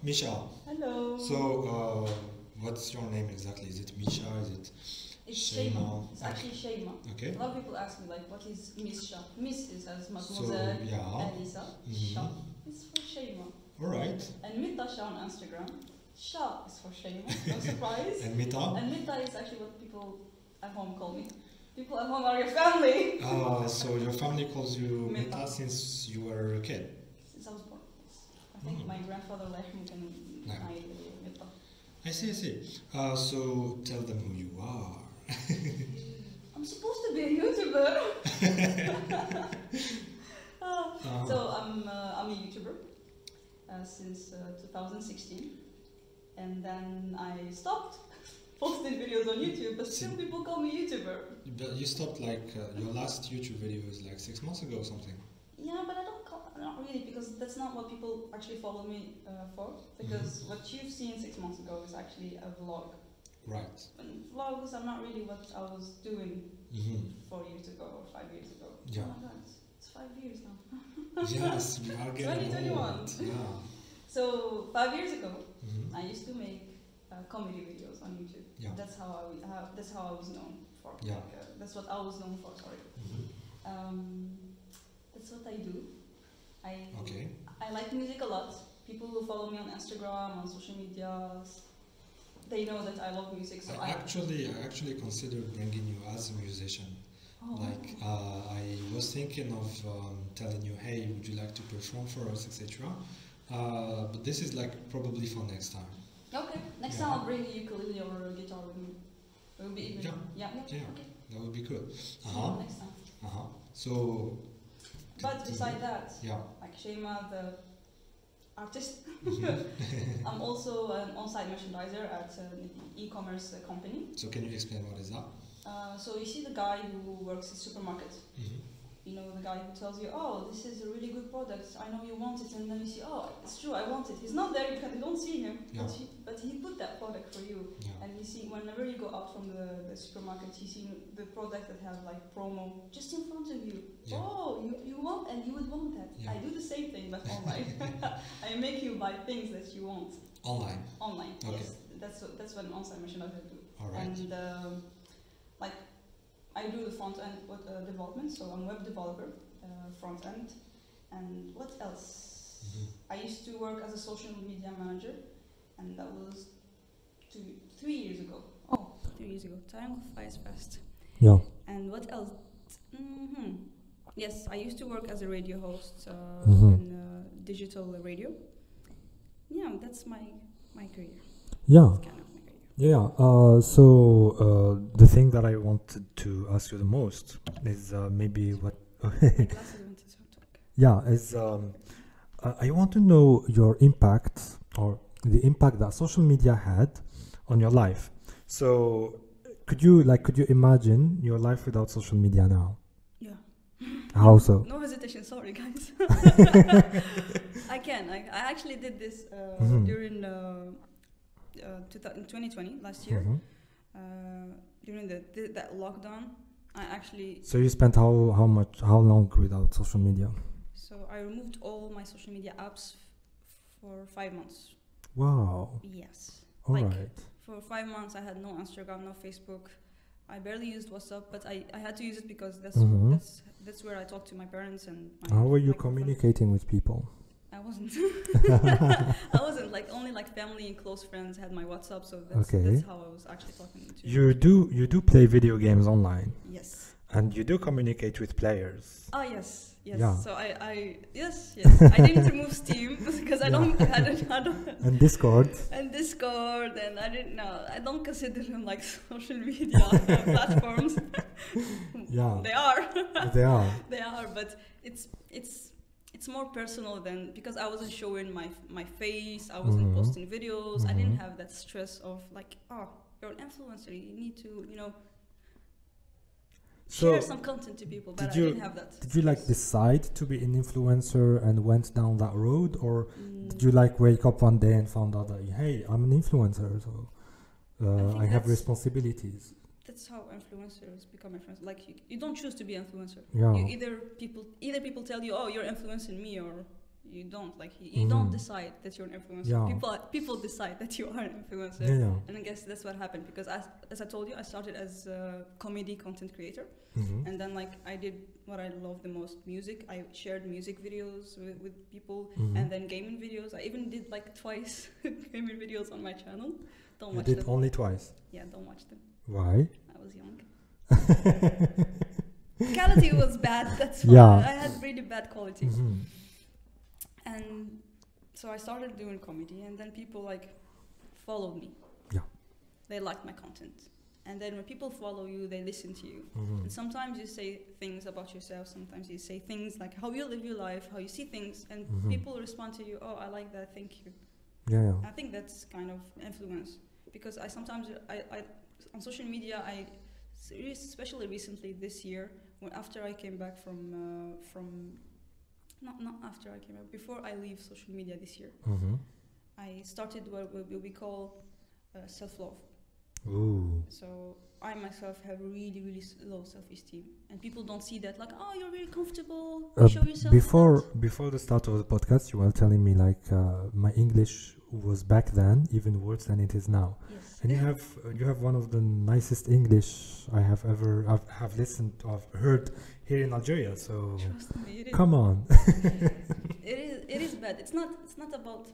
Misha. Hello. So, what's your name exactly? Is it Misha? Is it It's Shema? Shema. It's actually Shema. Okay. A lot of people ask me like, what is Misha? Miss is as So, Mademoiselle yeah. and Lisa. Sha is for Shema. Alright. And Mettacha on Instagram. Sha is for Shema. No surprise. And Mita? And Mita is actually what people at home call me. People at home are your family. So your family calls you Mita. Mita since you were a kid? Since I was born. I think my grandfather left me and I Mita. I see. So tell them who you are. I'm supposed to be a YouTuber. So I'm a YouTuber since 2016, and then I stopped posting videos on YouTube, but still people call me YouTuber. But you stopped like your last YouTube video was like 6 months ago or something. Yeah, but not really, because that's not what people actually follow me for. Because what you've seen 6 months ago is actually a vlog. Right. And vlogs are not really what I was doing 4 years ago or 5 years ago. Yeah. Oh my god, it's 5 years now. Yes, we are getting 2021. old. Yeah. So 5 years ago, I used to make comedy videos on YouTube. Yeah. That's how I was known for. Yeah. Like, that's what I was known for. Sorry. That's what I do. I like music a lot. People who follow me on Instagram, on social media, they know that I love music. So I actually considered bringing you as a musician. Oh. Like I was thinking of telling you, hey, would you like to perform for us, etc. But this is like probably for next time. Okay, next time I'll bring a ukulele or a guitar with me. It will be even. Yeah. Okay. That would be good. Next time. So. But beside that, yeah. like Shema, the artist, I'm also an on-site merchandiser at an e-commerce company. So can you explain what is that? So you see the guy who works in supermarket. You know, the guy who tells you, oh, this is a really good product, I know you want it, and then you see, oh, it's true, I want it. He's not there, you don't see him, but he put that product for you. Yeah. And you see, whenever you go out from the supermarket, you see the product that has like promo just in front of you. Yeah. Oh, you want, and you would want that. Yeah. I do the same thing, but online. I make you buy things that you want. Online? Online, okay. Yes. That's what an on-site merchandiser do. All right. And like, I do the front end development, so I'm a web developer, front end. And what else? I used to work as a social media manager, and that was 3 years ago. Oh, 3 years ago. Time flies fast. Yeah. And what else? Yes, I used to work as a radio host in digital radio. Yeah, that's my career. Yeah. That's kind of my career. Yeah. So the thing that I wanted to ask you the most is maybe what. Yeah, is I want to know your impact or the impact that social media had on your life. So could you imagine your life without social media now? Yeah. How so? No hesitation, sorry guys. I can. I actually did this during 2020, last year. During that lockdown, I actually. So you spent how long without social media? So I removed all my social media apps for 5 months. Wow. Yes. All right. For 5 months, I had no Instagram, no Facebook. I barely used WhatsApp, but I had to use it because that's where I talk to my parents and. How were you communicating with people? I wasn't. I wasn't, like, only like family and close friends had my WhatsApp, so that's how I was actually talking to. You do play video games online. Yes. And you do communicate with players. Oh yes. Yeah. So yes. I didn't remove Steam because I don't. And Discord. And I didn't know. I don't consider them like social media platforms. Yeah. They are. They are. They are, but it's more personal than, because I wasn't showing my face. I wasn't posting videos. I didn't have that stress of like, oh, you're an influencer. You need to, share some content to people, but I didn't have that. Did you decide to be an influencer and went down that road, or did you wake up one day and found out that, hey, I'm an influencer, so I have responsibilities? That's how influencers become influencers. Like you don't choose to be an influencer. Yeah. Either people tell you, oh, you're influencing me, or You don't you don't decide that you're an influencer. Yeah. People decide that you are an influencer. Yeah. And I guess that's what happened because as I told you, I started as a comedy content creator, and then I did what I love the most, music. I shared music videos with people, and then gaming videos. I even did twice gaming videos on my channel. Don't watch them. You did only twice? Yeah, don't watch them. Why? I was young. Quality was bad, that's why. Yeah. I had really bad quality. And so I started doing comedy, and then people followed me. Yeah. They liked my content. And then when people follow you, they listen to you. And sometimes you say things about yourself, sometimes you say things like how you live your life, how you see things, and people respond to you, oh, I like that, thank you. Yeah. I think that's kind of influence. Because I sometimes, on social media, especially recently this year, after I came back not after I came back, before I leave social media this year, I started what we call self-love. Ooh. So I myself have really, really low self-esteem, and people don't see that. Oh, you're really comfortable. Show yourself. Before the start of the podcast, you were telling me my English was back then even worse than it is now. Yes. And you have one of the nicest English I have ever have listened to, I've heard here in Algeria. So trust me, come on. It is bad. It's not about.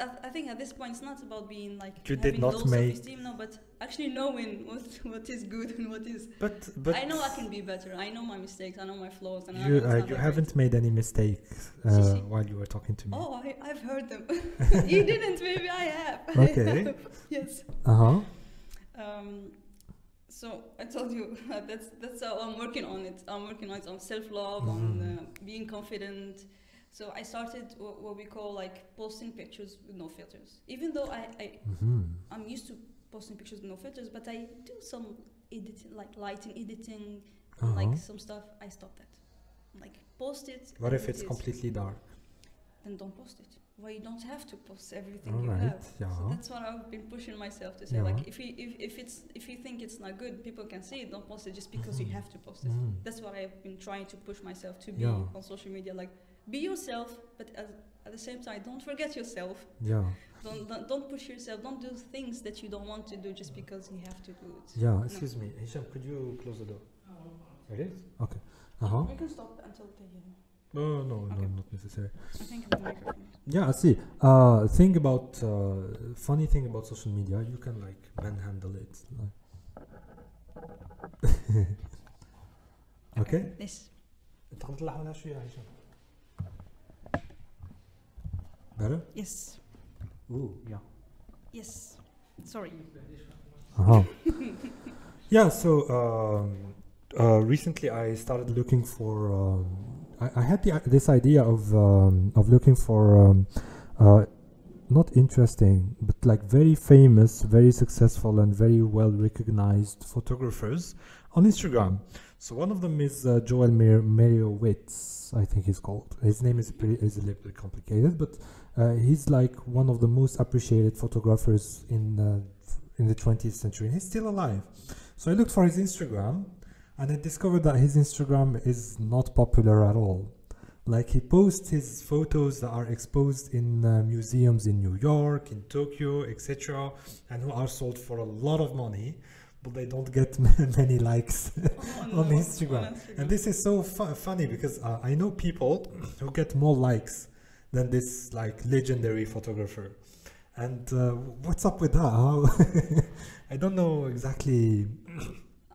I think at this point it's not about being you having did not low make self-esteem, no, but actually knowing what is good and what is. But I know I can be better. I know my mistakes. I know my flaws. And you haven't made any mistakes while you were talking to me. Oh, I've heard them. You didn't, maybe I have. Okay. I have. Yes. So I told you that's how I'm working on it. I'm working on it, on self-love, on being confident. So I started what we call posting pictures with no filters. Even though I'm used to posting pictures with no filters, but I do some editing, lighting editing, and some stuff. I stopped that. Post it. What if it's completely dark? Then don't post it. Well, you don't have to post everything all you right. have. Yeah. So that's what I've been pushing myself to say. If you think it's not good, people can see it. Don't post it just because you have to post it. That's what I've been trying to push myself to be on social media. Be yourself, but at the same time, don't forget yourself. Yeah. Don't push yourself. Don't do things that you don't want to do just because you have to do it. Yeah. Excuse me, Hisham. Could you close the door? It is okay. We can stop until they. No, not necessary. I think the microphone. Yeah, I see. Funny thing about social media, you can manhandle it. Okay. Yes. Better? Yes. Ooh, yeah. Yes. Sorry. Yeah. So recently I started looking for. I had this idea of looking for not interesting, but very famous, very successful, and very well recognized photographers on Instagram. So one of them is Joel Meriowitz, I think he's called. His name is a little bit complicated, but he's one of the most appreciated photographers in the 20th century. And he's still alive. So I looked for his Instagram. And I discovered that his Instagram is not popular at all. He posts his photos that are exposed in museums in New York, in Tokyo, etc., and who are sold for a lot of money, but they don't get many likes on Instagram. And this is so funny because I know people who get more likes than this legendary photographer. And what's up with that? I don't know exactly.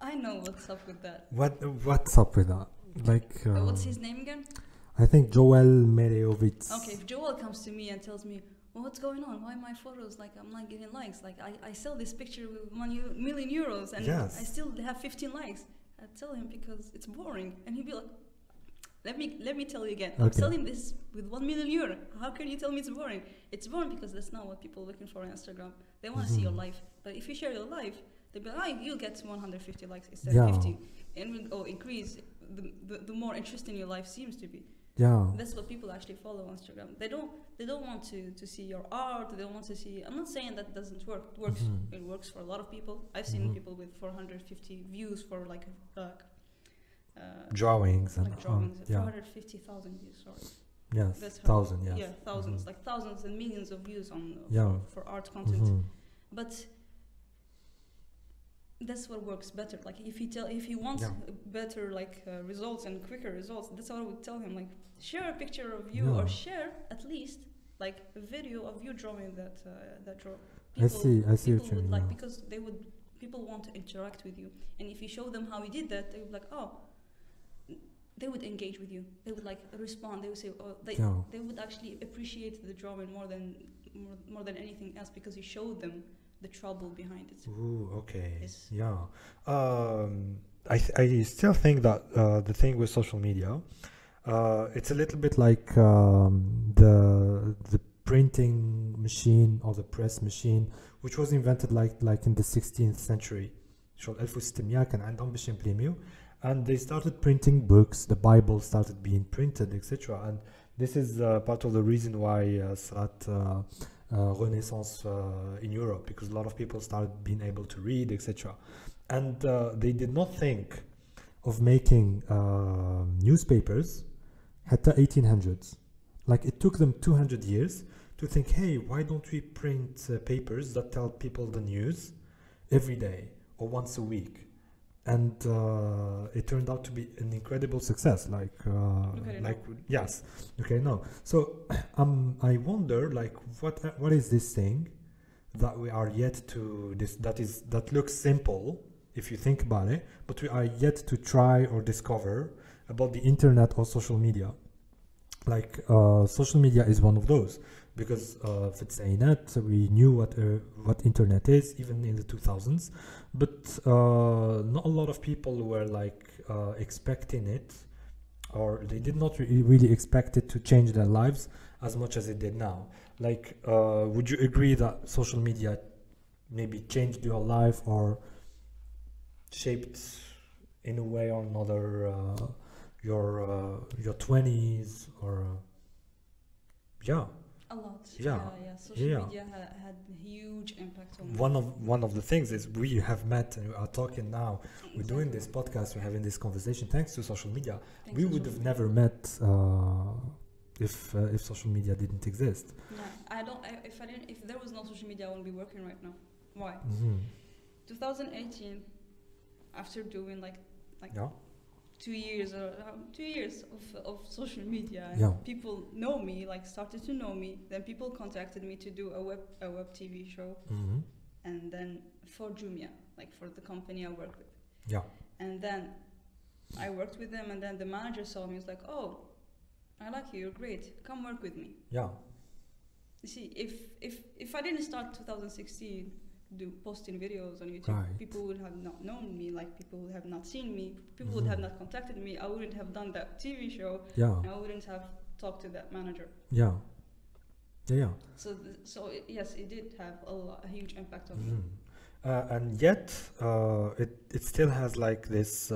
I know what's up with that. What's up with that? What's his name again? I think Joel Meriowitz. Okay, if Joel comes to me and tells me, well, what's going on? Why my photos I'm not getting likes? I sell this picture with €1 million and I still have 15 likes. I tell him because it's boring, and he'll be like, let me tell you again. Okay. I'm selling this with €1 million. How can you tell me it's boring? It's boring because that's not what people are looking for on Instagram. They want to see your life, but if you share your life, they'll be like, you'll get 150 likes instead of 50, and will increase the more interesting your life seems to be. Yeah, that's what people actually follow on Instagram. They don't want to see your art. They don't want to see. I'm not saying that doesn't work. It works. It works for a lot of people. I've seen people with 450 views for drawings and drawings. 450,000 views. Sorry. Yes, That's how, thousand. Yes. yeah, thousands, Mhm. like thousands and millions of views on Yeah. for art content. Mhm. But that's what works better. Like if he wants Yeah. better results and quicker results, that's what I would tell him. Like share a picture of you, Yeah. or share at least like a video of you drawing that draw. I see what People you would mean. like, Yeah. because people want to interact with you, and if you show them how he did that, they would be like, oh, they would engage with you. They would like respond. They would say, oh, Yeah. they would actually appreciate the drawing more than anything else, because you showed them the trouble behind it. Ooh, okay. Yes. Yeah. I still think that the thing with social media, it's a little bit like the printing machine or the press machine, which was invented like in the 16th century. شغل 1600 كان عندهم باش يمبريميو, and they started printing books. The Bible started being printed, etc. And this is part of the reason why صارت Renaissance in Europe, because a lot of people started being able to read, etc. And they did not think of making newspapers حتى 1800s. Like it took them 200 years to think, hey, why don't we print papers that tell people the news every day or once a week? And it turned out to be an incredible success. Yes. Okay, no. So I wonder, like, what is this thing that we are yet to that looks simple if you think about it, but we are yet to try or discover about the internet or social media. Like social media is one of those, because في التسعينات we knew what internet is, even in the 2000s, but not a lot of people were like expecting it, or they did not really expect it to change their lives as much as it did now. Like would you agree that social media maybe changed your life or shaped in a way or another your 20s or yeah? A lot. Yeah. Social media had huge impact on me. One of the things is we have met and we are talking now. We're doing this podcast, we're having this conversation thanks to social media. We would have never met if social media didn't exist. No, if there was no social media, I wouldn't be working right now. Why? 2018, after doing like yeah. 2 years of social media, and Yeah. people know me, like started to know me. Then people contacted me to do a web TV show, and then for Jumia, like for the company I work with. Yeah. And then I worked with them, and then the manager saw me. He's like, "Oh, I like you. You're great. Come work with me." Yeah. You see, if I didn't start 2016 posting videos on YouTube, Right. people would have not known me, like people would have not seen me, people would have not contacted me, I wouldn't have done that TV show, Yeah. and I wouldn't have talked to that manager. Yeah. Yeah. So yes, it did have a huge impact on me. And yet it still has like this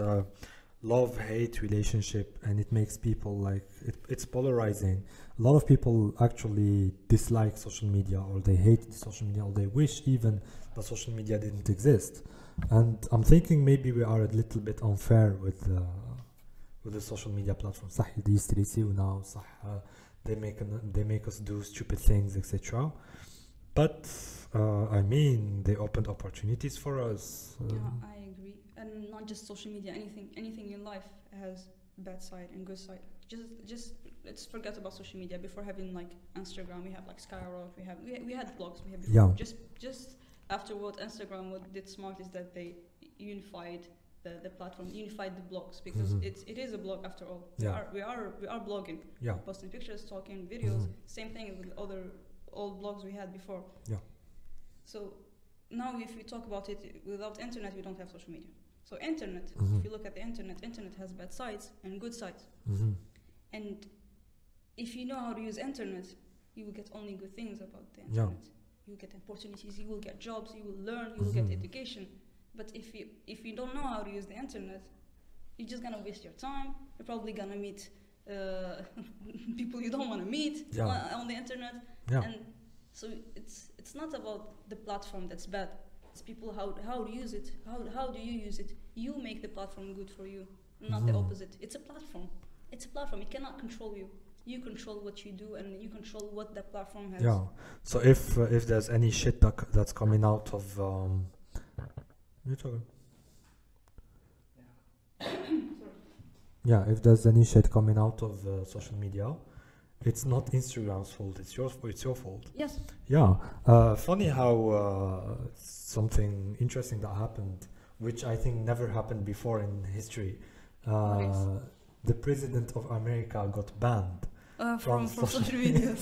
love-hate relationship, and it makes people like it's polarizing. A lot of people actually dislike social media, or they hate social media, or they wish even that social media didn't exist. And I'm thinking maybe we are a little bit unfair with the social media platforms. صح يستريسيونا صح they make us do stupid things, etc. But I mean, they opened opportunities for us. Yeah, I agree. And not just social media, anything in life has bad side and good side. Just let's forget about social media. Before having like Instagram, we have like Skyrock, we had blogs, we had before. Yeah. Just after what Instagram did smart is that they unified the platform, unified the blogs, because it is a blog after all. Yeah. We are blogging. Yeah. Posting pictures, talking videos. Same thing with other old blogs we had before. Yeah. So now if we talk about it, without internet we don't have social media. So internet, if you look at the internet has bad sides and good sides. And if you know how to use internet, you will get only good things about the internet. Yeah. You will get opportunities, you will get jobs, you will learn, you will get education. But if you don't know how to use the internet, you're just gonna waste your time. You're probably gonna meet people you don't want to meet on the internet. Yeah. And so it's not about the platform that's bad. It's people how to use it. How do you use it? You make the platform good for you, not the opposite. It's a platform. It cannot control you. you control what you do and you control what the platform has. Yeah. So if there's any shit that's coming out of yeah, if there's any shit coming out of social media, it's not Instagram's fault. It's your fault. Yes. Yeah. Funny how something interesting that happened, which I think never happened before in history. The president of America got banned from social media.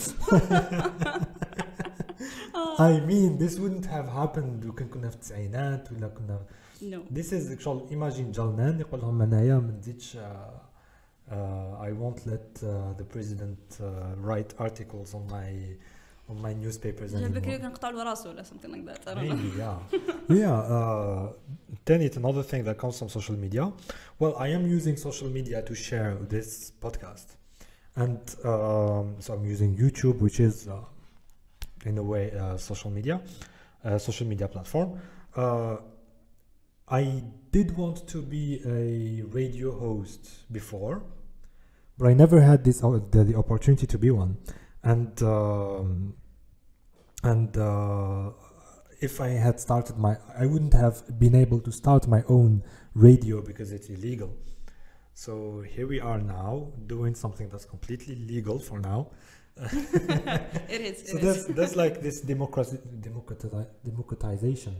I mean, this wouldn't have happened وكان كنا في التسعينات ولا كنا. No. This is شغل imagine جلنان يقول لهم أنايا ما نزيدش I won't let the president write articles on my newspapers anymore. كان قطع له راسه ولا something like that. I don't know. Maybe, yeah. Then it's another thing that comes from social media. Well, I am using social media to share this podcast. And so I'm using YouTube, which is in a way social media platform. I did want to be a radio host before, but I never had the opportunity to be one. And if I had started I wouldn't have been able to start my own radio because it's illegal. So here we are now doing something that's completely legal for now. It is. So there's like this democratization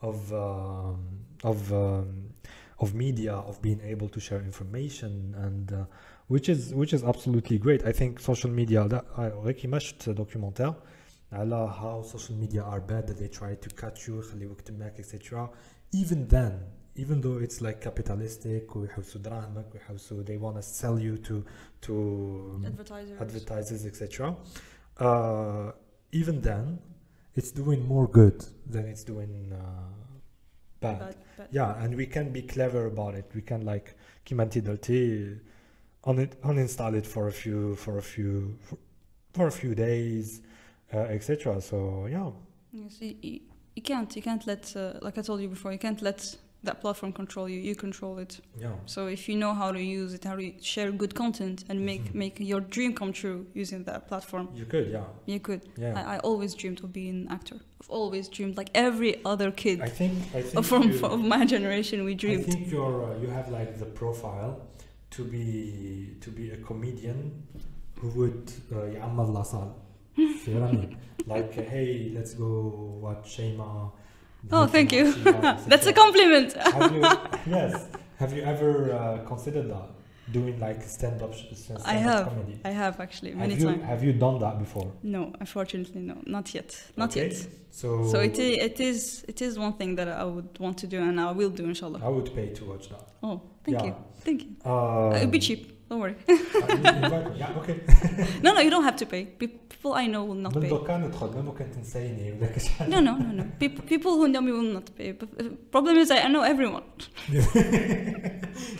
of media, of being able to share information, and which is absolutely great. I think social media. like شفت documentaire على how social media are bad, that they try to cut you, يخليوك تماك, etc. Even though it's like capitalistic, ويحوسوا دراهمك, ويحوسوا, they want to sell you to advertisers, etc. Even then, it's doing more good than it's doing bad. Yeah, and we can be clever about it. We can like كيما انتي درتي uninstall it for a few days, etc. So yeah. Yes, you can't let like I told you before, you can't let that platform control you. You control it. Yeah. So if you know how to use it, how to share good content and make your dream come true using that platform. You could, yeah. You could. Yeah. I always dreamed of being an actor. I've always dreamed, like every other kid. I think from my generation, we dreamed. I think you have like the profile to be a comedian who would يعمر لا صال. Like, hey, let's go watch Shema. Oh, thank you. That's a compliment. Have you ever considered that? Doing like stand-up comedy? I have actually, many times. Have you done that before? No, unfortunately, no. Not yet. So it is one thing that I would want to do, and I will do, inshallah. I would pay to watch that. Oh, thank you. It'll be cheap. Don't worry. Yeah, okay. No, you don't have to pay. People I know will not pay. No. People who know me will not pay. But the problem is I know everyone.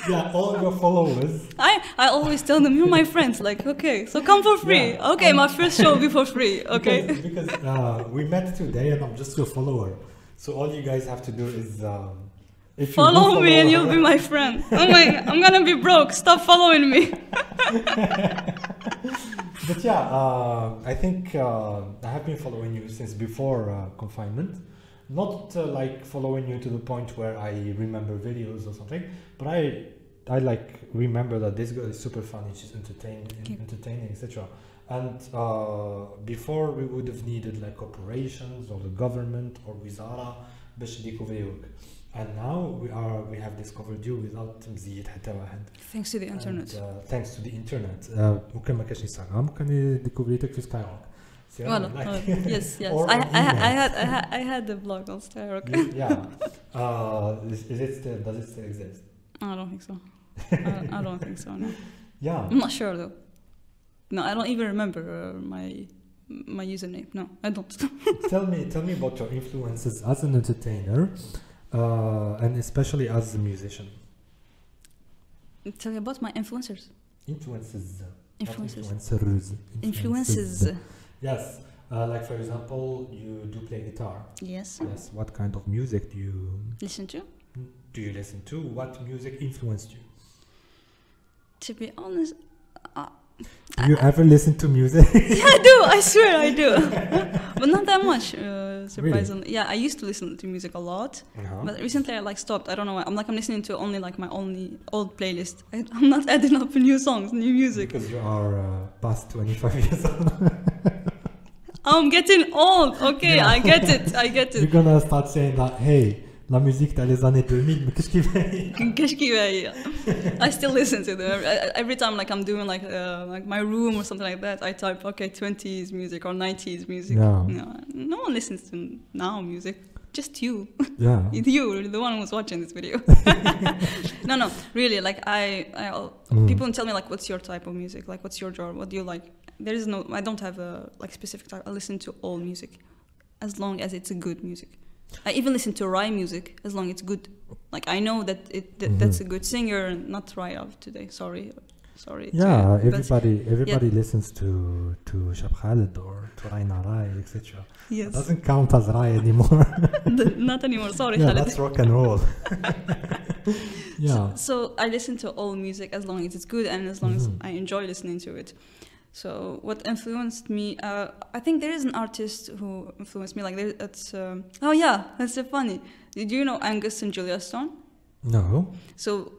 Yeah, all your followers. I always tell them, you're my friends. Like, okay, so come for free. Yeah. Okay, my first show will be for free. Okay. Because we met today and I'm just your follower. So all you guys have to do is... follow me and you'll be my friend. Oh my, I'm gonna be broke. Stop following me. But yeah, I think I have been following you since before confinement. Not like following you to the point where I remember videos or something, but I like remember that this girl is super funny. She's entertaining, etc. And before we would have needed like corporations or the government or wizara باش يديكوفريوك. And now we have discovered you without مزيد حتى واحد. Thanks to the internet. Thanks to the internet. وكان ما كانش انستغرام كان يديكوفريتك في سكاي روك. Yes. I had the blog on Skyrock. Yeah. Does it still exist? I don't think so. I don't think so. No. Yeah. I'm not sure though. No, I don't even remember my username. No, I don't. Tell me about your influences as an entertainer, and especially as a musician. Tell you about my influencers. Influences. Yes. Like for example, you do play guitar. Yes. What kind of music do you listen to? What music influenced you? To be honest, Do you ever listen to music? Yeah, I do. I swear I do, but not that much. Surprisingly, Really? yeah, I used to listen to music a lot, Uh-huh. but recently I stopped. I don't know why. I'm listening to only my only old playlist. I'm not adding up new songs, new music. Because you are past 25 years old. I'm getting old. Okay, Yeah. I get it. I get You're it. gonna start saying that, hey, la musique dans les années 2000, mais qu'est-ce qu'il fait? Qu'est-ce qu'il va y? I still listen to them every time. Like I'm doing like my room or something like that. I type 20s music or 90s music. Yeah. No one listens to now music. Just you. Yeah. You, the one who's watching this video. No, really. Like people tell me like, what's your type of music? Like, what's your genre? What do you like? There is no. I don't have a specific type. I listen to all music, as long as it's a good music. I even listen to Rai music as long as it's good. Like I know that that's a good singer, not Rai of today. Sorry. Yeah, but everybody listens to Shab Khalid or to Raina Rai, etc. yes. It doesn't count as Rai anymore. Not anymore. Sorry, Yeah, Khalid. that's rock and roll. Yeah. So I listen to all music as long as it's good and as long as I enjoy listening to it. So what influenced me? I think there is an artist who influenced me. Like that's so funny. Did you know Angus and Julia Stone? No. So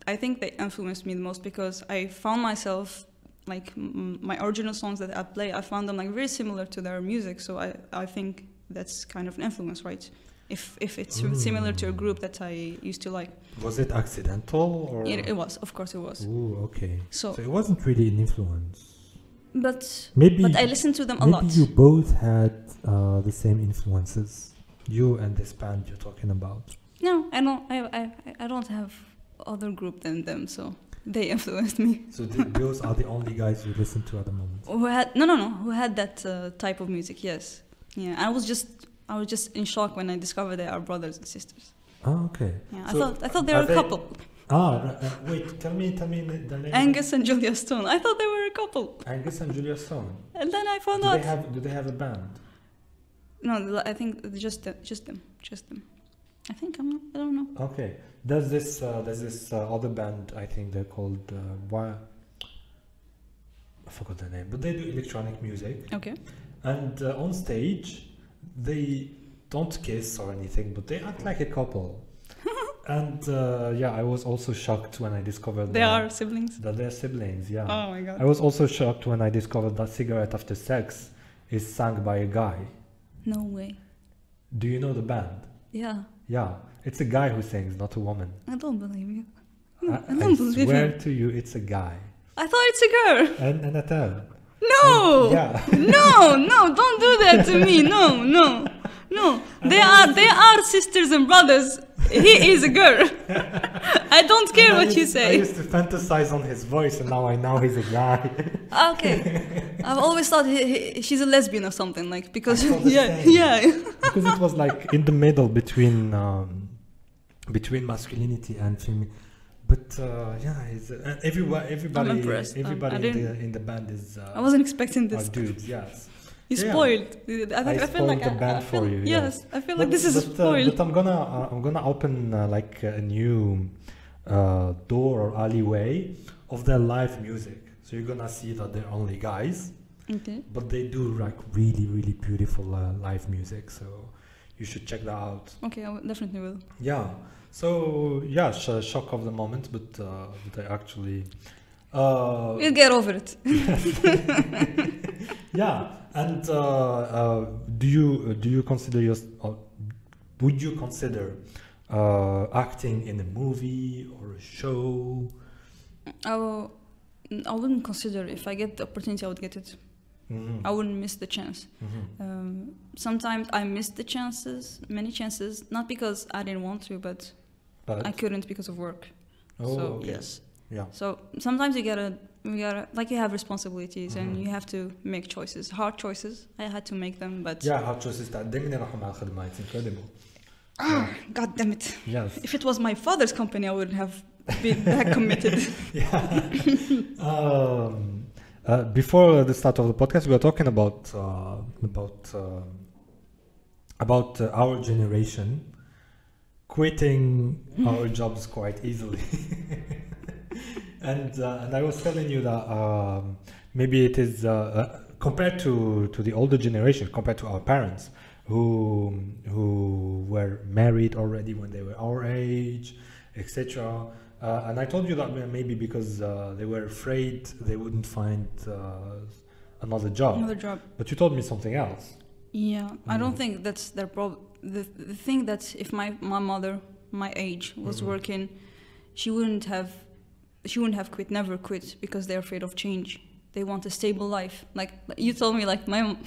I think they influenced me the most because I found myself like my original songs that I play. I found them like very similar to their music. So I think that's kind of an influence, right? If it's similar to a group that I used to like. Was it accidental or? It was, of course, it was. Ooh, okay. So it wasn't really an influence. But Maybe. I listened to them a lot. Maybe you both had the same influences. You and this band you're talking about. No, I don't. I don't have other group than them, so they influenced me. So those are the only guys you listen to at the moment. Who had who had that type of music? Yes, yeah. I was just in shock when I discovered they are brothers and sisters. Oh, okay. Yeah, So I thought they were a couple. Wait. Tell me the name. Angus and Julia Stone. I thought they were a couple, Angus and Julia Stone. and then I found Do out. they have a band? No, I think just them. I think I don't know. Okay. There's this other band. I think they're called I forgot the name, but they do electronic music. Okay. And on stage, they don't kiss or anything, but they act like a couple. And I was also shocked when I discovered They are siblings. that they're siblings. Yeah. Oh my god. I was also shocked when I discovered that Cigarette After Sex is sung by a guy. No way. Do you know the band? Yeah. Yeah, it's a guy who sings, not a woman. I don't believe you. I don't believe swear you. to you, it's a guy. I thought it's a girl. And I tell. No. Yeah. No, don't do that to me. No. They are sisters and brothers. He is a girl. I don't care what you I say. used to fantasize on his voice, and now I know he's a guy. Okay. I've always thought she's a lesbian or something, like, because I thought the same. yeah. Because it was like in the middle between masculinity and femininity. But everybody I'm impressed. in the band is. I wasn't expecting are this. dudes, yes. You Yeah. spoiled. I feel spoiled like the band for you. Yes, I feel like this is a spoil. But I'm gonna open like a new door or alleyway of their live music. So you're gonna see that they're only guys, Okay. but they do like really, really beautiful live music. So you should check that out. Okay, I definitely will. Yeah. So yeah, shock of the moment, but I actually. We'll get over it. Yeah, and do you consider would you consider acting in a movie or a show? I wouldn't consider. If I get the opportunity, I would get it. Mm-hmm. I wouldn't miss the chance. Mm-hmm. Sometimes I missed the many chances, not because I didn't want to, but I couldn't because of work. Oh, so okay. yes. Yeah. So sometimes you gotta like you have responsibilities and you have to make choices, hard choices. I had to make them, but Yeah, hard choices تاع دائما يروحوا مع الخدمة. It's incredible. God damn it! Yes. If it was my father's company, I wouldn't have been that committed. Before the start of the podcast, we were talking about our generation quitting our jobs quite easily. And I was telling you that maybe it is compared to the older generation, compared to our parents who were married already when they were our age, etc. And I told you that maybe because they were afraid they wouldn't find another job. Another job. But you told me something else. Yeah, I don't think that's their problem. The thing that if my mother, my age, was working, she wouldn't have quit, never quit, because they're afraid of change. They want a stable life. Like you told me, like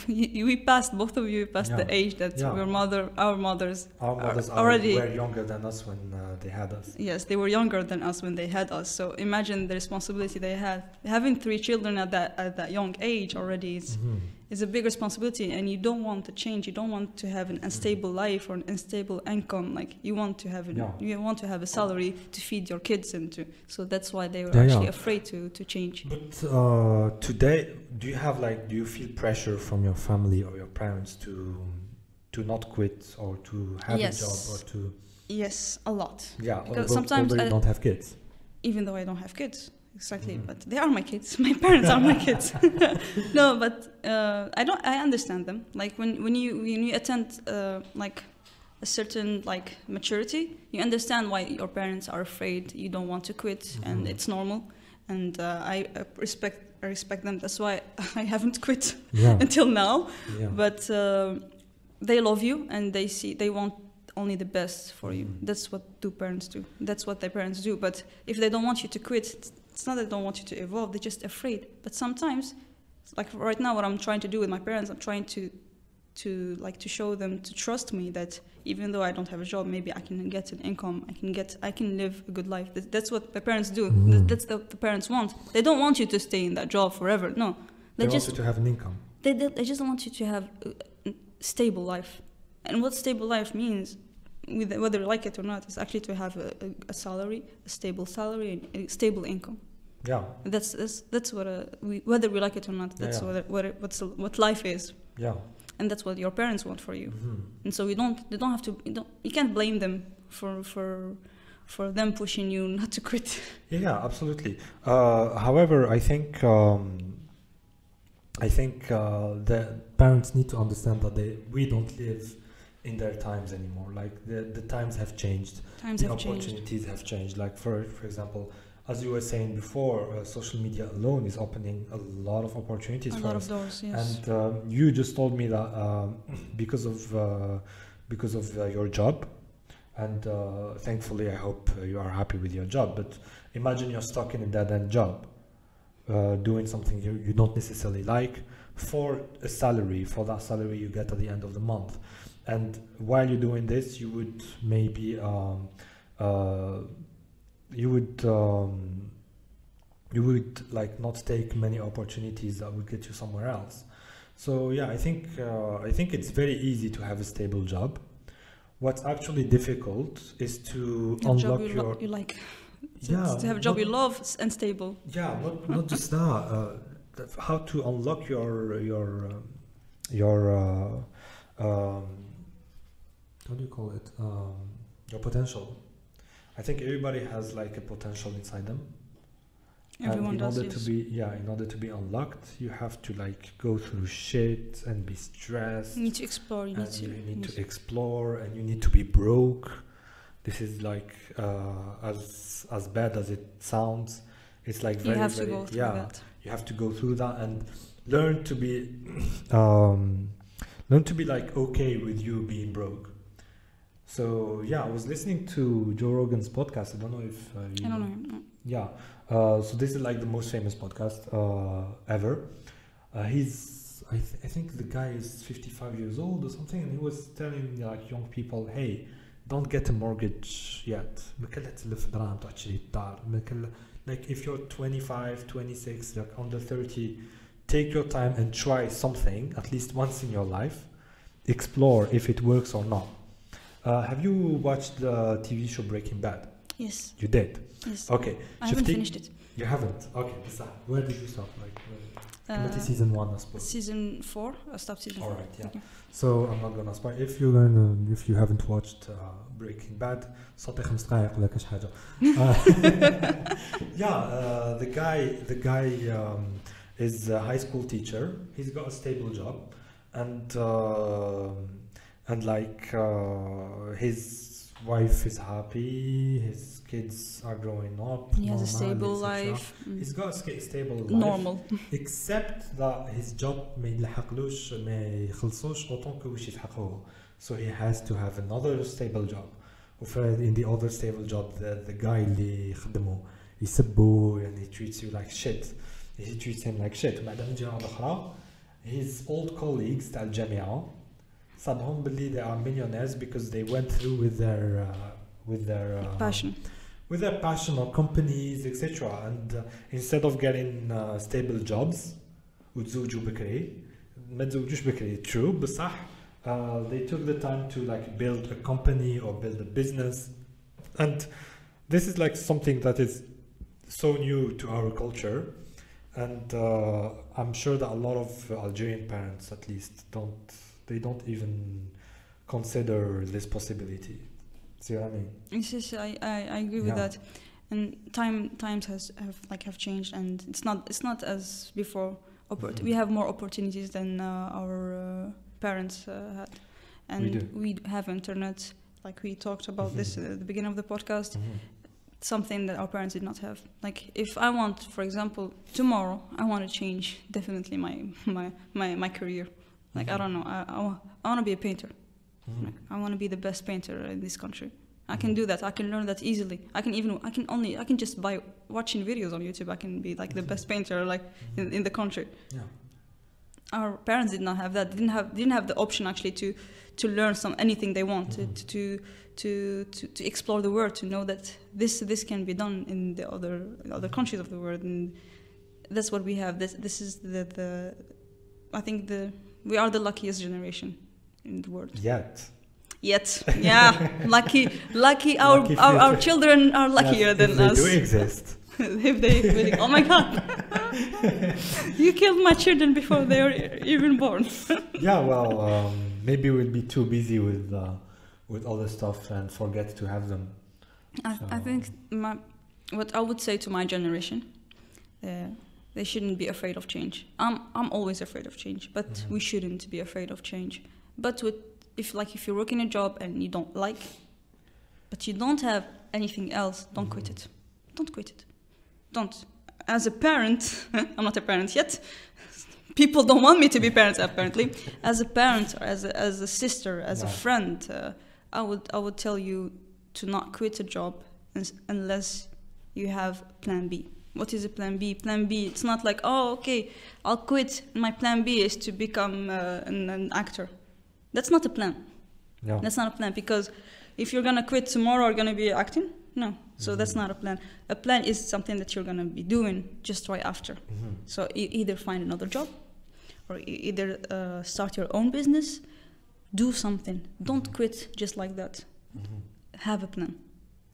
we passed, both of you passed the age that our mothers already were younger than us when they had us. Yes, they were younger than us when they had us. So imagine the responsibility they had. Having 3 children at that young age already is a big responsibility, and you don't want to change. You don't want to have an unstable life or an unstable income. Like you want to have you want to have a salary to feed your kids into. So that's why they were actually afraid to change. But today, do you feel pressure from your family or your parents to not quit or to have a job or to? Yes, a lot. Yeah, because sometimes I don't have kids. Even though I don't have kids. Exactly, but they are my kids. My parents are my kids. No, but I understand them. Like when you attend like a certain like maturity, you understand why your parents are afraid. You don't want to quit, and it's normal. And I respect them. That's why I haven't quit until now. Yeah. But they love you, and they want only the best for you. That's what parents do. That's what their parents do. But if they don't want you to quit, it's not that they don't want you to evolve, they're just afraid. But sometimes, like right now, what I'm trying to do with my parents, I'm trying to show them to trust me that even though I don't have a job, maybe I can get an income, I can live a good life. That's what my parents do. That's the parents want. They don't want you to stay in that job forever. No, they want you to have an income. They just want you to have a stable life. And what stable life means, whether you like it or not, is actually to have a salary, a stable salary, and a stable income. Yeah. That's what whether we like it or not. That's what life is. Yeah. And that's what your parents want for you. And so you can't blame them for them pushing you not to quit. Yeah, absolutely. However, I think the parents need to understand that we don't live in their times anymore. Like the times have changed. The opportunities have changed. Like for example, as you were saying before, social media alone is opening a lot of opportunities for us. A lot of doors, yes. And you just told me that because of your job, and thankfully I hope you are happy with your job. But imagine you're stuck in a dead-end job, doing something you don't necessarily like for a salary. For that salary you get at the end of the month. And while you're doing this, you would maybe you would like not take many opportunities that would get you somewhere else. So yeah, I think it's very easy to have a stable job. What's actually difficult is to unlock your you like. To have a job you love and stable. Yeah, not just that. How to unlock your how do you call it? Your potential. I think everybody has like a potential inside them. Everyone does. In order to be unlocked, you have to like go through shit and be stressed. You need to explore. You need to explore, and you need to be broke. This is like as bad as it sounds. It's like very, you have to go through that. You have to go through that and learn to be like okay with you being broke. So yeah, I was listening to Joe Rogan's podcast. I don't know if I don't know him. No. Yeah. So this is like the most famous podcast ever. I think the guy is 55 years old or something, and he was telling like young people, hey, don't get a mortgage yet. Like if you're 25, 26, like under 30, take your time and try something at least once in your life. Explore if it works or not. Have you watched the TV show Breaking Bad? Yes. You did? Yes. Okay. I haven't finished it. You haven't? Okay. Where did you stop? Committee season 1, I suppose. Season 4. I stopped season 4. Alright, yeah. Okay. So I'm not gonna spoil. If you haven't watched Breaking Bad, صوتي 5 دقايق ولا كاش حاجة. Yeah, the guy is a high school teacher. He's got a stable job, and like his wife is happy. His kids are growing up. He has a stable etc. life. He's got a stable life. Normal. Except that his job ما يلحقلوش ما يخلصوش autant que وش يلحقوه. So he has to have another stable job. In the other stable job, the guy اللي يخدمه يسبه and he treats you like shit. He treats him like shit. وبعدين نجي على الأخرى, his old colleagues تاع الجامعة صابهم باللي they are millionaires because they went through with their passion or companies, etc. And instead of getting stable jobs وتزوجوا بكري ما تزوجوش بكري true بصح they took the time to like build a company or build a business, and this is like something that is so new to our culture, and I'm sure that a lot of Algerian parents at least don't even consider this possibility. See what I mean? Yes, I agree with that. And times have changed, and it's not as before. We have more opportunities than our parents had, and we have internet. Like we talked about this at the beginning of the podcast. Something that our parents did not have. Like if I want, for example, tomorrow I want to change definitely my career. Like I don't know, I want to be a painter. Like, I want to be the best painter in this country. I can do that. I can learn that easily. I can just by watching videos on YouTube. I can be like the best painter like in the country. Yeah. Our parents did not have that. Didn't have the option actually to learn anything they want, to explore the world, to know that this can be done in the other countries of the world, and that's what we have. This is the I think we are the luckiest generation in the world. Yet, yeah, lucky. Our children are luckier than us. They do exist. If they really, oh my God, you killed my children before they were even born. Yeah, well, maybe we'll be too busy with other stuff and forget to have them. I think what I would say to my generation, they shouldn't be afraid of change. I'm always afraid of change, but we shouldn't be afraid of change. But if you're working a job and you don't like, but you don't have anything else, don't quit it. Don't quit it. Don't. As a parent, I'm not a parent yet. People don't want me to be parents apparently. As a parent, or as a sister, as a friend, I would tell you to not quit a job unless you have plan B. What is a plan B? Plan B, it's not like, oh, okay, I'll quit. My plan B is to become an actor. That's not a plan. No. That's not a plan, because if you're going to quit tomorrow, you're going to be acting? No. So that's not a plan. A plan is something that you're going to be doing just right after. So either find another job, or either start your own business, do something. Don't quit just like that. Have a plan.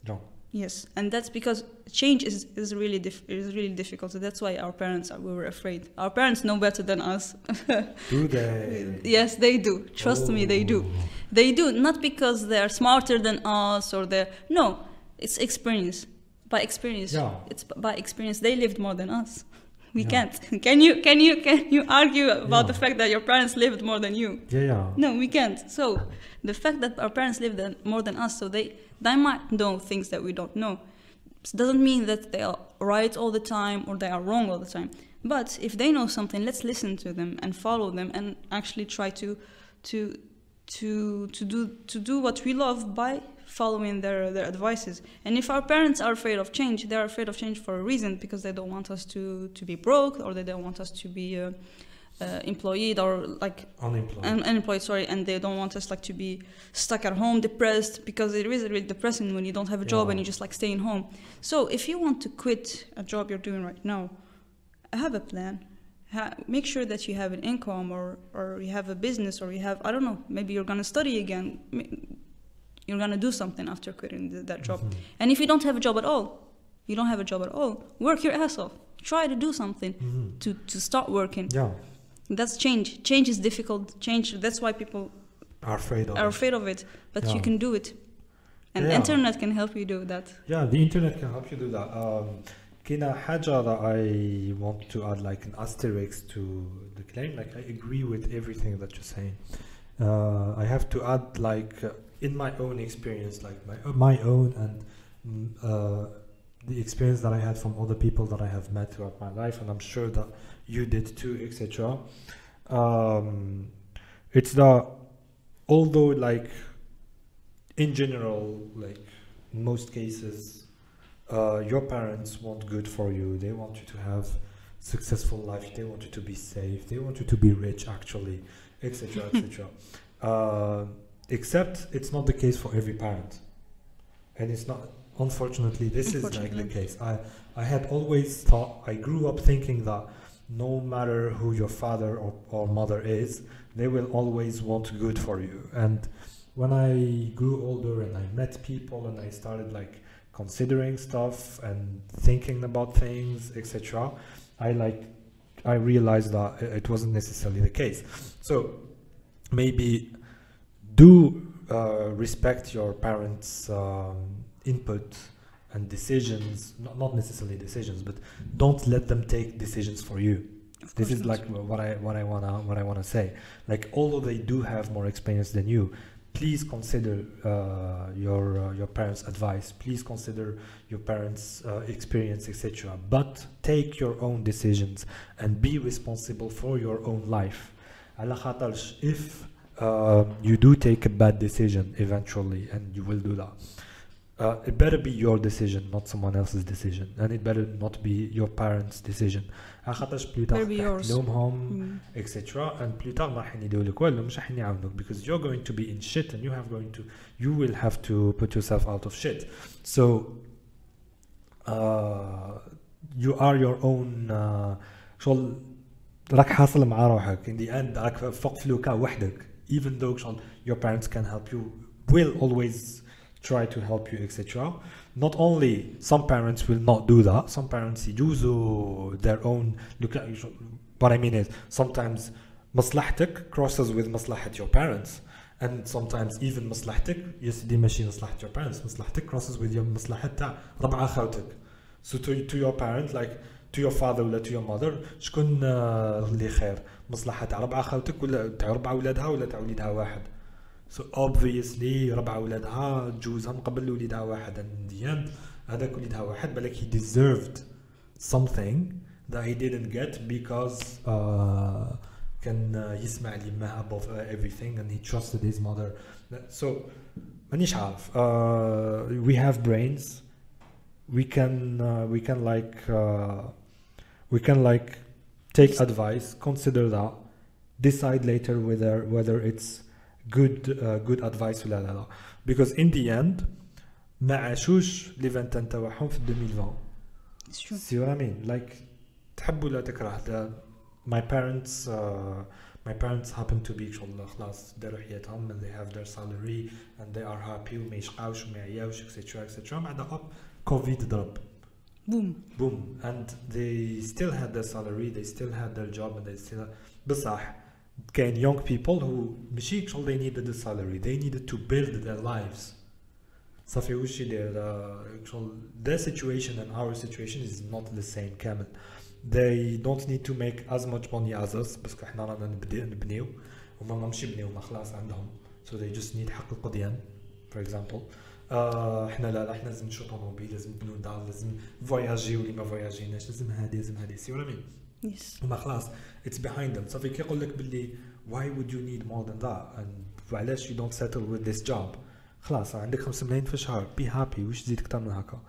No. Yes, and that's because change is really difficult. So that's why our parents we were afraid. Our parents know better than us. Do they? Yes, they do. Trust me, they do. They do, not because they are smarter than us or no. It's experience. By experience. Yeah. It's by experience. They lived more than us. We can't. Can you argue about the fact that your parents lived more than you? Yeah. No, we can't. So the fact that our parents lived more than us, so they might know things that we don't know. It doesn't mean that they are right all the time or they are wrong all the time. But if they know something, let's listen to them and follow them and actually try to do what we love by following their advices. And if our parents are afraid of change, they are afraid of change for a reason, because they don't want us to be broke, or they don't want us to be employed or like unemployed, sorry, and they don't want us like to be stuck at home depressed, because it is really depressing when you don't have a job and you just like staying home. So if you want to quit a job you're doing right now, have a plan. Make sure that you have an income, or you have a business, or you have, I don't know, maybe you're going to study again. You're going to do something after quitting that job. And if you don't have a job at all, work your ass off. try to do something to start working. Yeah. That's change. Change is difficult. Change. That's why people Are afraid of it. But Yeah. you can do it, and the Yeah. internet can help you do that. Yeah, the internet can help you do that. كاينة حاجة that I want to add like an asterisk to the claim. Like I agree with everything that you're saying. I have to add like in my own experience, like my own and the experience that I had from other people that I have met throughout my life, and I'm sure that you did too, etc. It's that although like in general, like in most cases, your parents want good for you. They want you to have successful life. They want you to be safe. They want you to be rich, actually, etc., etc. Except it's not the case for every parent, and it's not. Unfortunately, this is like the case. I had always thought. I grew up thinking that no matter who your father or mother is, they will always want good for you. And when I grew older and I met people and I started like considering stuff and thinking about things, etc., I realized that it wasn't necessarily the case. So maybe do respect your parents' input and decisions, not necessarily decisions, but don't let them take decisions for you. This is like what I wanna say. Like although they do have more experience than you, please consider your parents' advice. Please consider your parents' experience, etc. But take your own decisions and be responsible for your own life. على خاطرش if you do take a bad decision eventually, and you will do that, it better be your decision, not someone else's decision, and it better not be your parents' decision. Better be yours. etc. And plus tard ما راح يدولك والو مش راح يعاونوك, because you're going to be in shit and you will have to put yourself out of shit. So you are your own شغل راك حاصل مع روحك. In the end راك فوق فلوكا وحدك. Even though your parents can help you, will always try to help you, etc. Not only some parents will not do that, some parents يجوزوا their own. Look at what I mean is sometimes مصلحتك crosses with مصلحة your parents, and sometimes even مصلحتك يسدي ماشي مصلحة your parents, مصلحتك crosses with your مصلحة تاع ربع خوتك. So to your parent, like to your father ولا to your mother, شكون اللي خير؟ مصلحة تاع ربع خوتك ولا تاع ربع أولادها ولا تاع وليدها واحد؟ So obviously ربع أولادها تجوزهم قبل وليدها واحد, and in the end هذاك وليدها واحد بالك he deserved something that he didn't get because كان يسمع ليماه above everything, and he trusted his mother. So مانيش عارف. We have brains. We can like take advice, consider that, decide later whether it's good advice ولا لا. Because in the end ما عاشوش لي 20 تاعهم في 2020. It's true. See what I mean? Like تحب ولا تكره. My parents happen to be شغل خلاص داروا حياتهم, and they have their salary and they are happy وما يشقاوش وما يعياوش, etc. بعد COVID ضرب. Boom. And they still had their salary, they still had their job, and they still بصح كاين young people who ماشي شغل they needed the salary, they needed to build their lives. صافي وش يدير شغل their situation and our situation is not the same كامل. They don't need to make as much money as us بس احنا رانا نبنيو وما مامشي يبنيو ما خلاص عندهم, so they just need حق القضيان for example. احنا لا احنا لازم نشوف طوموبيل, لازم نبنيو دار, لازم فواياجي واللي ما فواياجيناش, لازم هادي سي ولا مين. Yes. وما خلاص it's behind them. صافي كي يقول لك باللي why would you need more than that and وعلاش you don't settle with this job, خلاص عندك 5 ملايين في الشهر, be happy, وش تزيد اكثر من هكا.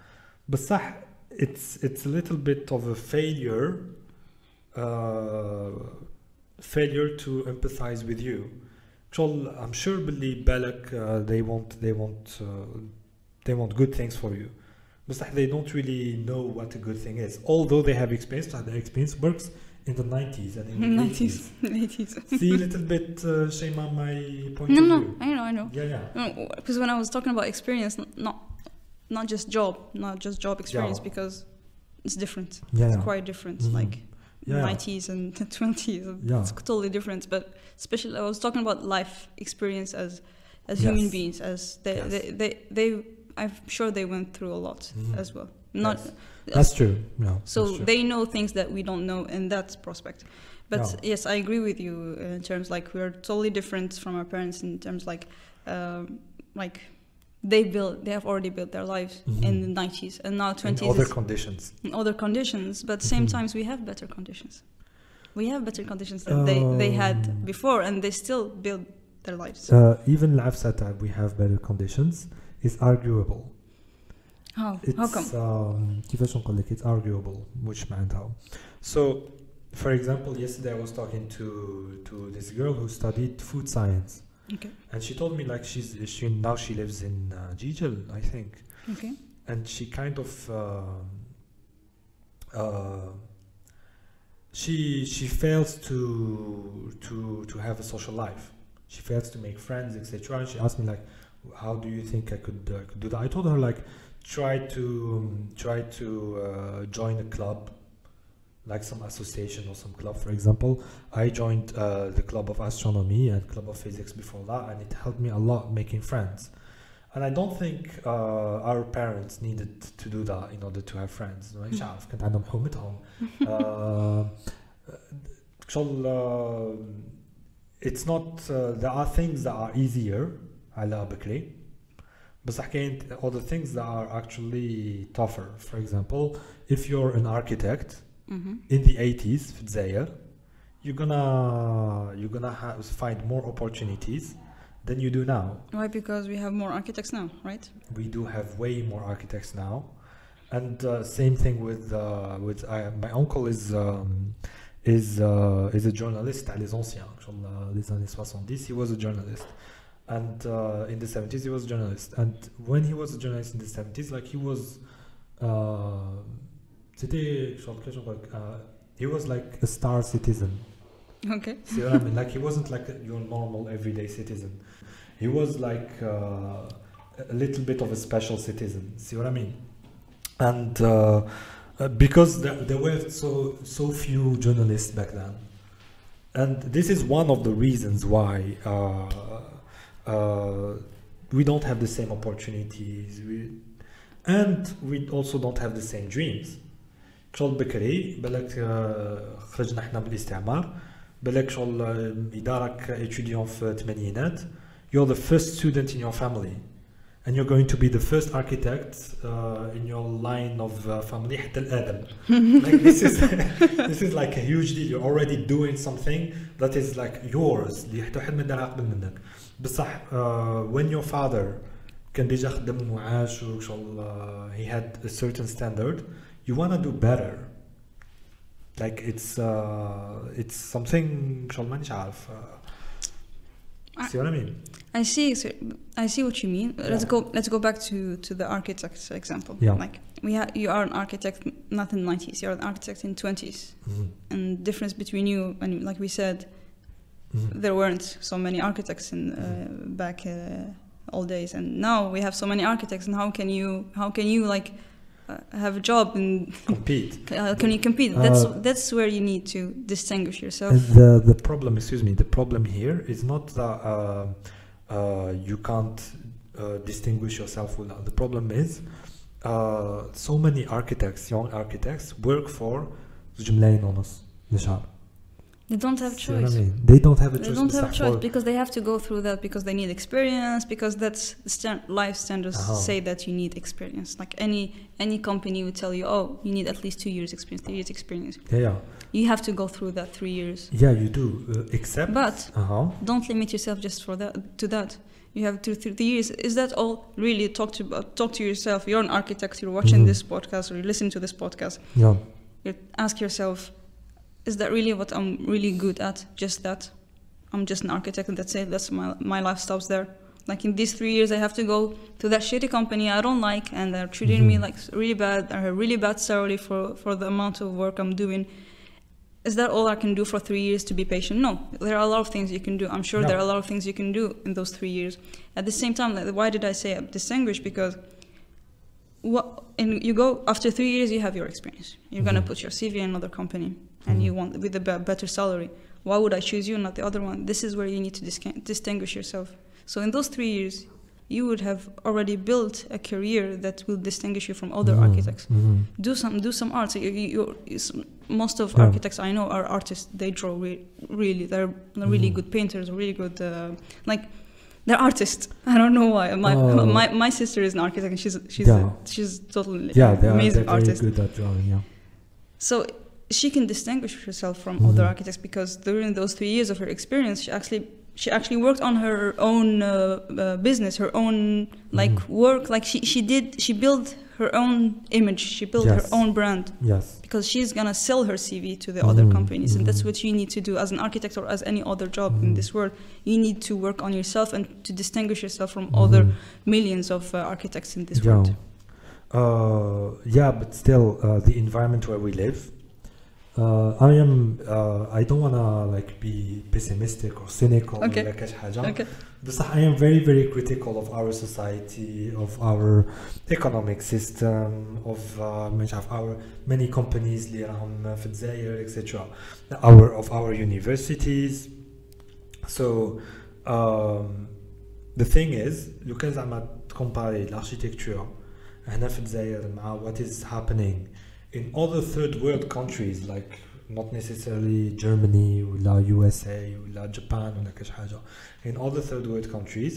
بصح it's a little bit of a failure to empathize with you. I'm sure باللي بالك they want good things for you, but they don't really know what a good thing is, although they have experience. Their experience works in the 90s and in the 80s. See a little bit shame on my point of view. No, I know. Yeah. Because when I was talking about experience, not just job experience, Yeah. because it's different. Yeah, It's yeah. quite different. Mhm. Like Yeah. 90s and 20s. Yeah. It's totally different. But especially, I was talking about life experience as Yes. human beings. As Yes. they, I'm sure they went through a lot Mhm. as well. Not. Yes. That's true. Yeah. So that's true. they know things that we don't know in that prospect. But Yeah. yes, I agree with you in terms like we're totally different from our parents in terms like they have already built their lives Mhm. in the 90s and now in 20s other is conditions. in other conditions, but same Mhm. times we have better conditions. We have better conditions than they had before, and they still build their lives. Even life setup, we have better conditions, is arguable. How It's come? كيفاش نقول لك it's arguable which معناتها. So for example, yesterday I was talking to this girl who studied food science. Okay. And she told me like she lives in Jijel, I think. Okay. And she kind of she fails to have a social life. She fails to make friends, etc. And she asked me like, how do you think I could do that? I told her like, try to join a club, like some association or some club. For example, I joined the club of astronomy and club of physics before that, and it helped me a lot making friends. And I don't think our parents needed to do that in order to have friends. مش عارف كنت عندهم حومتهم. It's not there are things that are easier على بكري بس حكاية other things that are actually tougher. For example, if you're an architect in the 80s في الجزائر, you're gonna find more opportunities than you do now. Why? Because we have more architects now, right? We do have way more architects now, and same thing with my uncle is a journalist à les anciens, les années 70. He was a journalist, and in the 70s he was a journalist. And when he was a journalist in the 70s, like he was he was like a star citizen. Okay. See what I mean? Like he wasn't like your normal everyday citizen. He was like a little bit of a special citizen. See what I mean? And because there were so few journalists back then, and this is one of the reasons why we don't have the same opportunities, and we also don't have the same dreams. شغل بكري بالك خرجنا احنا بالاستعمار بالك شغل إدارك étudiant في الثمانينات, you're the first student in your family and you're going to be the first architect in your line of family حتى الآدم. Like this is like a huge deal. You're already doing something that is like yours اللي حتى واحد ما دارها قبل منك. بصح when your father كان ديجا خدم وعاش وشغل he had a certain standard, you want to do better. Like it's something شغل مانيش عارف. See what I mean? I see what you mean. Let's go back to the architect's example. Yeah. Like you are an architect not in the 90s, you're an architect in 20s. Mm-hmm. And the difference between you and, like we said, there weren't so many architects in back old days, and now we have so many architects. And how can you like have a job and compete? Can you compete? That's where you need to distinguish yourself. The problem, the problem here is not that you can't distinguish yourself with that. The problem is so many architects, young architects, work for They don't have choice. I mean? They don't have a choice. They don't have a choice because they have to go through that because they need experience, because that's life standards say that you need experience. Like any company would tell you, oh, you need at least 2 years experience, 3 years experience. Yeah. You have to go through that 3 years. Yeah, you do. Except. But don't limit yourself just to that. You have 2 3 years. Is that all? Really, talk to yourself. You're an architect. You're watching this podcast or you listen to this podcast. Yeah. You ask yourself, is that really what I'm really good at? Just that? I'm just an architect and that's it. That's my life stops there. Like in these 3 years, I have to go to that shitty company I don't like and they're treating me like really bad. I have really bad salary for the amount of work I'm doing. Is that all I can do for 3 years to be patient? No, there are a lot of things you can do. I'm sure there are a lot of things you can do in those 3 years. At the same time, why did I say distinguish? Because and you go after 3 years, you have your experience. You're gonna Mhm. put your CV in another company, and Mhm. you want with a better salary. Why would I choose you, not the other one? This is where you need to distinguish yourself. So in those 3 years, you would have already built a career that will distinguish you from other Mhm. architects. Mhm. Do some art. So most of Yeah. architects I know are artists. They draw really. They're really Mhm. good painters. Really good. Like they're artists. I don't know why. Oh. My sister is an architect, and Yeah. she's totally Yeah, they're amazing very artist. good at drawing. Yeah. So she can distinguish herself from Mhm. other architects because during those 3 years of her experience, she actually worked on her own business, her own like Mhm. work. Like she built her own image. She built her Yes. own brand Yes. because she's gonna sell her CV to the other Mhm. companies, and that's Mhm. what you need to do as an architect or as any other job in Mhm. this world. You need to work on yourself and to distinguish yourself from other Mhm. millions of architects in this Yeah. world. Yeah, but still, the environment where we live. I don't wanna like be pessimistic or cynical Okay. ولا كاش حاجة. Okay. بصح I am very very critical of our society, of our economic system, of مش عارف our many companies اللي راهم في الجزائر etc. Of our universities. So the thing is لو كان زعما تكومباري الاركيتكتور هنا في الجزائر مع what is happening in other third world countries like not necessarily Germany ولا USA ولا Japan ولا كاش حاجة, in other third world countries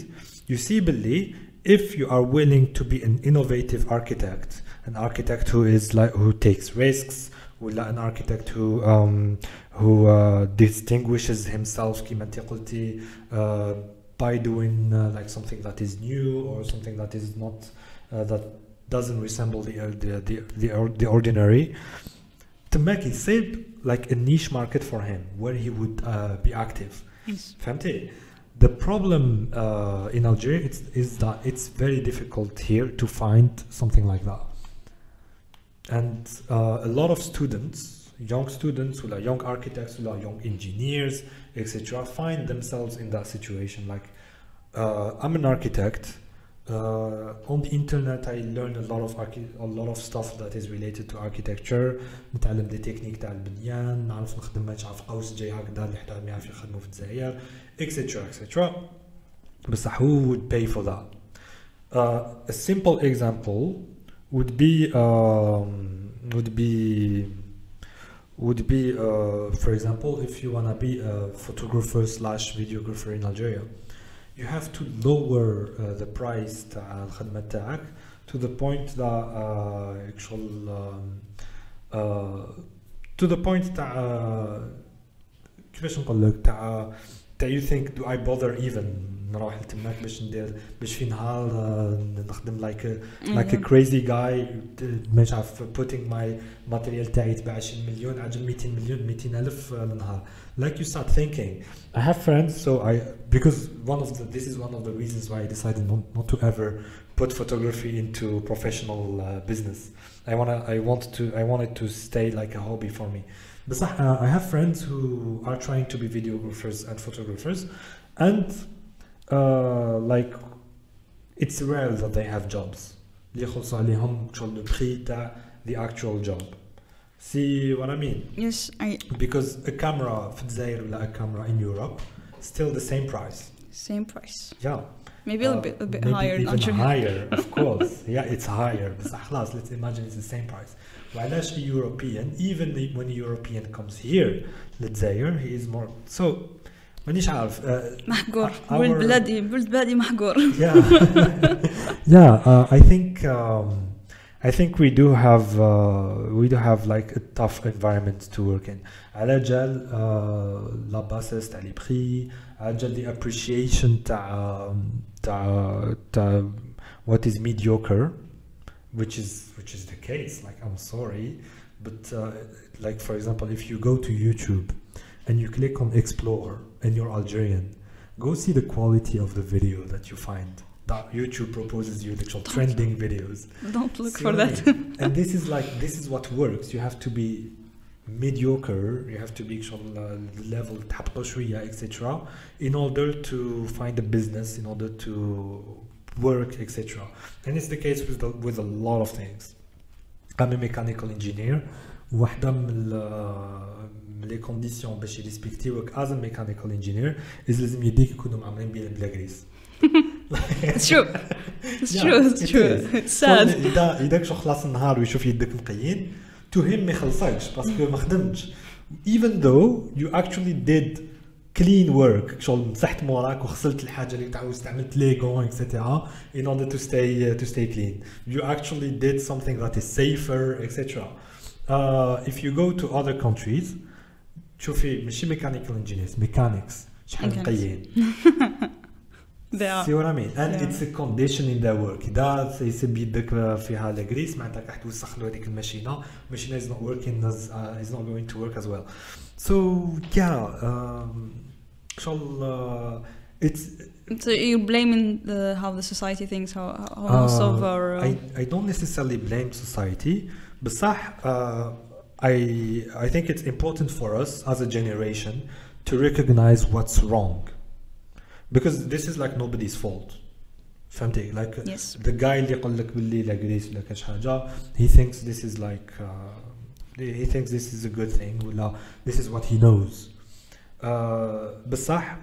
you see باللي if you are willing to be an innovative architect, an architect who is like who takes risks, ولا an architect who distinguishes himself كيما انت قلتي by doing like something that is new or something that is not that doesn't resemble the ordinary, to make it save like a niche market for him where he would be active. Yes. فهمتي? The problem in Algeria is that it's very difficult here to find something like that. And a lot of students, young students, young architects, young engineers, etc., find themselves in that situation. Like, I'm an architect. On the internet, I learned a lot of stuff that is related to architecture. نتعلم دي تكنيك تاع البنيان، نعرف نخدم مش عارف قوس جاي هكذا اللي حتى ما يعرف يخدموا في الجزائر، etc. etc. بصح who would pay for that? A simple example would be for example, if you wanna be a photographer / videographer in Algeria, you have to lower the price تاع الخدمة تاعك to the point that to the point تاع كيفاش نقول لك تاع you think do I bother even نروح لتماك باش ندير باش في نهار نخدم like a crazy guy مش عارف putting my material تاعي تباع 20 مليون عجل 200 مليون 200 ألف النهار. Like you start thinking. I have friends, so because this is one of the reasons why I decided not to ever put photography into professional business. I wanted to stay like a hobby for me. But I have friends who are trying to be videographers and photographers, and like it's rare that they have jobs. اللي يخلصوا عليهم شغل البري تاع the actual job. See what I mean? Yes, Because a camera في الجزائر ولا a camera in Europe still the same price. Same price. Yeah. Maybe a bit maybe higher. even Not sure. higher, of course. Yeah, it's higher. بس خلاص, let's imagine it's the same price. وعلاش a European, even when a European comes here للجزائر, he is more so. مانيش عارف. محقور. ولد بلادي محقور. Yeah. Yeah. I think we do have like a tough environment to work in. على جال la bassesse تاع les prix, على جال the appreciation تاع what is mediocre, which is the case. Like, I'm sorry, but like for example, if you go to YouTube and you click on explore and you're Algerian, go see the quality of the video that you find. That YouTube proposes you the trending videos. Don't look for that. And this is what works. You have to be mediocre. You have to be level تحبطوا شوية, etc. in order to find a business, in order to work, etc. And it's the case with a lot of things. I'm a mechanical engineer. واحدة من les conditions باش يريسبكتيوك as a mechanical engineer is لازم يديك يكونوا معمرين بلا غريس. It's true. It's true. It's true. It's sad. إذا شو خلاص النهار ويشوف يدك مقيين to him ما يخلصكش باسكو ما خدمتش. Even though you actually did clean work, شغل مسحت موراك وغسلت الحاجة اللي تعوز استعملت ليغو etc. in order to stay clean. You actually did something that is safer etc. If you go to other countries شوفي ماشي mechanical engineers, mechanics شحال نقيين. They are. See what I mean? And it's a condition in their work. إذا يسب يدك فيها الجريس معناتها راح توسخ له هذيك الماشينة is not working is not going to work as well. So yeah, So you're blaming how the society thinks, how most of our. I don't necessarily blame society, but I think it's important for us as a generation to recognize what's wrong. Because this is like nobody's fault. فهمتي? Like yes. The guy اللي يقول لك باللي لا جريس ولا كاش حاجة he thinks this is like he thinks this is a good thing ولا this is what he knows. بصح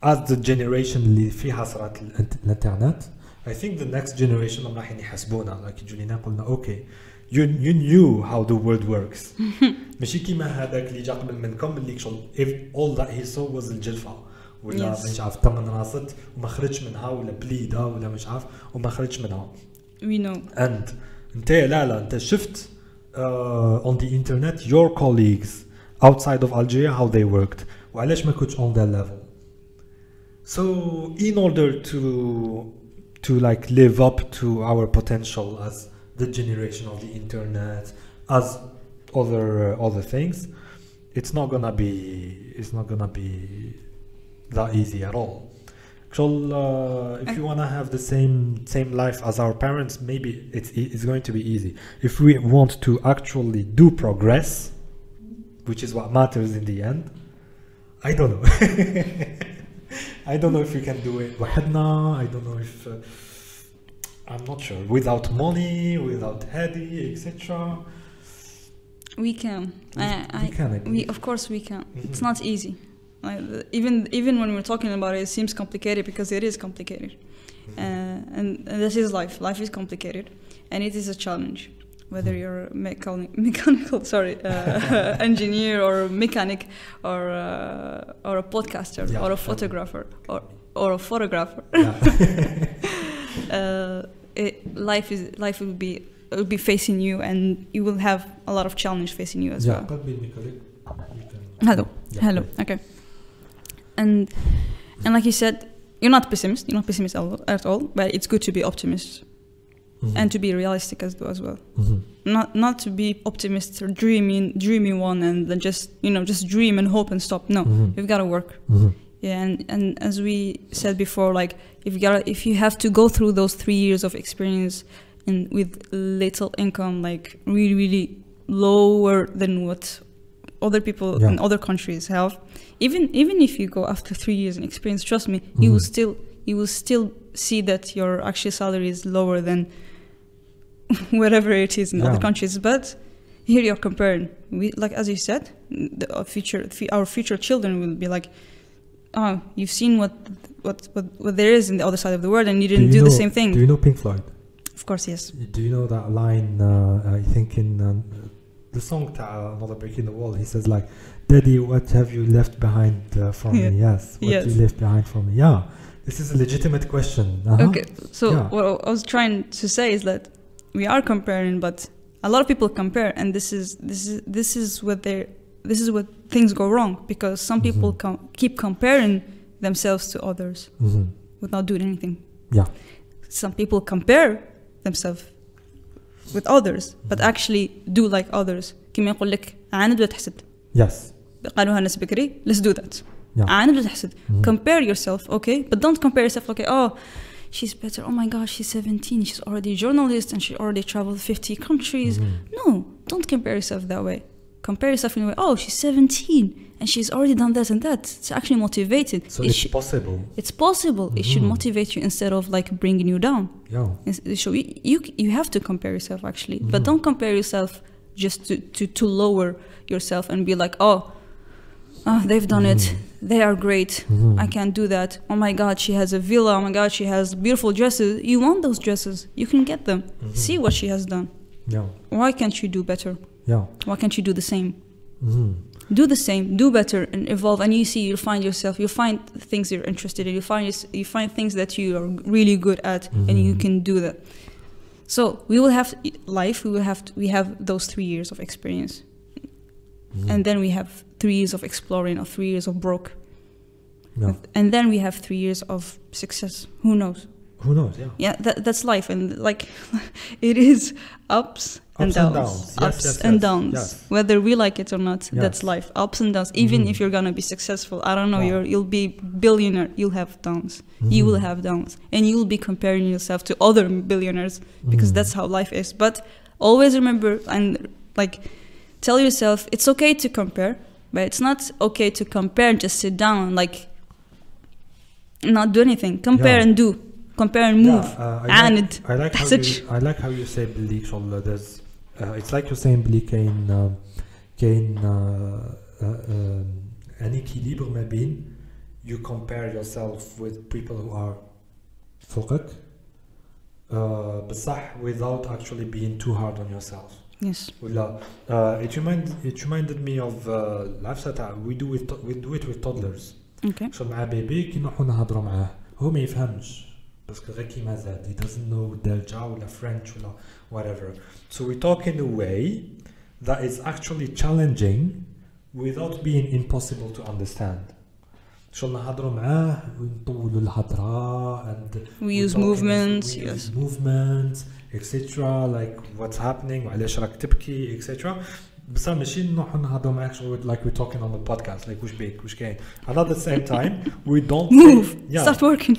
as the generation اللي فيها صارت الانترنت I think the next generation راح يحسبونا like يجوا لنا قلنا okay you knew how the world works. ماشي كيما هذاك اللي جا قبل منكم اللي شغل if all that he saw was الجلفة ولا مش عارف تمن راست وما خرجش منها ولا بليده ولا مش عارف وما خرجش منها. We know. And لا انت شفت on the internet your colleagues outside of Algeria how they worked وعلاش ما كنتش on their level. So in order to like live up to our potential as the generation of the internet as other things, it's not gonna be that easy at all. If you want to have the same life as our parents, maybe it's going to be easy. If we want to actually do progress, which is what matters in the end, I don't know. I don't know if we can do it وحدنا. I don't know if I'm not sure. Without money, without Hadi, etc. We can. Of course we can. Mm-hmm. It's not easy. Like, even when we're talking about it, it seems complicated because it is complicated. Mm-hmm. And this is life. Life is complicated, and it is a challenge. Whether you're a mechanical engineer or a mechanic or a podcaster or a photographer or a photographer. Life will be facing you, and you will have a lot of challenge facing you as well. Hello. Okay. And like you said, you're not pessimist at all, but it's good to be optimist. Mm-hmm. And to be realistic as well. Mm-hmm. Not to be optimist or dreamy one and then just dream and hope and stop. No, you've got to work. Mm-hmm. Yeah, and as we said before, like if you have to go through those 3 years of experience and with little income, like really lower than what other people in other countries have, even if you go after 3 years in experience, trust me, you will still see that your actual salary is lower than whatever it is in other countries. But here you're comparing. Like as you said, our future children will be like, oh, you've seen what there is in the other side of the world, and you didn't do the same thing. Do you know Pink Floyd? Of course, yes. Do you know that line? I think in the song "Another Break in the Wall," he says like, "Daddy, what have you left behind for me?" Yes, what you left behind for me? Yeah, this is a legitimate question. Okay, so what I was trying to say is that we are comparing, but a lot of people compare, and this is what things go wrong because some people keep comparing themselves to others without doing anything. Yeah, some people compare themselves with others, but actually do like others. كما يقول لك عاند ولا تحسد. Yes. قالوها الناس بكري. Let's do that. عاند ولا تحسد. Compare yourself, okay? But don't compare yourself like, oh, she's better. Oh my gosh, she's 17. She's already a journalist and she already traveled 50 countries. No, don't compare yourself that way. compare yourself in a way, oh, she's 17 and she's already done that and that. It's actually motivated. So it's possible. It's possible. It should motivate you instead of like bringing you down. Yeah. So you have to compare yourself actually, but don't compare yourself just to lower yourself and be like, oh, they've done it. They are great. I can't do that. Oh my God, she has a villa. Oh my God, she has beautiful dresses. You want those dresses. You can get them. See what she has done. Yeah. Why can't you do better? Yeah. Why can't you do the same? Do the same, do better, and evolve. And you'll find yourself. You'll find things you're interested in. You find things that you are really good at, and you can do that. So we will have life. We have those 3 years of experience, and then we have 3 years of exploring, or 3 years of broke, and then we have 3 years of success. Who knows? Who knows? Yeah. Yeah, that's life, and like it is ups and downs. Ups and downs. Yes. Whether we like it or not, that's life. Ups and downs. Even if you're gonna be successful, I don't know, you'll be billionaire. You'll have downs. You will have downs, and you'll be comparing yourself to other billionaires because that's how life is. But always remember and like tell yourself it's okay to compare, but it's not okay to compare and just sit down and like not do anything. Compare and do. Compare and move. I like how you say بلي شغل there's it's like you're saying بلي كاين an équilibre ما بين you compare yourself with people who are فوقك بصح without actually being too hard on yourself. Yes. ولا it reminded me of العفسة تاع we do it with toddlers. Okay. شغل مع بيبي كي نروحو نهضروا معاه هو ما يفهمش باسكو غير كيما زاد he doesn't know الدارجة ولا French ولا whatever. So we talk in a way that is actually challenging without being impossible to understand. شغل نهضروا معاه ونطولوا الهضرة and we use movements. Use movements etc. like what's happening وعلاش راك تبكي etc. بس ماشي نروحوا نهضروا معاك شغل like we're talking on the podcast like وش بيك وش كاين. And at the same time we don't move. Start working.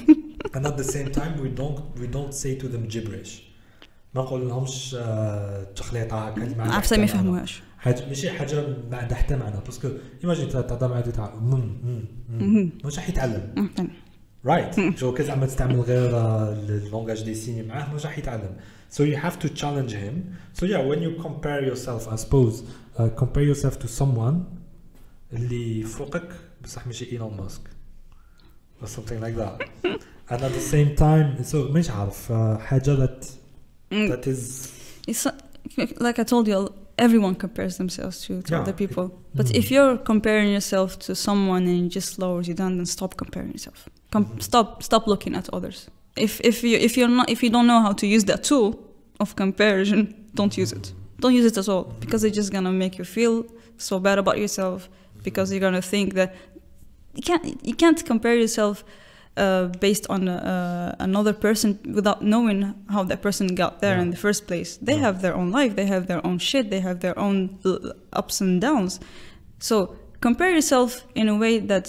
And at the same time we don't say to them gibberish. ما نقول لهمش تخليطه هكا اللي ما عارفه ما يفهموهاش. حاجه ماشي حاجه ما عندها حتى معنى باسكو ايماجين تهضر مع تاع واش راح يتعلم رايت جو كذا زعما تستعمل غير اللونغاج دي سيني معاه واش راح يتعلم. So you have to challenge him. So yeah, when you compare yourself, I suppose compare yourself to someone اللي فوقك بصح ماشي ايلون ماسك or something like that. And at the same time so مش عارف حاجه that is it's like I told you, everyone compares themselves to other people. But if you're comparing yourself to someone and it just lowers you down, then stop comparing yourself. Stop looking at others. If you don't know how to use that tool of comparison, don't use it. Don't use it at all, because it's just gonna make you feel so bad about yourself, because you're gonna think that you can't compare yourself based on another person without knowing how that person got there in the first place. They have their own life, they have their own shit, they have their own ups and downs. So compare yourself in a way that,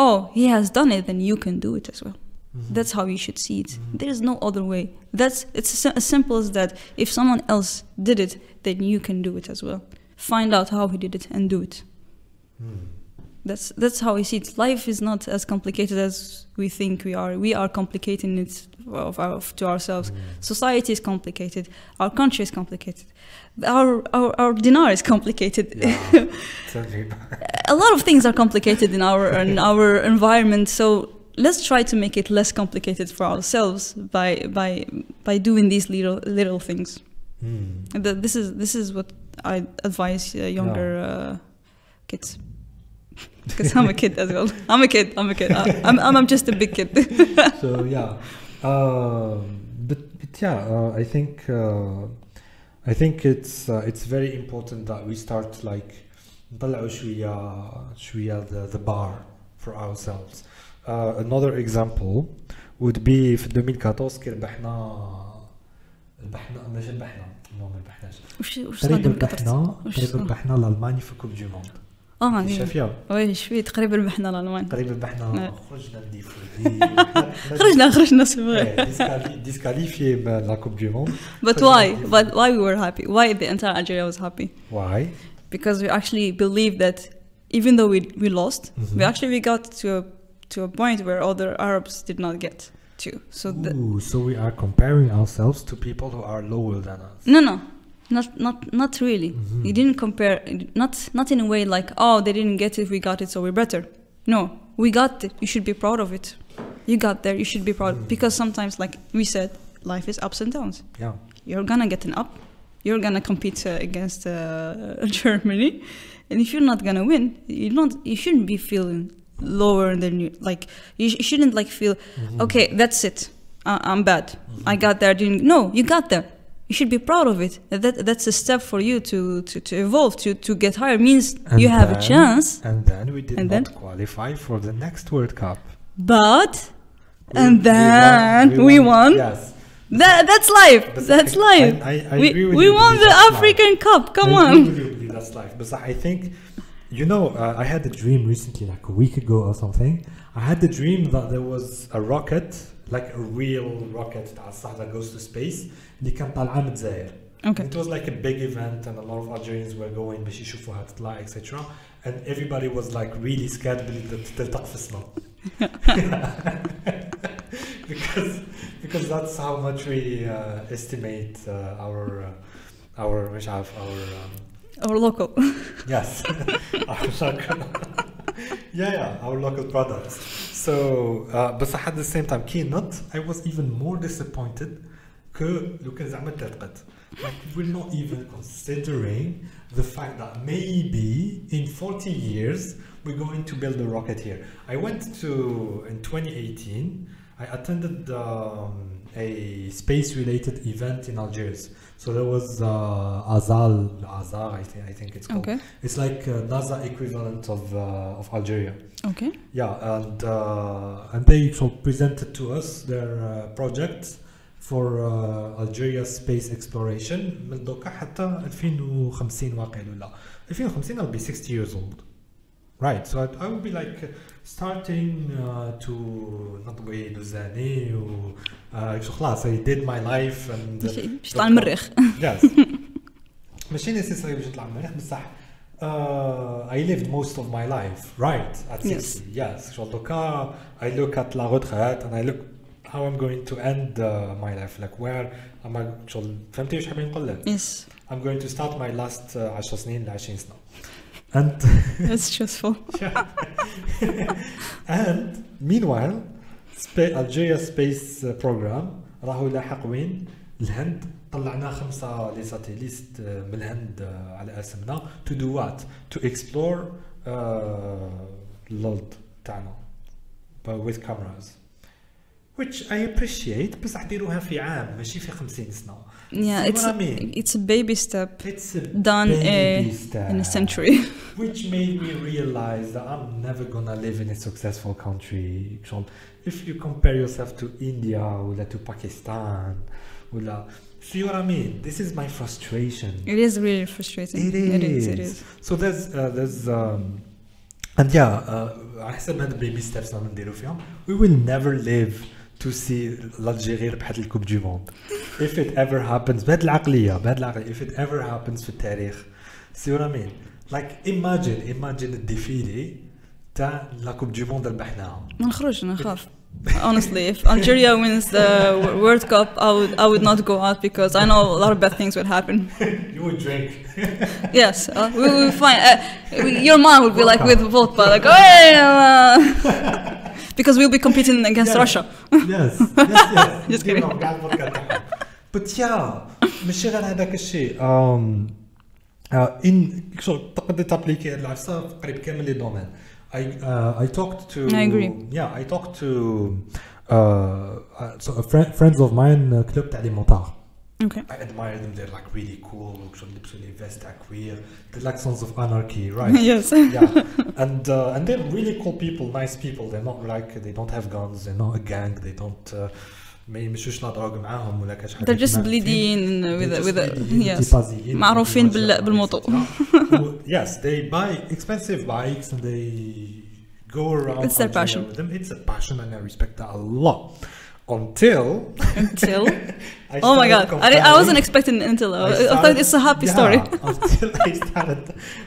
oh, he has done it, then you can do it as well. That's how you should see it. There is no other way. It's as simple as that. If someone else did it, then you can do it as well. Find out how he did it and do it. That's how I see it. Life is not as complicated as we think we are. We are complicating it to ourselves. Society is complicated. Our country is complicated. Our dinar is complicated. A lot of things are complicated in our environment. So let's try to make it less complicated for ourselves by doing these little things. This is what I advise younger kids. Because I'm a kid as well. I'm a kid. I'm just a big kid. So yeah, but yeah, I think it's very important that we start like نطلعوا شوية the bar for ourselves. Another example would be في 2014 كي ربحنا ماشي ربحنا ما ربحناش ربحنا لألمانيا في كوب دو موند. شافيا وي شوي تقريبا ربحنا الالمان ربحنا خرجنا خرجنا سي ديسكاليفي لا كوب دو موند. But why we were happy? Why the entire Algeria was happy? Why? because we actually believe that even though we lost, we got to a point where other Arabs did not get to. So so we are comparing ourselves to people who are lower than us. No, not really. You didn't compare. Not in a way like, oh, they didn't get it, we got it, so we're better. No, we got it. You should be proud of it. You got there. You should be proud, because sometimes, like we said, life is ups and downs. Yeah, you're gonna get an up. You're gonna compete against Germany, and if you're not gonna win, you shouldn't be feeling lower than you. Like you shouldn't like feel, okay, that's it. I'm bad. I got there. No, you got there. You should be proud of it. That's a step for you to evolve, to get higher. Means you have a chance. And then we did not qualify for the next World Cup. But we won. Yes. That's life. That's life. We won the African Cup. Come on. That's life. But I think, you know, I had a dream recently, like a week ago or something. I had the dream that there was a rocket, like a real rocket that goes to space. اللي كان طالعة من الجزائر. Okay. It was like a big event, and a lot of Algerians were going باش يشوفوها تطلع, etc. And everybody was like really scared بلي تلتق في السماء. because that's how much we estimate our local. Yes. our local products. So but at the same time I was even more disappointed لو كان زعما تلقت. Like we're not even considering the fact that maybe in 40 years we're going to build a rocket here. I went to, in 2018, I attended a space-related event in Algiers. So there was Azar, I think it's called. Okay. It's like NASA equivalent of Algeria. Okay. Yeah, and they so presented to us their projects for Algeria's space exploration. من دوكا حتى 2050 واقع ولا 2050 I'll be 60 years old. Right, so I will be like starting to نطوي دوزاني و خلاص I did my life and باش نطلع المريخ. Yes. ماشي نيسيسري باش نطلع المريخ بصح I lived most of my life right at 60. Yes. So دوكا I look at la retraite and I look how I'm going to end my life, like where am I فهمتي واش حابين نقول لك؟ Yes. I'm going to start my last 10 سنين ل 20 سنة. And that's stressful. And meanwhile Algeria space program راهو لاحق وين؟ الهند. طلعنا 5 لي ساتيليست من الهند على اسمنا to do what? To explore الأرض تاعنا with cameras. Which I appreciate, بس حديروها في عام ماشي في 50 سنة. Yeah, it's a baby step. It's a done baby step in a century. Which made me realize that I'm never gonna live in a successful country. If you compare yourself to India or to Pakistan, see what I mean? This is my frustration. It is really frustrating. It is. So there's and yeah, حسب هاد baby steps اللي نديرو فيهم. We will never live to see l'Algérie ربحت الكوب دي موند. If it ever happens, بهاد العقلية if it ever happens في التاريخ. See what I mean? Like imagine الديفيلي تاع لا كوب دي موند ربحناها. ما نخرجش نخاف. Honestly, if Algeria wins the World Cup, I would not go out because I know a lot of bad things would happen. You would drink. Yes, we will find. Your mom would be like with vodka, like because we'll be competing against Russia. Yes. Just kidding. But yeah, ماشي غير هذاك الشيء. in تقدر تابليكي العفسة في قريب كامل لي دومين. I talked to. I agree. Yeah, I talked to so friends of mine club تاع لي موطار. Okay. I admire them. They're like really cool. لبسوا لي vest queer. They're like sons of anarchy, right? Yes. Yeah. And they're really cool people, nice people. They're not like they don't have guns. They're not a gang. They don't. ما يمشوش نضرب معاهم ولا كاش حاجه. They're just bleeding with yes. معروفين بالموطو. Yes, they buy expensive bikes and they go around. It's their passion. With them. It's a passion and I respect that a lot. until Oh my god, I wasn't expecting until. I thought it's a happy story. Until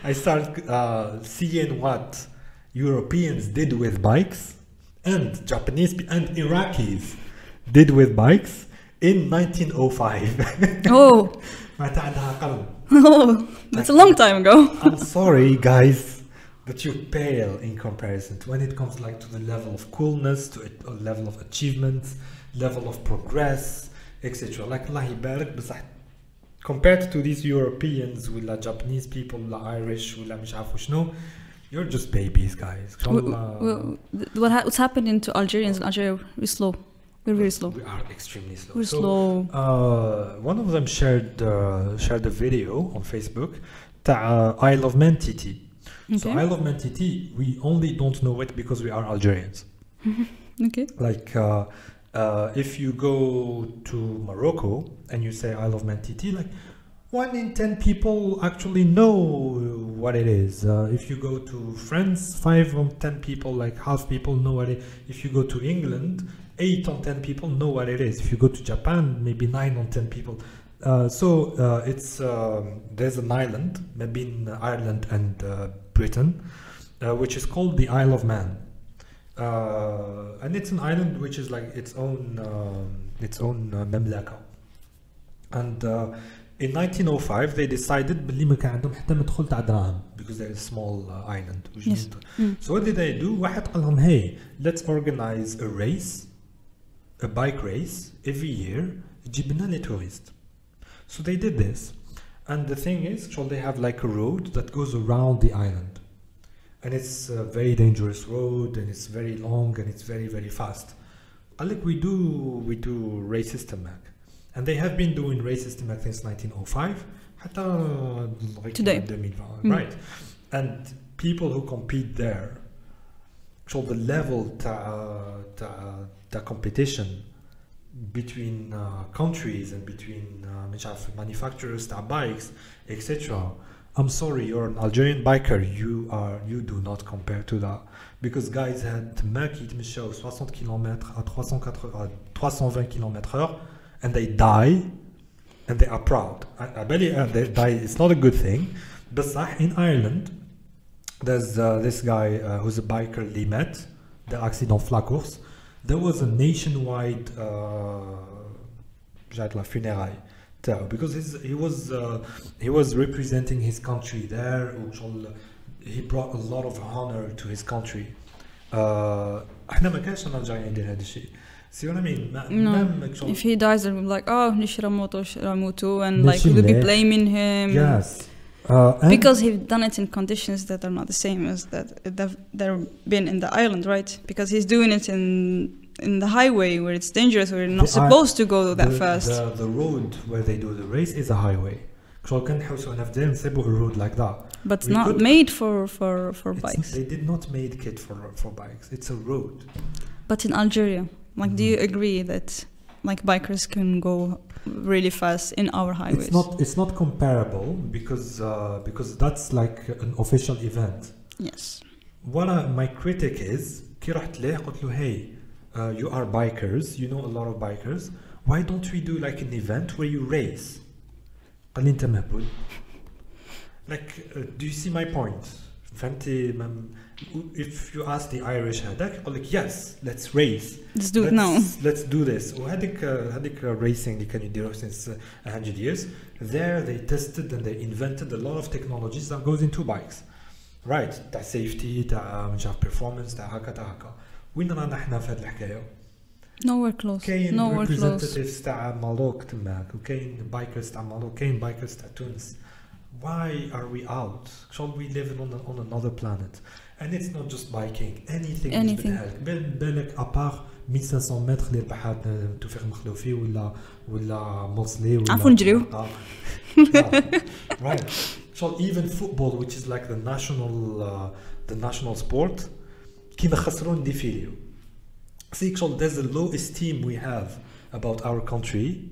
I started seeing what Europeans did with bikes and Japanese and Iraqis did with bikes in 1905. Oh. Oh, that's a long time ago. I'm sorry, guys, but you pale in comparison to when it comes like to the level of coolness, to a level of achievements, level of progress, etc. Like Allah يبارك بصح compared to these Europeans ولا Japanese people ولا Irish ولا مش عارف شنو, you're just babies, guys. What's happening to Algerians in Algeria? We're slow. We're very slow. We are extremely slow. We're slow. One of them shared a video on Facebook تاع Isle of Man TT. Okay. So Isle of Man TT, we only don't know it because we are Algerians. Okay. Like if you go to Morocco and you say Isle of Man TT, like 1 in 10 people actually know what it is. If you go to France, 5 on 10 people, like half people know what it is. If you go to England, 8 on 10 people know what it is. If you go to Japan, maybe 9 on 10 people. It's there's an island between Ireland and Britain, which is called the Isle of Man, and it's an island which is like its own Mettacha. And in 1905 they decided باللي ما كان عندهم حتى مدخل تاع دراهم because they're a small island. Yes. So what did they do? واحد قال لهم hey, let's organize a bike race every year تجيب لنا les touristes. So they did this, and the thing is, so they have like a road that goes around the island, and it's a very dangerous road, and it's very long, and it's very, very fast. Like we do race system, and they have been doing race system since 1905 today, 2020, right? And people who compete there, so the level the competition between countries and between manufacturers of bikes, etc. I'm sorry, you're an Algerian biker, you do not compare to that, because guys had mecs qui يتمشوا 60 km à 320 km/h and they die and they are proud. They die, it's not a good thing. But in Ireland there's this guy who's a biker, Limet, the accident de la course. There was a nationwide funérailles because he was representing his country there. He brought a lot of honor to his country. احنا ما كانش نرجع ندير هذا الشيء. See what I mean? No. If he dies, they'll be like, oh, Ramutu, and like we'll be blaming him. Yes. Because he's done it in conditions that are not the same as that they've been in the island, right? Because he's doing it in the highway where it's dangerous, where you're not supposed to go that fast. The road where they do the race is a highway. So can a road like that. But it's not made for bikes. They did not make it for bikes. It's a road. But in Algeria, like, do you agree that like bikers can go really fast in our highways? It's not comparable because that's like an official event. Yes. My critic is كي رحت له قلت له hey, you are bikers, you know a lot of bikers, why don't we do like an event where you race? قال لي انت مهبول. Like do you see my point? فهمتي if you ask the Irish هذاك يقول لك yes, let's race. Let's do it now. Let's do this. وهذيك racing اللي كانوا يديروه since 100 years. There they tested and they invented a lot of technologies that goes into bikes. Right, تاع safety, تاع مش عارف performance, تاع هكا. وين رانا احنا في هذه الحكايه؟ Nowhere close. كاين Nowhere close. representatives تاع ماروك تماك وكاين bikers تاع ماروك كاين bikers تاع تونس. Why are we out? Shall we live on another planet? And it's not just biking. Anything. بالك apart 1500 متر للبحر توفيق مخلوفي ولا مصلي ولا عفوا نجريو. Right. So even football, which is like the national sport, كيما خسرون ديفيليو. See, there's a low esteem we have about our country.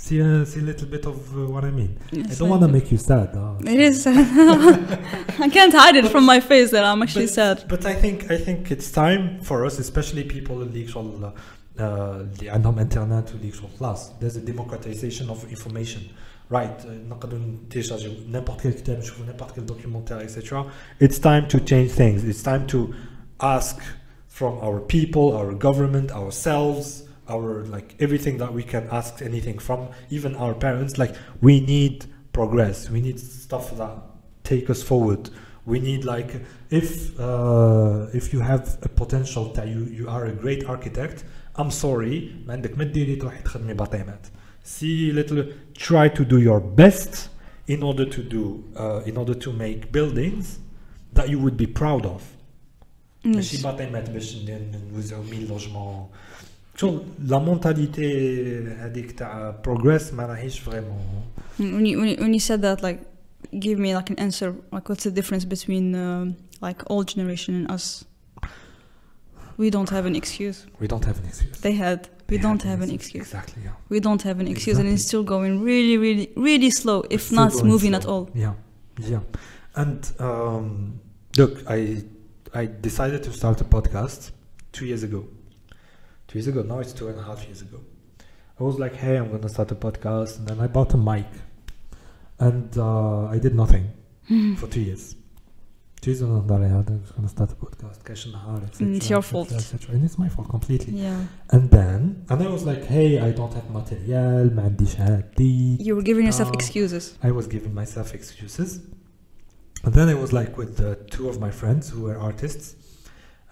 See a little bit of what I mean. Yes, I don't want to make you sad. It is. I can't hide it from my face that I'm actually sad. But I think it's time for us, especially people اللي شغل اللي عندهم انترنت واللي شغل خلاص. There's a democratization of information. Right, نقدر نتيجاجيو n'importe quel كتاب نشوفو n'importe quel documentaire etc. It's time to change things. It's time to ask from our people, our government, ourselves, our like everything that we can ask anything from, even our parents. Like we need progress. We need stuff that take us forward. We need like if you have a potential that you are a great architect. I'm sorry, ما عندك ما تديري تروحي تخدمي باطيمات. See little try to do your best in order to make buildings that you would be proud of. ماشي باطيمات باش نوزعوا 1000 لوجمون. شو لا مونتاليتي هذيك تاع progress ما راهيش vraiment. When you said that, like, give me like an answer. Like, what's the difference between like old generation and us? We don't have an excuse. We don't have an excuse. We don't have an excuse. Exactly, yeah. We don't have an excuse, and it's still going really, really, really slow, if not moving at all. Yeah. And look, I decided to start a podcast 2 years ago. 2 years ago, now it's 2.5 years ago. I was like, hey, I'm going to start a podcast, and then I bought a mic, and I did nothing for 2 years. 2 years ago, I was going to start a podcast, It's your fault. And it's my fault completely. Yeah. And I was like, hey, I don't have material, ما عنديش هادي. You were giving yourself excuses. I was giving myself excuses. And then I was like with two of my friends who were artists,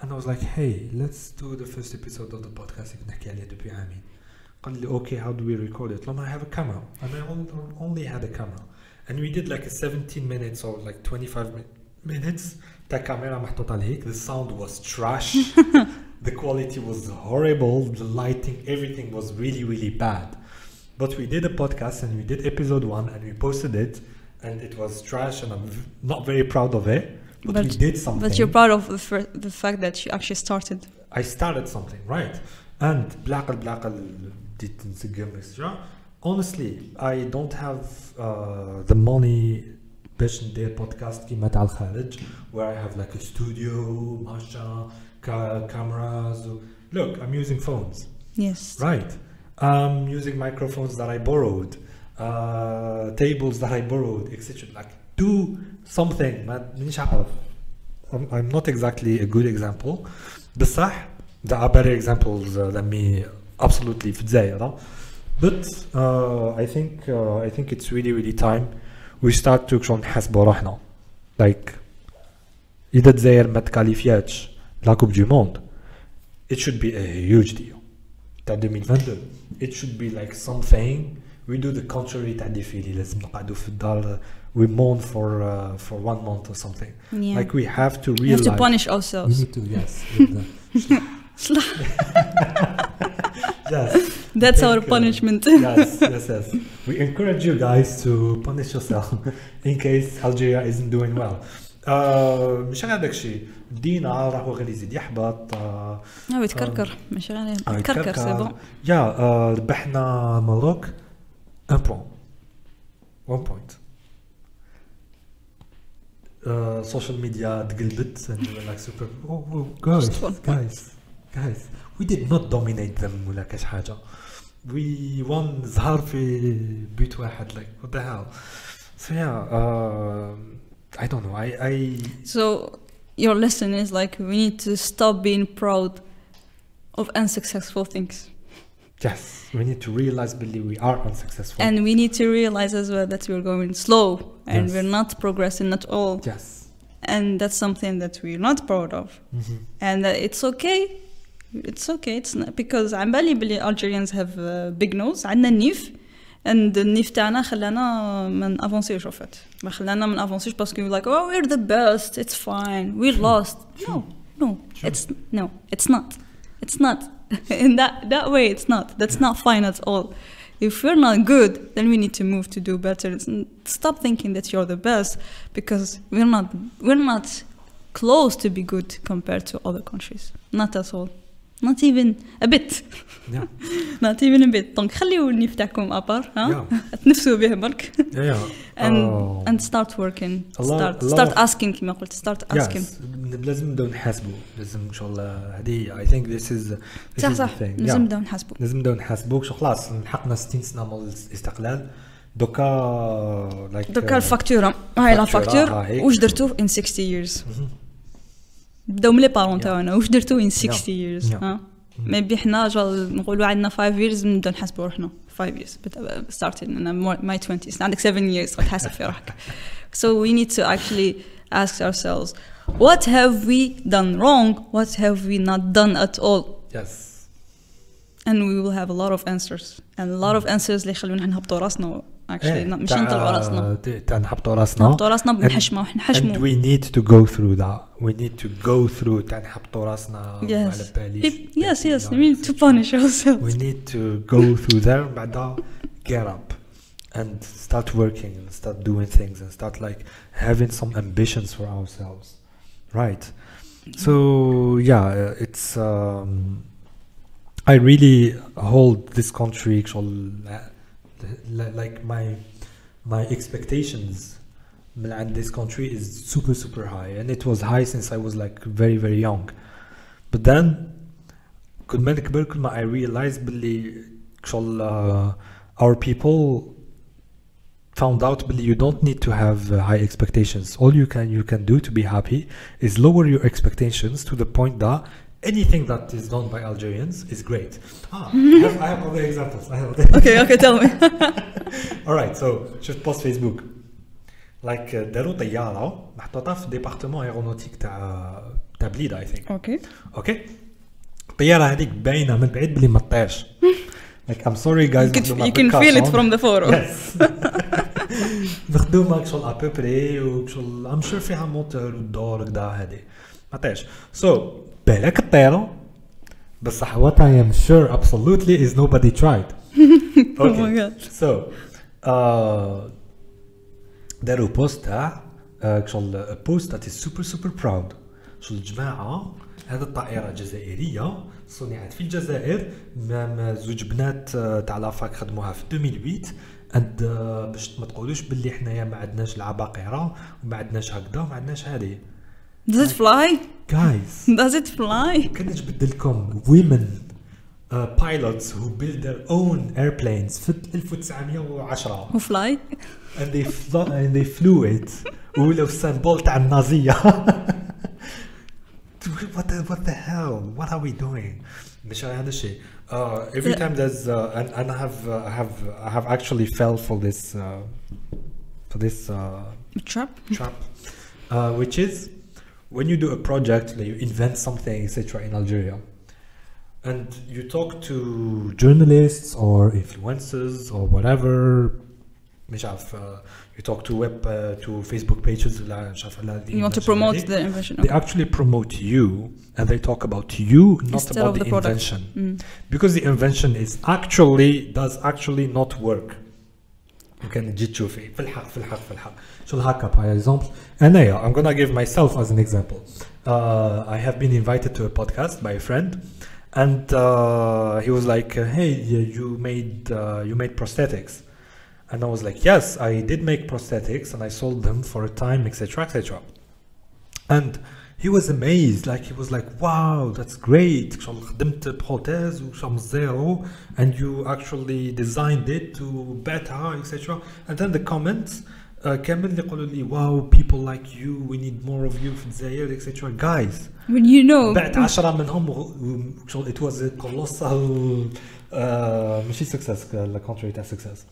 and I was like, hey, let's do the first episode of the podcast اللي نحكي عليه depuis عامين. قال لي, okay, how do we record it? I have a camera, and I only had a camera, and we did like a 17 minutes or like 25 minutes. The camera محطوط على هيك. The sound was trash. The quality was horrible. The lighting, everything was really, really bad. But we did a podcast, and we did episode 1, and we posted it, and it was trash, and I'm not very proud of it. But we did something. But you're proud of the fact that you actually started. I started something, right? And بالعقل بديت نسجل extra. Honestly, I don't have the money باش ندير podcast كيما تاع الخارج, where I have like a studio, Mettacha, cameras. Look, I'm using phones. Yes. Right. I'm using microphones that I borrowed, tables that I borrowed, etc. Like, do something. I'm not exactly a good example. بصح there are better examples than me, absolutely في الجزائر. But I think it's really, really time we start to نحاسبوا روحنا. Like, إذا الجزائر ما تكاليفياتش لا كوب دو موند, it should be a huge deal. تاع 2022 it should be like something we do the contrary تاع ديفيلي لازم نقعدوا في الدار we mourn for 1 month or something. Yeah. Like we have to realize we have to punish ourselves. We need to, yes. Yes. That's our punishment. Yes. We encourage you guys to punish yourself in case Algeria isn't doing well. مش هذاك الشيء بدينا راهو غير يزيد يحبط. يتكركر ماشي غير يتكركر سي بون. يا ربحنا مبروك 1 point. Social media تقلبت and we were like super. Oh guys, we did not dominate them ولا كاش حاجة. We won ظهر في بيت واحد, like what the hell. So I don't know. So your lesson is like we need to stop being proud of unsuccessful things. Yes, we need to realize that we are unsuccessful. And we need to realize as well that we're going slow and yes. we're not progressing at all. Yes. And that's something that we're not proud of. Mm-hmm. And it's okay. It's okay. It's not because I'm بالي Algerians have big nose. عندنا النيف. And النيف تاعنا خلانا ما نافونسيوش en fait. ما خلانا ما نافونسيوش parce que we're like, oh, we're the best. It's fine. We're lost. No. It's not. It's not. In that way, it's not. That's not fine at all. If we're not good, then we need to move to do better. Stop thinking that you're the best because we're not close to be good compared to other countries. Not at all. not even a bit. Yeah. Not even a bit. Donc خليو نفتحكم أبار ها تنفسوا به برك. And start working. Start asking كما قلت. Start asking. لازم نبداو نحاسبوا. لازم إن شاء الله هذه I think this is صح. لازم نبداو نحاسبوا. لازم نبداو نحاسبوا شو خلاص لحقنا 60 سنة من الاستقلال. دوكا الفاكتورة هاي لا فاكتور واش درتو in 60 years. بداو من لي بارون تاعنا واش درتو in 60 years ها. maybe حنا نقولوا عندنا 5 years نبداو نحاسبوا روحنا 5 years but started in my 20s عندك 7 years تحاسب في روحك. So we need to actually ask ourselves what have we done wrong, what have we not done at all. Yes. And we will have a lot of answers and a lot of answers اللي يخلونا نهبطوا راسنا actually مش نطلعوا راسنا نهبطوا راسنا بنحشموا ونحشموا. and we need to go through that. We need to go through نهبطوا راسنا على بالي. Yes we need to punish ourselves. We need to go through there بعدا get up and start working and start doing things and start like having some ambitions for ourselves, right? So yeah, it's I really hold this country like my expectations in this country is super high, and it was high since I was like very young. But then كل ما نكبر كل ما I realized باللي our people found out باللي you don't need to have high expectations. All you can do to be happy is lower your expectations to the point that anything that is done by Algerians is great. I have other examples. Okay, tell me. All right, so just post Facebook. Like داروا طيارة محطوطة في ديبارتمون ايرونوتيك تاع بليد I think. Okay. الطيارة هذيك باينة من بعيد بلي ما تطيرش. Like I'm sorry guys. You can feel it from the photo. Yes. مخدومة كشغل à peu près وكشغل I'm sure فيها موتور ودور كدا هذه ما تطيرش. So بالك الطيارة بصح what I am sure absolutely is nobody tried. Okay. Oh my god. So داروا بوست تاع كشغل بوست that is super proud. شغل الجماعة هذه الطائرة جزائرية صنعت في الجزائر زوج بنات تاع لافاك خدموها في 2008 and باش ما تقولوش باللي حنايا ما عندناش العباقرة وما عندناش هكذا وما عندناش هذه. Does it fly? Guys. Does it fly? كان نجبد لكم women pilots who build their own airplanes في 1910. Who fly? And they flew it. ولو السامبول تاع النازية. What the hell? What are we doing? مش هذا الشيء. Every time there's and I have actually fell for this trap, which is when you do a project, like you invent something, etc. in Algeria, and you talk to journalists or influencers or whatever. You talk to to Facebook pages. You want to promote the invention. They actually promote you, and they talk about you, not instead about the invention, because the invention does actually not work. ممكن تجي تشوفي في الحق شو الهاك باي اكزامبل انايا I'm gonna give myself as an example. I have been invited to a podcast by a friend, and he was like hey you made prosthetics, and I was like yes I did make prosthetics and I sold them for a time, etc. And he was amazed, like he was like wow that's great خدمت بروتيز وشام زيرو and you actually designed it to better, etc. And then the comments كامل يقولوا لي wow people like you we need more of you في الجزائر, etc. Guys, when you know بعد 10 منهم it was a colossal ماشي success لا contrary to success.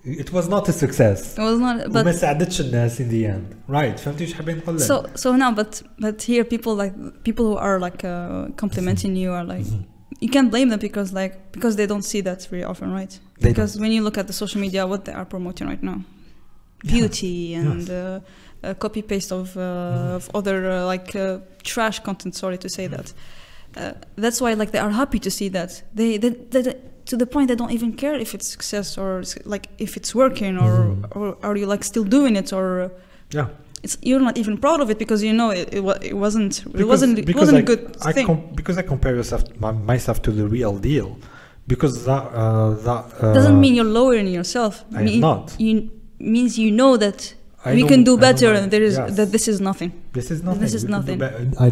It was not a success. It was not, but وما ساعدتش الناس in the end, right? فهمتي واش حابين نقول لك؟ So now, but here people who are like complimenting you are like you can't blame them because they don't see that very often, right? Because when you look at the social media, what they are promoting right now, beauty and copy paste of other trash content. Sorry to say that. That's why they are happy to see that they to the point they don't even care if it's success or if it's working or are you still doing it or you're not even proud of it because you know it wasn't a good thing. Because I compare myself to the real deal. Because that doesn't mean you're lowering yourself. I'm not. Means you know that we can do better, and that this is nothing. This is nothing. This is nothing.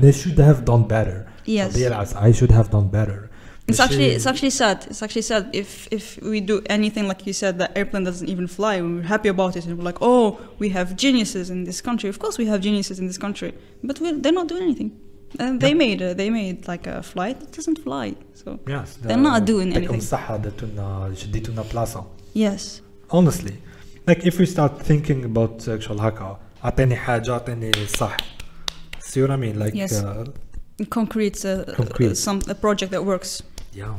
They should have done better. Yes. I should have done better. It's actually sad. It's actually sad if we do anything like you said, that airplane doesn't even fly. We're happy about it, and we're like, oh, we have geniuses in this country. Of course, we have geniuses in this country, but they're not doing anything. And they made like a flight that doesn't fly. So yes, they're not doing anything. Yes. Honestly, like if we start thinking about actual haka, أعطيني حاجة أعطيني صح. See what I mean? Like yes. Concrete. A project that works. Yeah.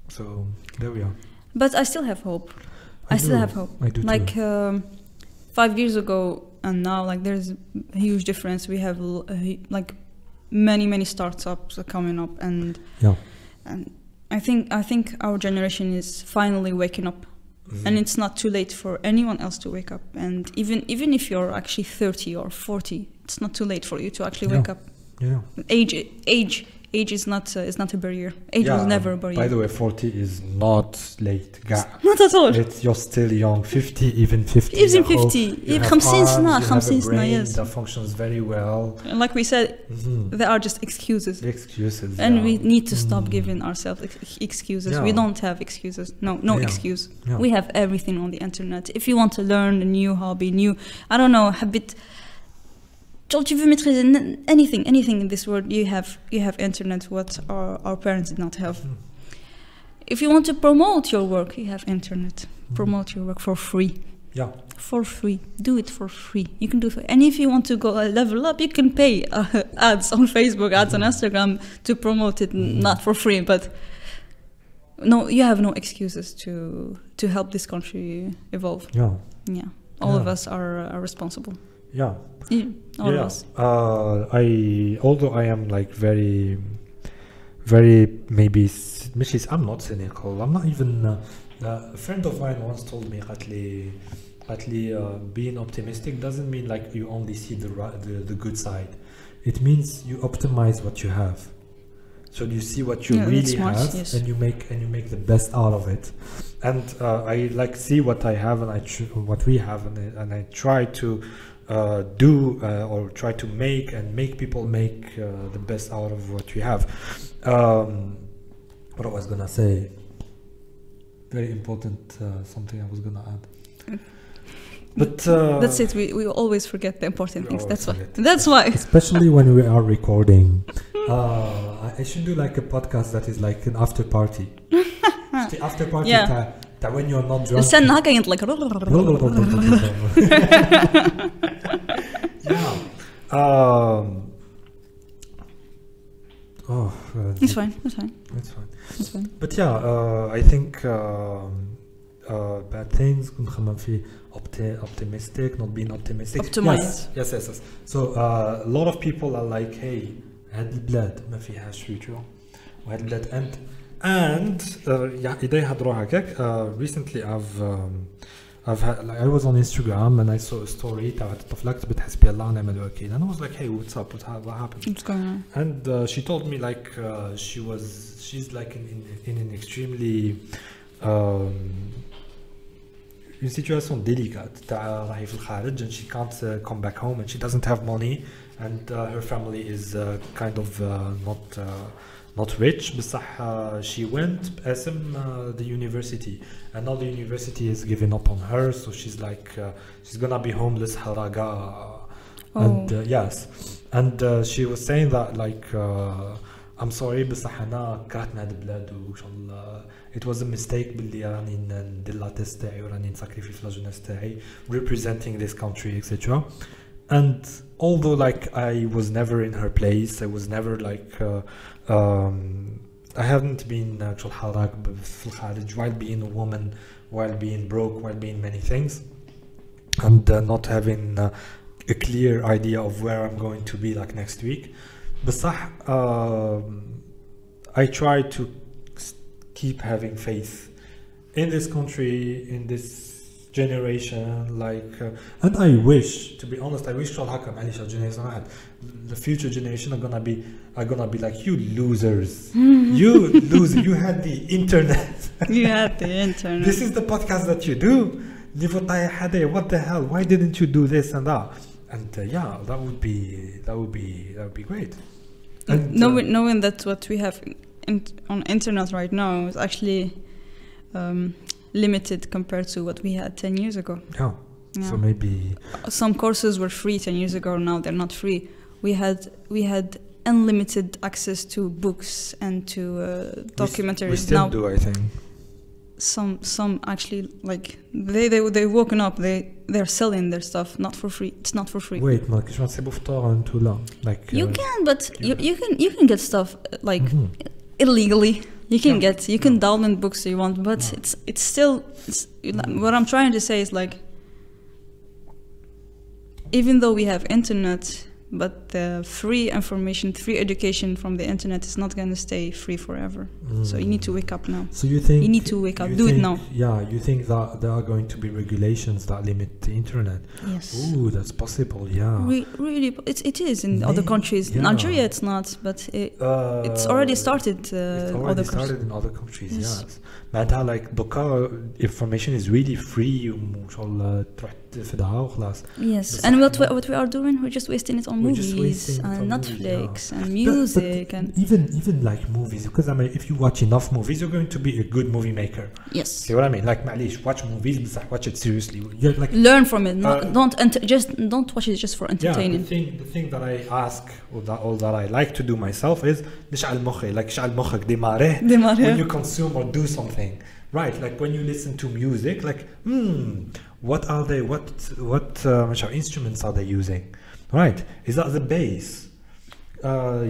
So there we are. But I still have hope. I still have hope. I do like too. 5 years ago and now, like there's a huge difference. We have like many startups are coming up, and I think our generation is finally waking up. Mm-hmm. And it's not too late for anyone else to wake up. And even if you're actually 30 or 40, it's not too late for you to actually wake up. Yeah. Age is not a barrier. Age was never a barrier. By the way, 40 is not late. Not at all. You're still young. 50, even 50. Even 50. You have 50 arms, سنة. you have 50 a سنة, brain yes. that functions very well. And like we said, they are just excuses. Excuses. And we need to stop giving ourselves excuses. Yeah. We don't have excuses. No excuse. Yeah. We have everything on the internet. If you want to learn a new hobby, I don't know, habit. Tu veux maîtriser anything in this world, you have internet, what our parents did not have. If you want to promote your work, you have internet. Promote your work for free. Yeah. For free. Do it for free. You can do it. And if you want to go level up, you can pay ads on Facebook, ads on Instagram to promote it, not for free, but no, you have no excuses to help this country evolve. Yeah. Yeah. All of us are responsible. Yeah. All of us. Although I am like very, very maybe, I'm not cynical. I'm not even. A friend of mine once told me, being optimistic doesn't mean like you only see the good side. It means you optimize what you have. So you see what you really have, yes. and you make the best out of it. And I like see what I have and what we have, and I try to do or try to make people make the best out of what we have. What I was gonna say, very important, something I was gonna add. But that's it. We always forget the important things. That's why. Especially when we are recording. I should do like a podcast that is like an after party. The after party. Yeah. When you're not drunk. استنى هكا ينطلق. Yeah. It's fine. But yeah, I think bad things كنخمم فيه optimistic, not being optimistic. Optimize. Yes. So a lot of people are like, hey, هاد البلاد ما فيهاش future وهاد البلاد and إذا يهضروا هكاك. Recently I've had, like, I was on Instagram and I saw a story تاعت طفلة كتبت حسبي الله ونعم الوكيل, and I was like, hey, what's up, what happened? What's going on? And she told me like she's like in an extremely une situation délicate. تاع راهي في الخارج and she can't come back home and she doesn't have money and her family is kind of not rich, بصح she went باسم the university, and now the university is giving up on her, so she's like she's gonna be homeless حراقة. And yes, and she was saying that like I'm sorry بصح أنا كرهت هاد البلاد وشغل it was a mistake باللي راني ندير لا تيست تاعي وراني نساكريفي في لاجونيس تاعي representing this country etc. And although like I was never in her place, I was never like I haven't been actual حراق في الخارج while being a woman, while being broke, while being many things, and not having a clear idea of where I'm going to be like next week. بصح I try to keep having faith in this country, in this generation and I wish, to be honest, I wish the future generation are gonna be like, you losers. You loser, you had the internet. You had the internet. This is the podcast that you do. What the hell? Why didn't you do this and that? And that would be great. And knowing that what we have on internet right now is actually limited compared to what we had 10 years ago. Yeah. So maybe some courses were free 10 years ago. Now they're not free. We had unlimited access to books and to documentaries. We still now do, I think. Some actually, like they woken up. They're selling their stuff not for free. It's not for free. Wait, ما كنتش نسيبو في torrent ولا like. You can, but you can get stuff like illegally. You can download books you want, but it's still what I'm trying to say is like, even though we have internet, but the free information, free education from the internet is not going to stay free forever. So you need to wake up now. So you think you need to wake up? Do it now. Yeah, you think that there are going to be regulations that limit the internet? Yes. Ooh, that's possible. Yeah. Really, it is in other countries. Yeah. Nigeria, it's not, but it's already started. It's already started in other countries. Yes. معناتها like دوكا information is really free وإن شاء الله تروح تفدها وخلاص. Yes, and what we are doing, we're just wasting it on movies and Netflix and music and even like movies, because I mean, if you watch enough movies, you're going to be a good movie maker. Yes. See what I mean? Like معليش, watch movies, but watch it seriously. You're like learn from it. Don't watch it just for entertaining. Yeah, the thing that I ask or that I like to do myself is نشعل مخي, like شعل مخك démarrer when you consume or do something. Right, like when you listen to music, like what are they? What instruments are they using? Right, is that the bass?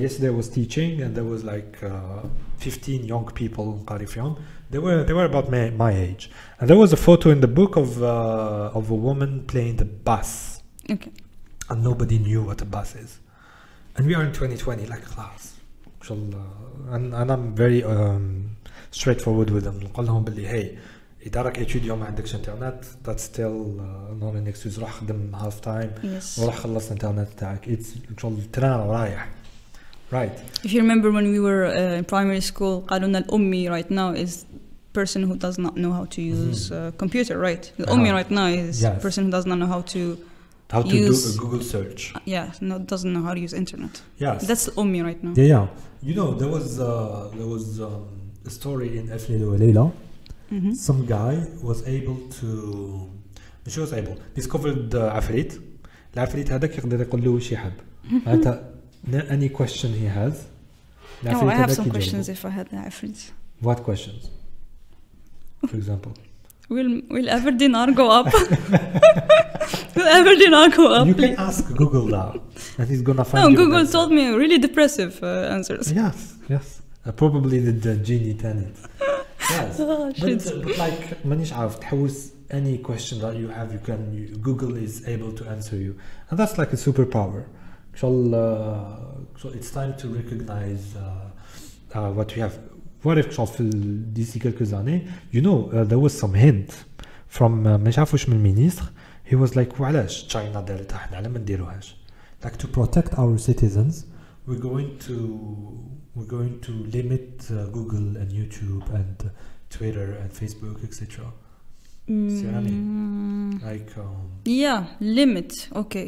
Yesterday I was teaching, and there was like 15 young people in Qarifyam. They were about my age, and there was a photo in the book of a woman playing the bass. Okay. And nobody knew what a bass is, and we are in 2020, like class. And I'm very straightforward with them. نقول لهم باللي hey, إذا راك étudiant ما عندكش internet, that's still not an excuse. روح خدم half time وروح خلص الانترنت تاعك. It's التران ورايح. Right. If you remember when we were in primary school, قالوا لنا الأمي right now is person who does not know how to use computer, right? The Ummi right now is a person who does not know how to use, do a Google search. Doesn't know how to use internet. Yes. That's the Ummi right now. Yeah. You know, there was a story in F Leila wa Leila. Some guy was able to discovered عفريت. العفريت هذاك يقدر يقول له وش يحب. Any question he has. I have some questions if I had the عفريت. What questions? For example. Will ever dinar go up? Will ever dinar go up? You can ask Google that, and he's gonna find. No, Google told me really depressive answers. Yes. Probably the genie tenant. Yes. But like مانيش عارف تحوس any question that you have, Google is able to answer you, and that's like a superpower. So it's time to recognize what we have. What if d'ici quelques années, there was some hint from مش عارف واش من المينيستر. He was like وعلاش China دارتها احنا على ما نديروهاش. Like to protect our citizens, we're going to limit Google and YouTube and Twitter and Facebook, etc. See what I mean? Like limit. Okay,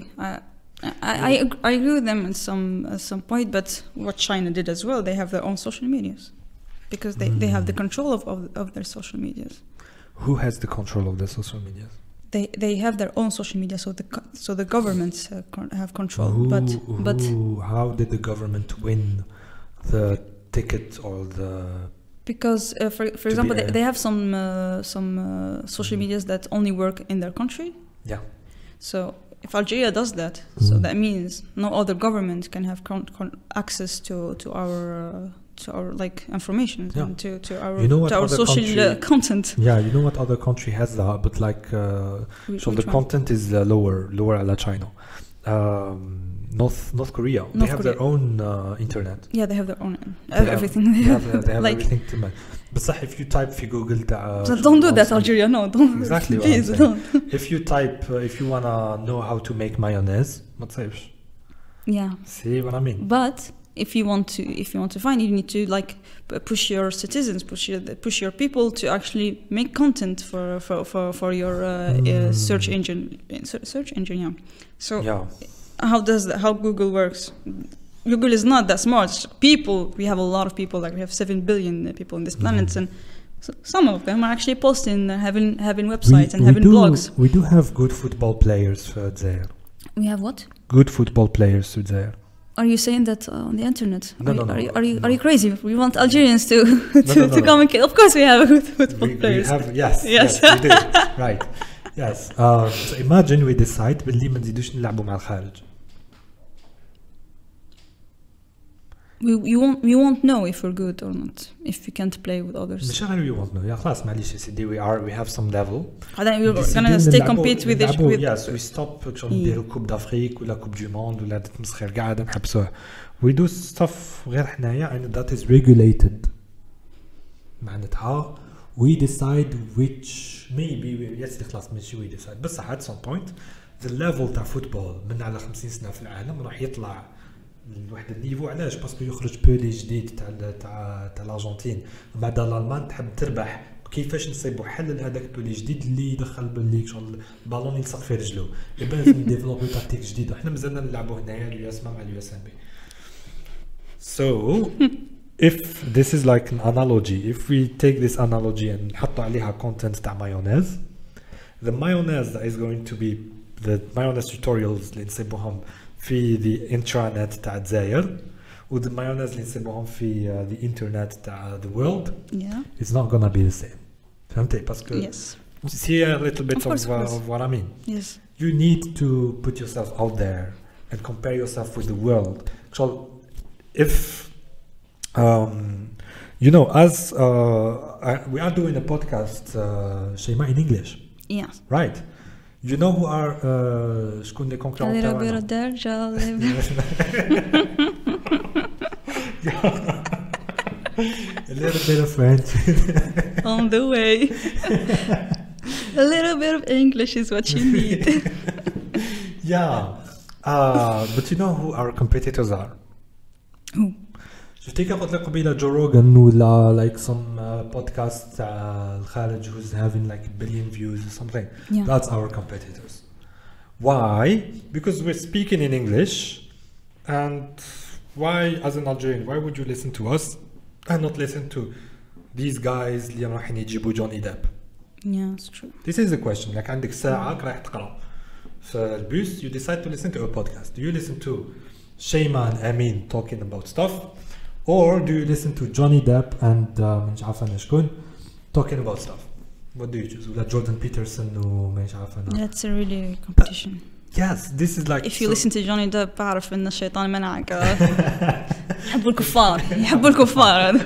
I agree with them at some point, but what China did as well, they have their own social medias, because they have the control of their social medias. Who has the control of their social medias? They have their own social media, so the governments have control. But how did the government win the ticket or the? Because for example, they have some social medias that only work in their country. Yeah. So if Algeria does that, so that means no other government can have access to our like information and to our social content. Yeah, you know what other country has that, but like so the content is lower على China. North Korea. They North have Korea. their own internet. Yeah, they have their own They have- everything. They have Like- everything تما. بصح if you type في جوجل تاع So don't do that, Algeria. No, don't. Exactly what I'm Please saying. don't. if you type if you wanna know how to make mayonnaise ما تصيبش. Yeah, See what I mean? but if you want to find, you need to like push your citizens, push your people to actually make content for your search engine. Search engine, yeah. So Yeah. how Google works? Google is not that smart. People, we have a lot of people. Like we have 7 billion people on this planet, and so some of them are actually posting, having websites and having blogs. We do have good football players there. We have what? Good football players there. Are you saying that on the internet? No, Are you crazy? We want Algerians to No. communicate. Of course, we have good football We players. have yes, Yes. we do. Right. Yes. So imagine we decide باللي ما نزيدوش نلعبوا مع الخارج. We won't know if we're good or not if we can't play with others. مش غير we won't know. يا خلاص معليش يا سيدي we have some level. And then we're Décidons gonna stay نلعبوا- compete with نلعبوا- with yes we stop شغل نديروا كوب دافريك ولا كوب دو موند ولا تمسخير قاعد نحبسوه. We do stuff غير حنايا and that is regulated. معناتها we decide which maybe yes خلاص ماشي we decide بس at some point the level تاع فوتبول من على 50 سنة في العالم راح يطلع لواحد النيفو. علاش؟ باسكو يخرج بولي جديد تاع الارجنتين بعد الالمان تحب تربح. كيفاش نصيبوا حل لهذاك البولي جديد اللي يدخل باللي شغل البالون يلصق في رجله. يبقى لازم نديفلوبيو تاكتيك جديده. احنا مازلنا نلعبوا هنايا اليو اس مع اليو اس ام بي. So if this is like an analogy, if we take this analogy and نحطوا عليها content تاع mayonnaise, the mayonnaise that is going to be the mayonnaise tutorials اللي نصيبوهم في the intranet تاع الجزائر و the mayonnaise اللي نصيبوهم في the internet تاع the world, yeah. it's not gonna be the same. فهمتي؟ باسكو Yes. see a little bit Of course, of course. of what I mean. Yes. You need to put yourself out there and compare yourself with the world. So if you know, as we are doing a podcast Shema in English, Yeah. right? You know who are شكون les A concurrents little bit تاعنا؟ of Darja. A little bit of French. On the way. A little bit of English is what you need. Yeah. But you know who our competitors are? Who? شفتي كي قلت لك قبيله جو روغان ولا like some podcast تاع الخارج who's having like a billion views or something. Yeah. That's our competitors. Why? Because we're speaking in English, and why, as an Algerian, why would you listen to us and not listen to these guys اللي رايحين يجيبوا جوني ديب? Yeah, it's true. This is the question. Like عندك ساعة رايح تقرأ في البوس, you decide to listen to a podcast. Do you listen to Shayma and Amin talking about stuff, or do you listen to Johnny Depp and مش عارفة أنا شكون talking about stuff? What do you choose? ولا Jordan Peterson ومش عارفة أنا. That's a really competition. Yes, this is like. If you listen to Johnny Depp أعرف إن الشيطان منعك. يحبوا الكفار. يحبوا الكفار.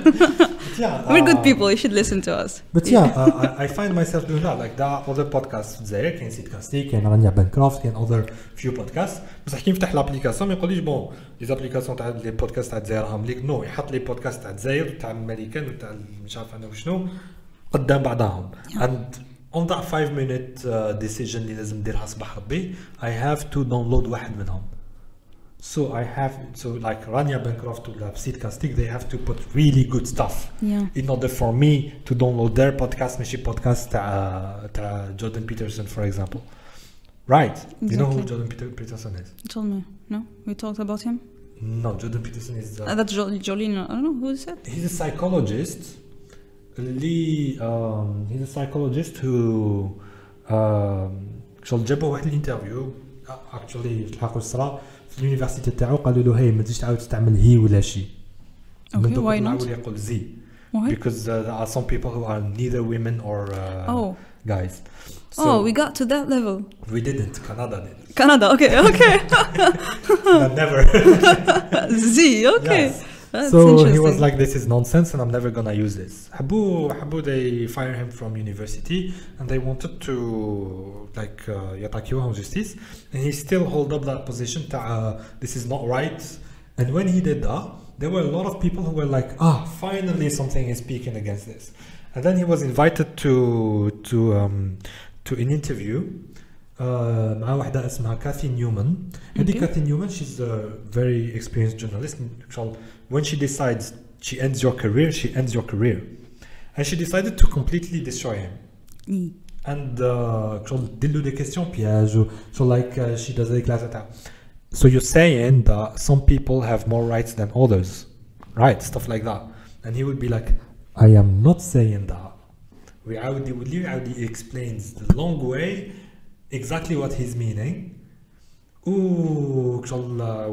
Yeah, We're good people. You should listen to us. But yeah, I find myself doing that. Like there are other podcasts زي كاين سيدكاستي, كاين رانيا بنكرافت, كاين other few podcasts. بس كي نفتح لابليكاسيون ما يقوليش بون لي زابليكاسيون تاع لي بودكاست تاع الجزائر هم ليك نو, يحط لي بودكاست تاع الجزائر وتاع الملكان وتاع مش عارف انا وشنو قدام بعضهم. And on that 5-minute decision اللي لازم نديرها صباح ربي, I have to download واحد منهم. So I have, so like Rania Bancroft or SiCult, they have to put really good stuff Yeah. in order for me to download their podcast, ماشي podcast تاع Jordan Peterson, for example. Right? You know who Exactly. Jordan Peterson is? You told me. No? We talked about him? No, Jordan Peterson is That's Jolene. I don't know. Who is that? he's a psychologist. He's a psychologist who شغل جابوا واحد الانترفيو actually في الحق والصراحة في اليونيفرسيتي تاعو قالوا له هي ما تجيش تعاود تستعمل هي ولا شي. Okay, why not? يقول زي. Why? Because there are some people who are neither women or guys. Oh, we got to that level. We didn't. Canada did. Canada. Okay. Okay. Never. Z. Okay. Yes. That's So he interesting. was like, this is nonsense and I'm never gonna use this. Habu, they fire him from university and they wanted to like يتركوه en justice, and he still hold up that position this is not right. And when he did that, there were a lot of people who were like, finally something is speaking against this. And then he was invited to an interview مع واحدة اسمها كاثي نيومان. هذه كاثي نيومان, she's a very experienced journalist. When she decides she ends your career, she ends your career. And she decided to completely destroy him. And دير له des questions pièges, so like she does like that. So you're saying that some people have more rights than others, right? Stuff like that. And he would be like, I am not saying that. He explains the long way exactly what he's meaning.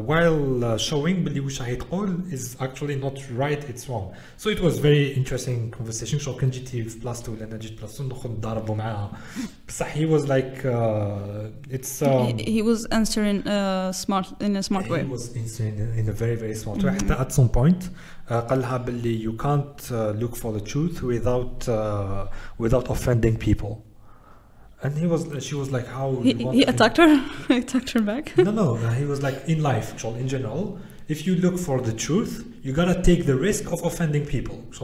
While showing باللي وش هيتقول is actually not right, it's wrong. So it was very interesting conversation. شو كان جيتي في بلاصتو ولا انا جيت في بلاصتو ناخذ نضاربوا معاها. بصح he was like it's he was answering in a smart way. He was answering in a very very smart way. حتى at some point قال لها باللي you can't look for the truth without offending people. And she was like, how he attacked her. He attacked her back. No, he was like, in life, in general, if you look for the truth, you gotta take the risk of offending people. So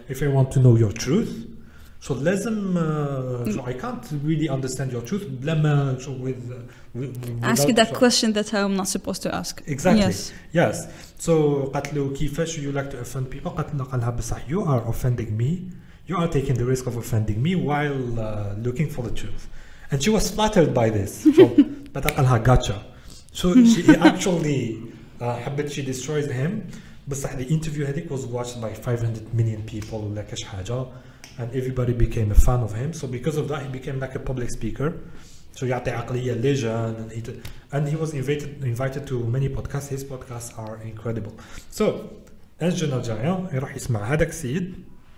if I want to know your truth, so I can't really understand your truth ask you that question that I'm not supposed to ask. Exactly. Yes. So قالت له كيفاش you like to offend people. قالها بصح you are offending me. You are taking the risk of offending me while looking for the truth. And she was flattered by this. So, but gotcha. So she actually حبت she destroys him. بس the interview هذيك was watched by 500 million people ولا كاش حاجة, and everybody became a fan of him. So because of that he became like a public speaker. So يعطي عقلية legend, and he was invited to many podcasts. His podcasts are incredible. So الجنة الجاية يروح يسمع هذاك السيد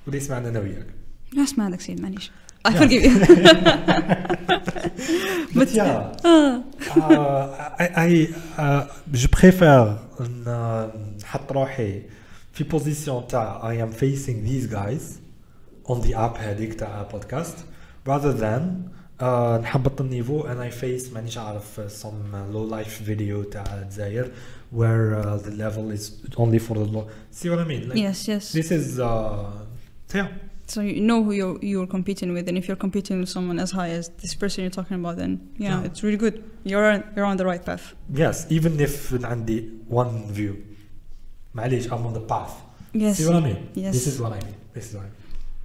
وده يسمعنا أنا وياك. ما اسمع هذاك السيد معليش. I forgive you. But yeah, je préfère نحط روحي في position تاع I am facing these guys on the app هذيك تاع podcast rather than نحبط النيفو and I face مانيش عارف some low life video تاع الجزائر where the level is only for the low. See what I mean? Like, yes. This is yeah. So you know who you're competing with, and if you're competing with someone as high as this person you're talking about, then it's really good. You're on the right path. Yes, even if عندي one view. معليش, I'm on the path. Yes. See what I mean? Yes. This is what I mean.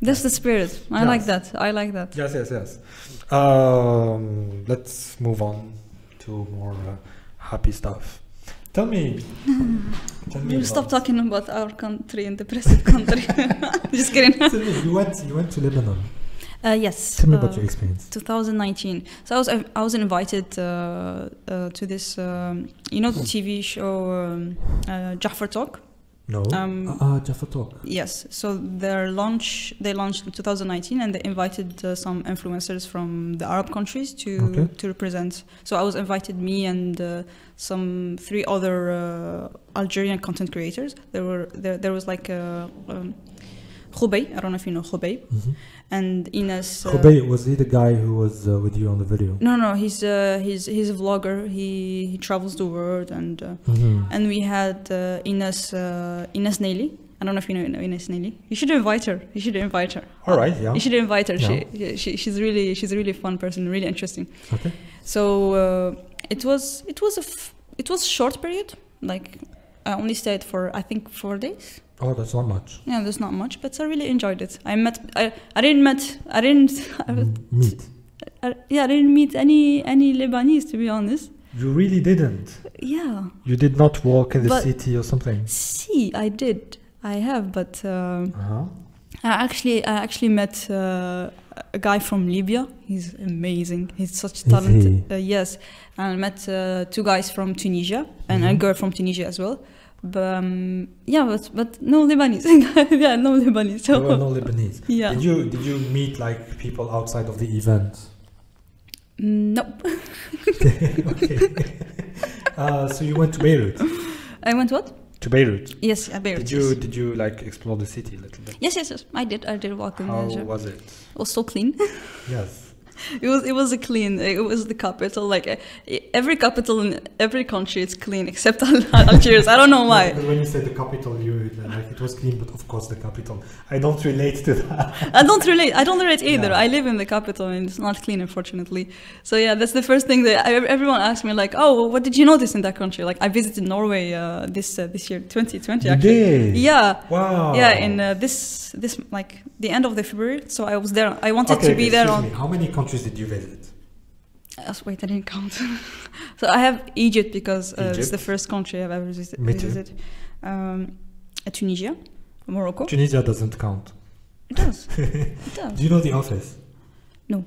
That's the spirit. I like that. Yes. Let's move on to more happy stuff. Tell me. You stop talking about our country and depressive country. Just kidding. Tell me, you went to Lebanon. Yes. Tell me about your experience. 2019. So I was invited to this the TV show Jaffer Talk. No. Jaffer Talk. Yes. So they launched in 2019, and they invited some influencers from the Arab countries to represent. So I was invited, me and some 3 other Algerian content creators. There was like Khubay. I don't know if you know Khubay. Mm-hmm. And Ines. Khubay, was he the guy who was with you on the video? No, he's a vlogger. He travels the world, and we had Ines Naili. I don't know if you know Ines Naili. You should invite her. All right, yeah. You should invite her. Yeah. She's a really fun person, really interesting. Okay. So it was a short period. Like I only stayed for I think 4 days. Oh, that's not much. Yeah, that's not much, but I really enjoyed it. I didn't meet any Lebanese, to be honest. You really didn't? Yeah. You did not walk in the city or something? See, I have, but I actually met a guy from Libya. He's amazing. He's such talented. Yes. And I met 2 guys from Tunisia and a girl from Tunisia as well. But no Lebanese. Yeah, no Lebanese. There were no Lebanese. Yeah. Did you meet like people outside of the event? Nope. Okay. So you went to Beirut? I went what? To Beirut. Yes, Beirut. Did you like explore the city a little bit? Yes. I did walk in How Mettacha. was it? It was so clean. Yes. It was a clean. It was the capital. Like every capital in every country, it's clean except Algiers. I don't know why. When you say the capital, you like it was clean, but of course the capital. I don't relate to that. I don't relate either. Yeah. I live in the capital and it's not clean, unfortunately. So yeah, that's the first thing that everyone asks me, like, oh, what did you notice in that country? Like I visited Norway this year, 2020. You actually. did? Yeah. Wow. Yeah, in this like the end of the February. So I was there. I wanted to be there excuse on. me. How many countries did you visit? Wait, I didn't count. So I have Egypt because it's Egypt? the first country I've ever Me too. visited. Tunisia, Morocco. Tunisia doesn't count. It does. It does. Do you know The Office? No.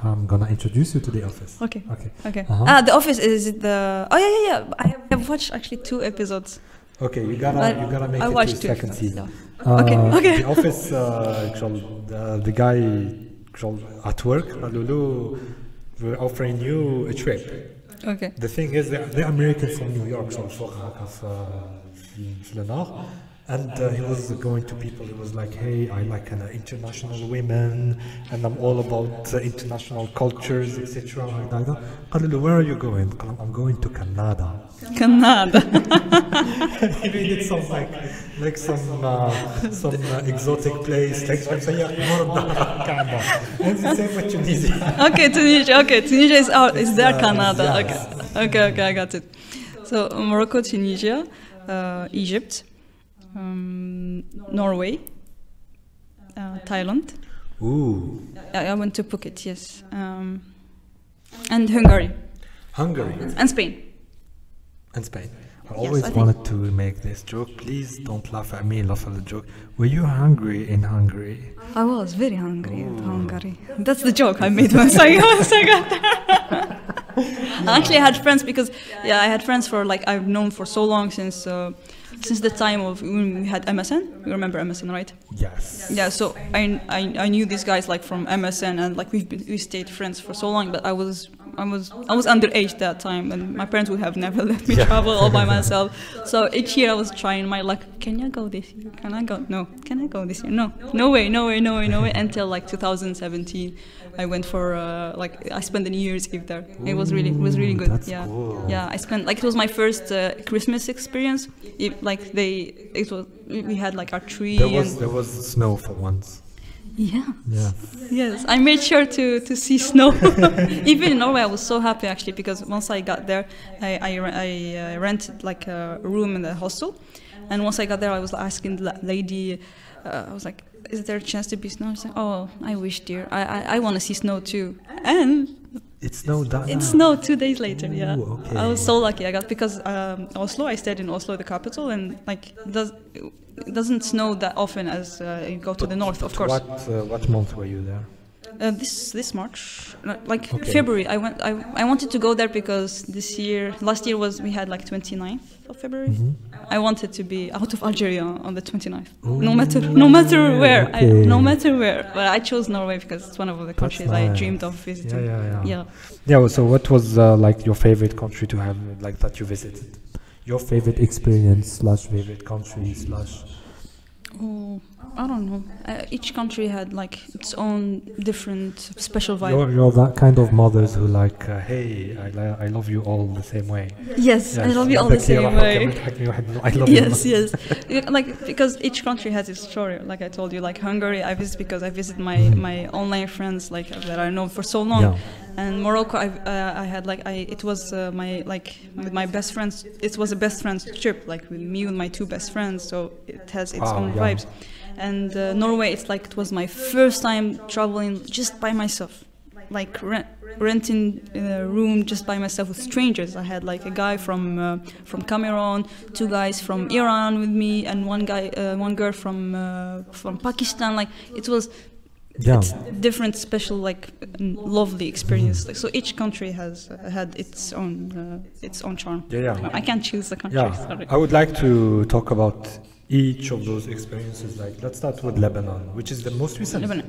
I'm gonna introduce you to The Office. Okay. Okay. Okay. Uh-huh. The Office is it the? Oh yeah. I have watched actually 2 episodes. Okay, you gotta make I it to watched the 2 second episodes, season. yeah. Okay. The Office, the guy at work, Lulu, we're offering you a trip. Okay. The thing is, they're Americans from New York, so في النار. And he was going to people, he was like, hey, I like international women, and I'm all about international cultures, etc. قال له, where are you going? قال, I'm going to Canada. Canada. He made it sound like some exotic place, like Canada. And the same with Tunisia. Okay, Tunisia. Okay, Tunisia is out. Is there Yeah, Canada? yes. Okay, I got it. So Morocco, Tunisia, Egypt, Norway, Thailand. Ooh. I went to Phuket, yes, and Hungary and Spain. And Spain. I always I think- wanted to make this joke. Please don't laugh at me, laugh at the joke. Were you hungry in Hungary? I was very hungry in Hungary. That's the joke I made once I got there. I actually had friends because, I had friends for like I've known for so long since the time of when we had MSN. You remember MSN, right? Yes. Yeah, so I knew these guys like from MSN and like we stayed friends for so long, but I was underage that time and my parents would have never let me travel all by myself. So each year I was trying my luck. Can I go this year? Can I go? No. Can I go this year? No way. Until like 2017, I went for I spent the New Year's Eve there. It was really good. That's yeah, cool. yeah. I spent it was my first Christmas experience. We had like our tree. There was snow for once. Yeah. Yeah. Yes, I made sure to see snow. Even in Norway, I was so happy actually because once I got there, I rented like a room in the hostel, and once I got there, I was asking the lady, I was like, "Is there a chance to be snow?" She's like, "Oh, I wish, dear. I want to see snow too." And It snowed that it night. snowed 2 days later. Yeah, Ooh, okay. I was so lucky. I got because Oslo. I stayed in Oslo, the capital, and like it doesn't snow that often as you go to the north, of course. What month were you there? This March, February. I wanted to go there because last year we had like 29th of February. Mm-hmm. I wanted to be out of Algeria on the 29th. Ooh, No matter where. okay. No matter where. But I chose Norway because it's one of the countries I nice. dreamed of visiting. Yeah. Yeah. So, what was like your favorite country to have, like that you visited? Your favorite experience / favorite country / Oh, I don't know. Each country had like its own different special vibe. You're that kind of mothers who like, hey, I love you all the same way. Yes, I love you all the same way. I love you. Yes. Like because each country has its story. Like I told you, like Hungary, I visit because I visit my online friends like that I know for so long. Yeah. And Morocco, I had like it was with my best friends. It was a best friends trip, like with me and my 2 best friends. So it has its own vibes. And Norway, it's like it was my first time traveling just by myself, like renting a room just by myself with strangers. I had like a guy from Cameroon, 2 guys from Iran with me, and one girl from Pakistan. Like it was. Yeah. It's different, special, like lovely experience. Like, so each country has had its own charm. Yeah. I can't choose the country. Yeah. Sorry. I would like to talk about each of those experiences. Like, let's start with Lebanon, which is the most recent. Lebanon.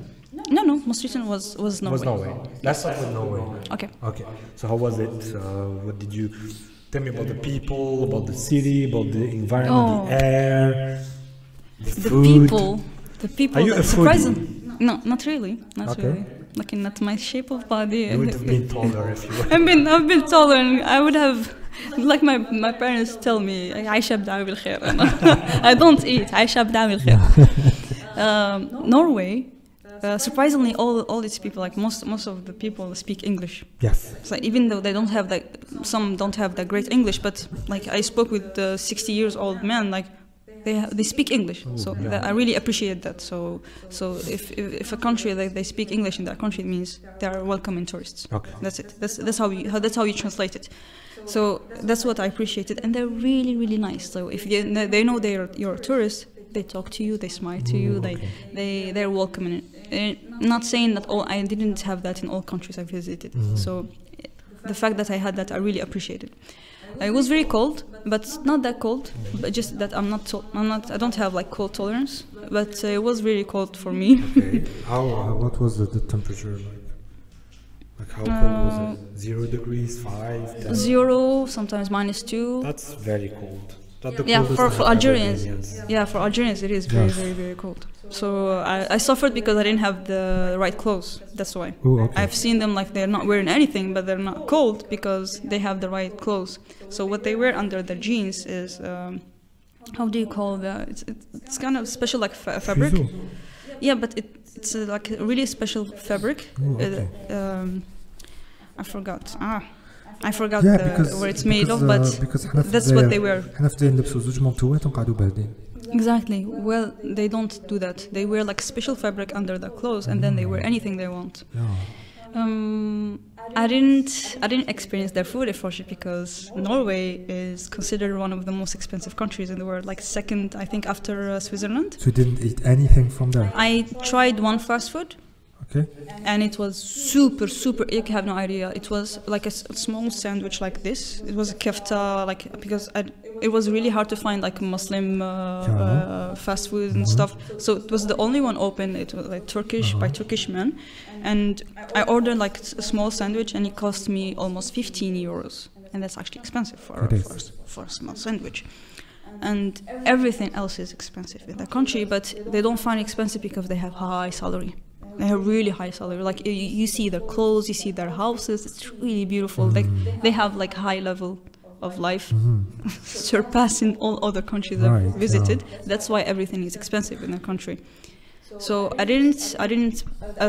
No, most recent was Norway. Was Norway. Let's start with Norway. Okay. So how was it? What did you Tell me about the people, about the city, about the environment, the air, the food. The people. Are you a surprising? foodie? No, not really. Not Okay. really. Looking at my shape of body. You would have been taller if you were. I've been taller, and I would have, like my parents tell me, عايشة بدعوة بالخير. I don't eat. عايشة بدعوة بالخير. Norway, surprisingly, all these people, like most of the people speak English. Yes. So even though they don't have some don't have that great English, but like I spoke with 60 years old men, like they speak English. So I really appreciate that. So if a country they speak English in that country, it means they are welcoming tourists. Okay. That's it. That's how you translate it. So that's what I appreciated, and they're really really nice. So if they know you're a tourist, they talk to you, they smile to you, they're welcoming. Not saying that I didn't have that in all countries I visited. So the fact that I had that, I really appreciated. It was very cold, but not that cold. But just that I don't have like cold tolerance. But it was really cold for me. Okay. What was the temperature like? Like how cold was it? 0 degrees, 5, 10? 0, sometimes -2. That's very cold. For Algerians. Yeah, for Algerians it is very, very, very cold. So I suffered because I didn't have the right clothes. That's why. Ooh, okay. I've seen them like they're not wearing anything, but they're not cold because they have the right clothes. So what they wear under the jeans is, how do you call that? It's kind of special like fabric. Fuseau. Yeah, but it's like a really special fabric. Ooh, okay. I forgot. Where it's made of, but that's what they wear. حنا في نلبسوا زوج منطوات ونقعدوا باردين. Exactly. Well, they don't do that. They wear like special fabric under their clothes, and then they wear anything they want. Yeah. I didn't experience their food, unfortunately, because Norway is considered one of the most expensive countries in the world, like second, I think, after Switzerland. So you didn't eat anything from there? I tried one fast food. Okay. And it was super, super, you have no idea. It was like a small sandwich like this. It was a kefta, like, because it was really hard to find like Muslim fast food and stuff. So it was the only one open. It was like Turkish, by Turkish men. And I ordered like a small sandwich, and it cost me almost 15 euros. And that's actually expensive for a small sandwich. And everything else is expensive in the country, but they don't find it expensive because they have high salary. They have really high salary. Like you see their clothes, you see their houses. It's really beautiful. They have like high level of life, surpassing all other countries I've visited. That's why everything is expensive in the country. So I didn't.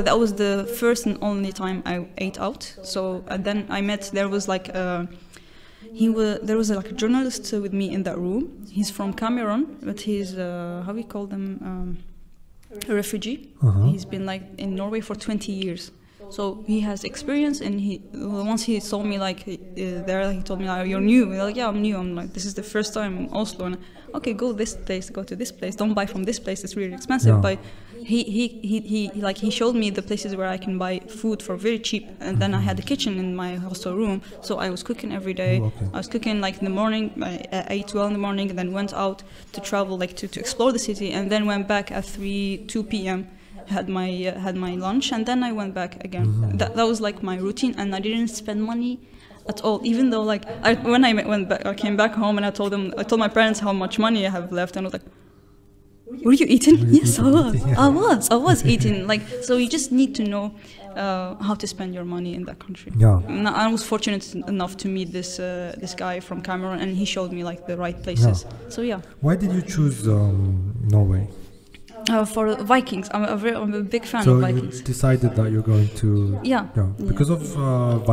That was the first and only time I ate out. So and then I met. There was like there was like a journalist with me in that room. He's from Cameroon, but he's how we call them. A refugee. He's been like in Norway for 20 years, so he has experience. And once he saw me like there, he told me, "You're new." We're like, "Yeah, I'm new." I'm like, "This is the first time in Oslo." And okay, go this place, go to this place. Don't buy from this place; it's really expensive. But he showed me the places where I can buy food for very cheap. And then I had a kitchen in my hostel room, so I was cooking every day. I was cooking like in the morning. I ate well in the morning, and then went out to travel, like to explore the city, and then went back at 2 p.m. Had my lunch, and then I went back again. That was like my routine, and I didn't spend money at all. Even though like when I went back, I came back home, and I told my parents how much money I have left, and I was like, "Were you eating?" Yes, I was eating. Like, so you just need to know how to spend your money in that country. Yeah. And I was fortunate enough to meet this guy from Cameroon, and he showed me like the right places. Yeah. So yeah. Why did you choose Norway? For Vikings. I'm a big fan of Vikings. So you decided that you're going to... Yeah. Because of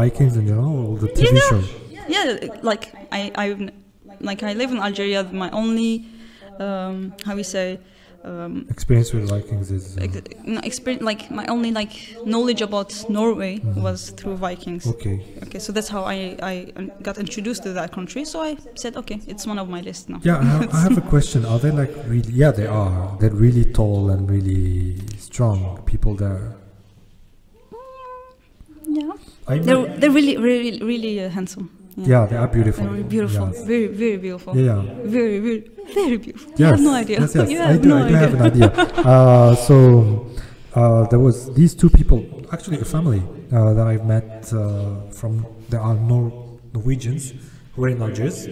Vikings and all the TV shows. Yeah, like I live in Algeria. My only, how we say... experience with Vikings is... like my only like knowledge about Norway was through Vikings. Okay, so that's how I got introduced to that country. So I said, okay, it's one of my list now. Yeah, I have a question. Are they like really... Yeah, they are. They're really tall and really strong people there. Yeah. They're really, really, really handsome. Yeah, they are beautiful. They're beautiful. Yes. Very, very beautiful. Yeah. Very, very, very beautiful. Yes. You have no idea. Yes. I do have an idea. So there was these two people, actually a family that I've met they are Norwegians, who were in Algiers,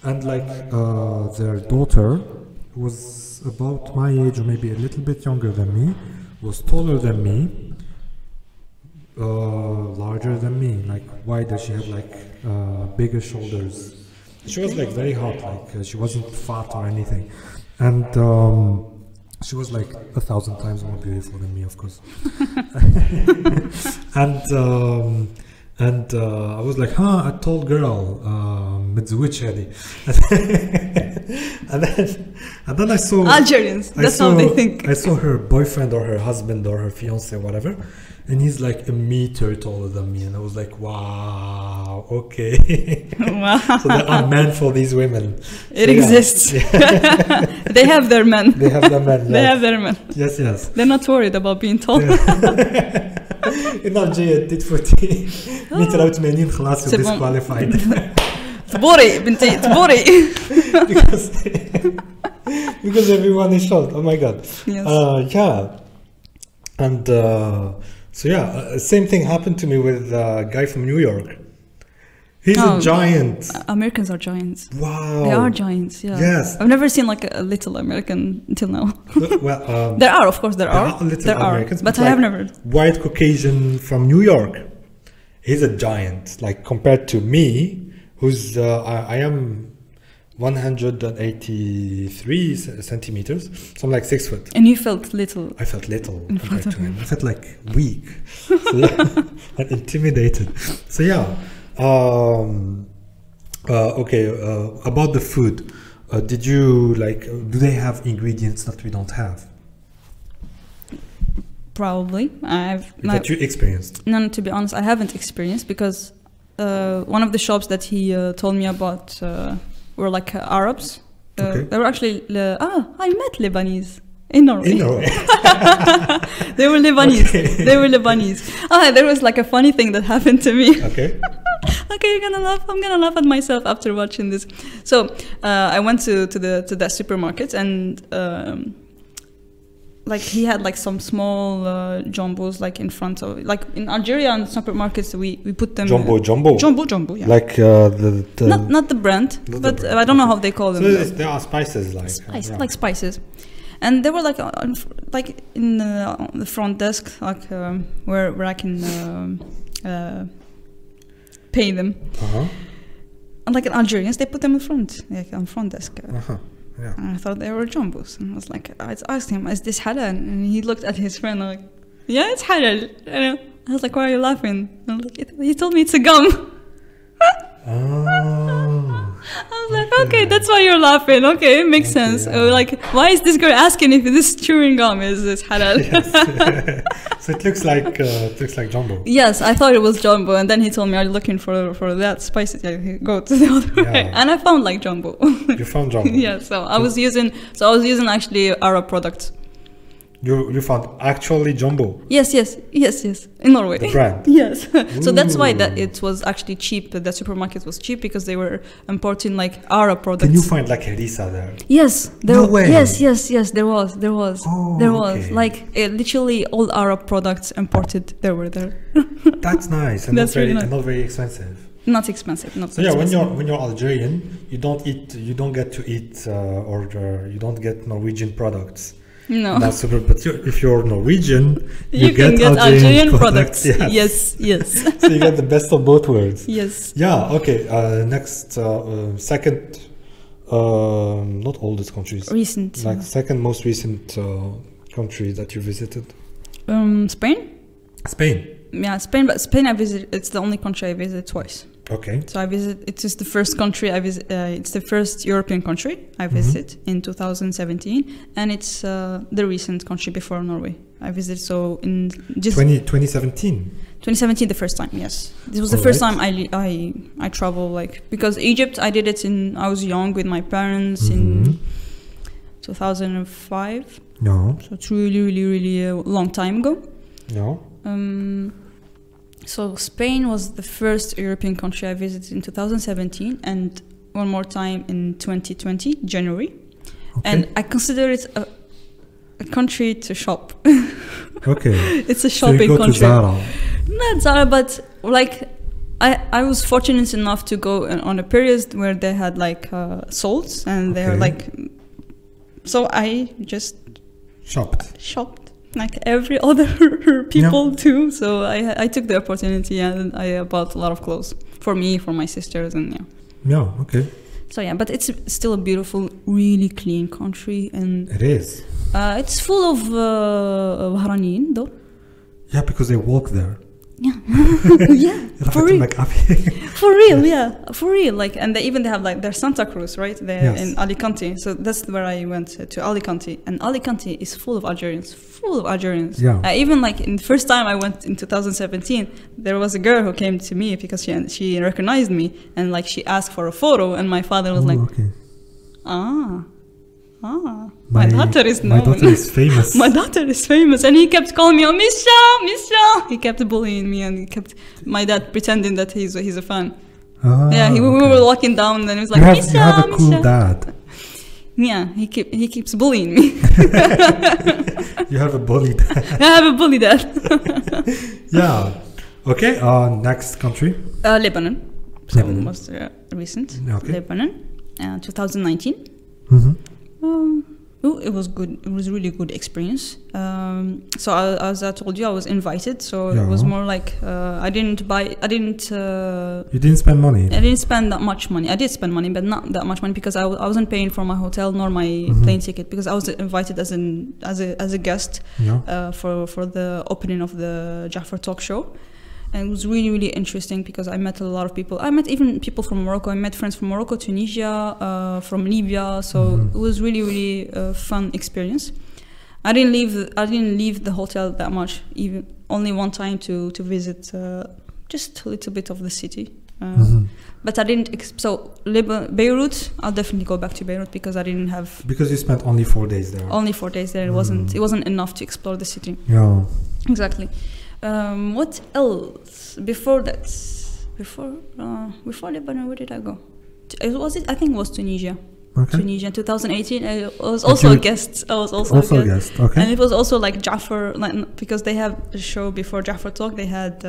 and like their daughter was about my age or maybe a little bit younger than me, was taller than me, larger than me, like wider. She had like bigger shoulders. She was like very hot, like she wasn't fat or anything, and she was like 1,000 times more beautiful than me, of course. and I was like, a tall girl, متزوجش هذه. and then I saw Algerians. That's how they think. I saw her boyfriend or her husband or her fiance, whatever, and he's like a meter taller than me, and I was like, wow, okay. Wow. So there are men for these women. It So, exists. Yeah. They have their men. They have their men. They Yes. have their men. Yes, yes. They're not worried about being tall. In Algeria تفوتي 180 خلاص C'est bon. disqualified. تبوري بنتي تبوري. because everyone is short. Oh my god. Yes. Yeah. And so yeah, same thing happened to me with a guy from New York. He's a giant. Americans are giants. Wow. They are giants. Yeah. Yes. I've never seen like a little American until now. Well, There are, of course, there are. little There are, Americans, but I like have never. White Caucasian from New York. He's a giant, like compared to me, who's I am 183 centimeters, so I'm like 6 foot. And you felt little. I felt little In compared front of to him. I felt like weak, so, yeah, and intimidated. So yeah, okay. About the food, did you like? Do they have ingredients that we don't have? Probably. That you experienced? No, to be honest, I haven't experienced because one of the shops that he told me about were like Arabs. Okay. They were actually. I met Lebanese in Norway. In Norway. They were Lebanese. Okay. They were Lebanese. There was like a funny thing that happened to me. Okay. Okay, you're gonna laugh. I'm gonna laugh at myself after watching this. So I went to that supermarket and like he had like some small jumbos like in front of, like in Algeria and supermarkets we put them Jumbo. jumbo, yeah. Like the Not the brand, Not the but brand. I don't know how they call them. So there are spices like yeah. Like spices, and they were like in the front desk, like where I can pay them. And like in Algerians, they put them in front, like on front desk. Yeah. And I thought they were jumbos, and I was like, I asked him, "Is this halal?" And he looked at his friend like, "Yeah, it's halal." And I was like, "Why are you laughing?" And I was like, "He told me it's a gum." I was like, "Okay, that's why you're laughing. Okay, it makes sense." Yeah. Like, why is this girl asking if this chewing gum is halal? Yes. So it looks like jumbo. Yes, I thought it was jumbo, and then he told me, "Are you looking for that spicy?" Yeah, go to the other way, and I found like jumbo. You found jumbo. Yeah, so I was using actually Arab products. You found actually jumbo. Yes, in Norway. The brand. Yes. So that's why that Ooh. it was actually cheap. The supermarket was cheap because they were importing like Arab products. Can you find like harissa there? Yes, No way. Yes, there was. Oh, There was okay. like literally all Arab products imported. They were there. That's nice and That's really nice. not very expensive. Not expensive. Not So yeah, expensive. when you're Algerian, you don't get to eat you don't get Norwegian products. No. That's super. But if you're Norwegian, You can get Algerian products. Yes. Yes. So you get the best of both worlds. Yes. Yeah. Okay. Next, second, not oldest countries. Recent. Like second most recent country that you visited. Spain. Spain. Yeah, Spain. But Spain, I visited. It's the only country I visited twice. Okay. So it is the first country I visit. It's the first European country I visited in 2017, and it's the recent country before Norway I visited. So in just 2017. 2017, the first time. Yes, this was the first time I travel, like, because Egypt I did it I was young with my parents in 2005. No. So it's really a long time ago. No. So Spain was the first European country I visited in 2017, and one more time in 2020, January. Okay. And I consider it a country to shop. Okay. It's a shopping so you go country. to Zara. Not Zara, but like I was fortunate enough to go on a period where they had like salts, and they're like, so I just shopped like every other people too. So I took the opportunity, and I bought a lot of clothes for me, for my sisters, and okay. So yeah, but it's still a beautiful, really clean country, and it is. It's full of Bahraniyin though. Yeah, because they walk there. Yeah, yeah, for real. For real. Like, and they have like their Santa Cruz, right? They're in Alicante. So that's where I went to Alicante, and Alicante is full of Algerians. Yeah. Even like in the first time I went in 2017, there was a girl who came to me because she recognized me, and like she asked for a photo, and my father was my daughter is known. My daughter is famous. My daughter is famous, and he kept calling me, Misha. He kept bullying me, and my dad pretending that he's a fan. We were walking down, and he was like, you have a cool dad. Yeah, he keeps bullying me. You have a bully dad. I have a bully dad. Yeah. Okay. Next country. Lebanon. So most recent. Okay. Lebanon, 2019. Mm-hmm. It was good. It was really good experience. So as I told you, I was invited. So it was more like you didn't spend money. I didn't spend that much money. I did spend money, but not that much money, because I wasn't paying for my hotel nor my plane ticket, because I was invited as a guest for the opening of the Jafar talk show. And it was really, really interesting, because I met a lot of people. I met even people from Morocco. I met friends from Morocco, Tunisia, from Libya. So it was really, really fun experience. I didn't leave the hotel that much. Even only one time to visit just a little bit of the city. But I didn't. Beirut. I'll definitely go back to Beirut, because I didn't have. Because you spent only 4 days there. Only 4 days there. It wasn't enough to explore the city. Yeah. Exactly. What else? Before Lebanon, where did I go? I think it was Tunisia. Okay. Tunisia, 2018. I was also a guest. I was also a guest. Okay. And it was also like Jafar, because they have a show before Jafar Talk. They had.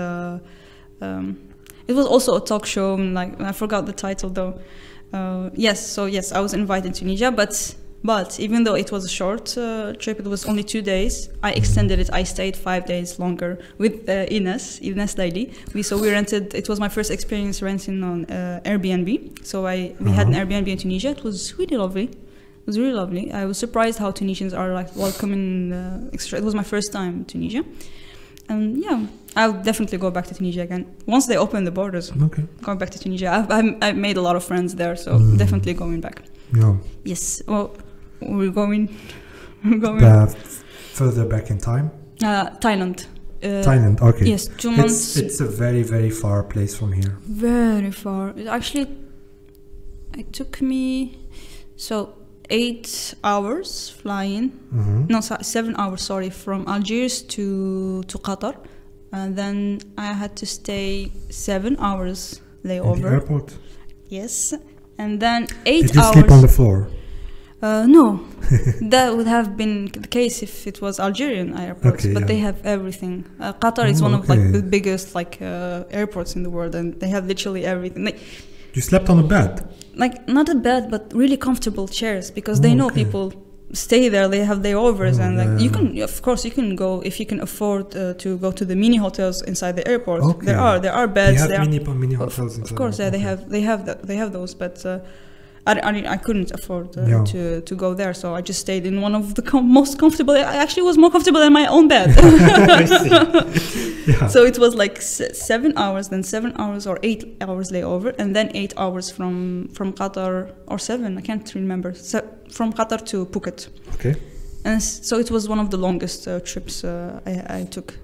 It was also a talk show. Like, I forgot the title though. Yes, I was invited to Tunisia, but even though it was a short trip, it was only 2 days. I extended it. I stayed 5 days longer with Ines Daily. We rented. It was my first experience renting on Airbnb. So we had an Airbnb in Tunisia. It was really lovely. It was really lovely. I was surprised how Tunisians are like welcoming. It was my first time in Tunisia, and I'll definitely go back to Tunisia again once they open the borders. Okay. Going back to Tunisia, I've made a lot of friends there, so definitely going back. Yeah. Yes. Well. We're going further back in time. Thailand. Thailand. Okay. Yes, 2 months. It's a very, very far place from here. Very far. It took me 8 hours flying. No, 7 hours. Sorry, from Algiers to Qatar, and then I had to stay 7 hours layover. In the airport. Yes, and then 8 hours. Did you sleep on the floor? No, that would have been the case if it was Algerian airports, but they have everything. Qatar is one of like the biggest airports in the world, and they have literally everything. You slept on a bed? Like, not a bed, but really comfortable chairs, because they know people stay there. They have layovers, and you can, of course, you can go if you can afford to go to the mini hotels inside the airport. Okay. There are beds. They have mini hotels inside. Of course, they have those, but. I couldn't afford to go there, so I just stayed in one of the most comfortable. I actually was more comfortable than my own bed. So it was like 7 hours, then 7 hours or 8 hours layover, and then 8 hours from Qatar, or 7, I can't remember. So from Qatar to Phuket. Okay. And so it was one of the longest trips I took.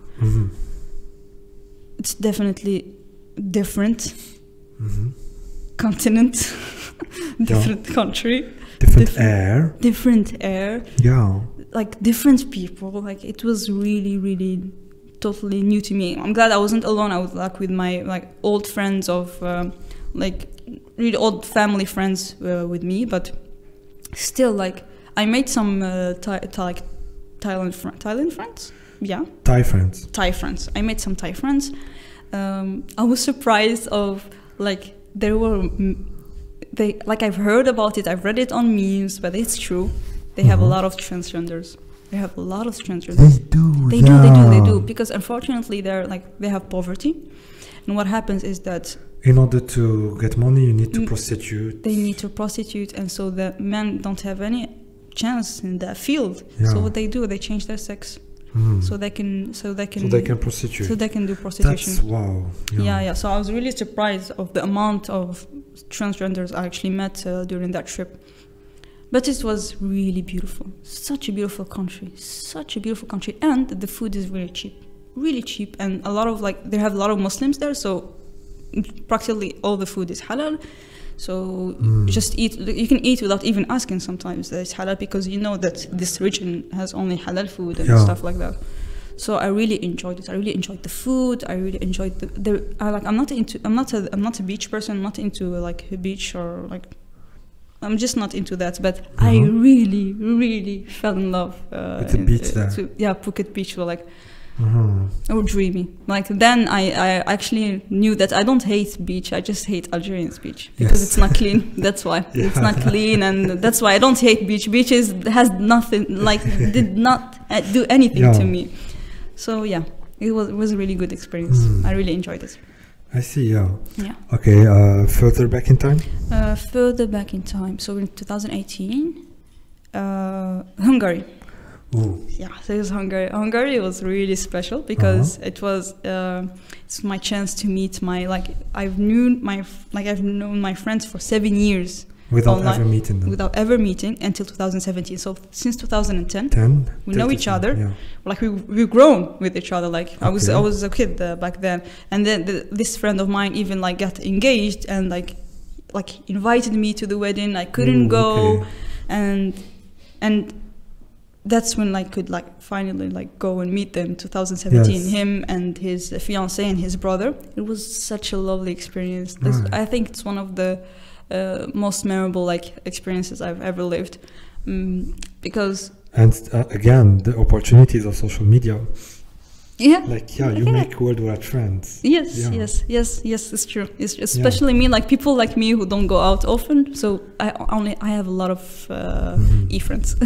It's definitely different. Continent. Different country, different air, like different people. Like, it was really, really totally new to me. I'm glad I wasn't alone. I was like with my old friends of really old family friends with me, but still I made some Thailand friends. Thai friends. I made some Thai friends. I was surprised of like there were like I've heard about it, I've read it on memes, but it's true. They have a lot of transgenders. They have a lot of transgenders. They do because unfortunately they have poverty, and what happens is that in order to get money you need to prostitute. They need to prostitute, and so the men don't have any chance in that field. So what they do, they change their sex. So they can prostitute. So they can do prostitution. That's wow. Yeah. So I was really surprised of the amount of transgenders I actually met during that trip. But it was really beautiful. Such a beautiful country. And the food is really cheap. And a lot of they have a lot of Muslims there, so practically all the food is halal. So just eat. You can eat without even asking sometimes that it's halal, because you know that this region has only halal food and stuff like that. So I really enjoyed it. I really enjoyed the food. I really enjoyed I'm not a beach person. I'm not into like a beach or like. I'm just not into that. But I really, really fell in love with the beach there. Phuket Beach were like. Or dreamy. Like then I actually knew that I don't hate beach, I just hate Algerian's beach because it's not clean. That's why it's not clean, and that's why I don't hate beach. Beaches has nothing, like did not do anything to me. So yeah, it was a really good experience. I really enjoyed it. I see. Okay, further back in time. So in 2018, Hungary. Ooh. Yeah, so it was Hungary. Hungary was really special because it's my chance to meet I've known my friends for 7 years without ever meeting until 2017. So since 2010, we know each other. Yeah. Like we've grown with each other. Like I was a kid back then, and then this friend of mine even got engaged and like invited me to the wedding. I couldn't go, and that's when I could finally go and meet them. 2017, him and his fiance and his brother. It was such a lovely experience. I think it's one of the most memorable experiences I've ever lived, because again the opportunities of social media. You make worldwide friends. Yes, it's true. It's especially me, people like me who don't go out often. So I have a lot of e-friends.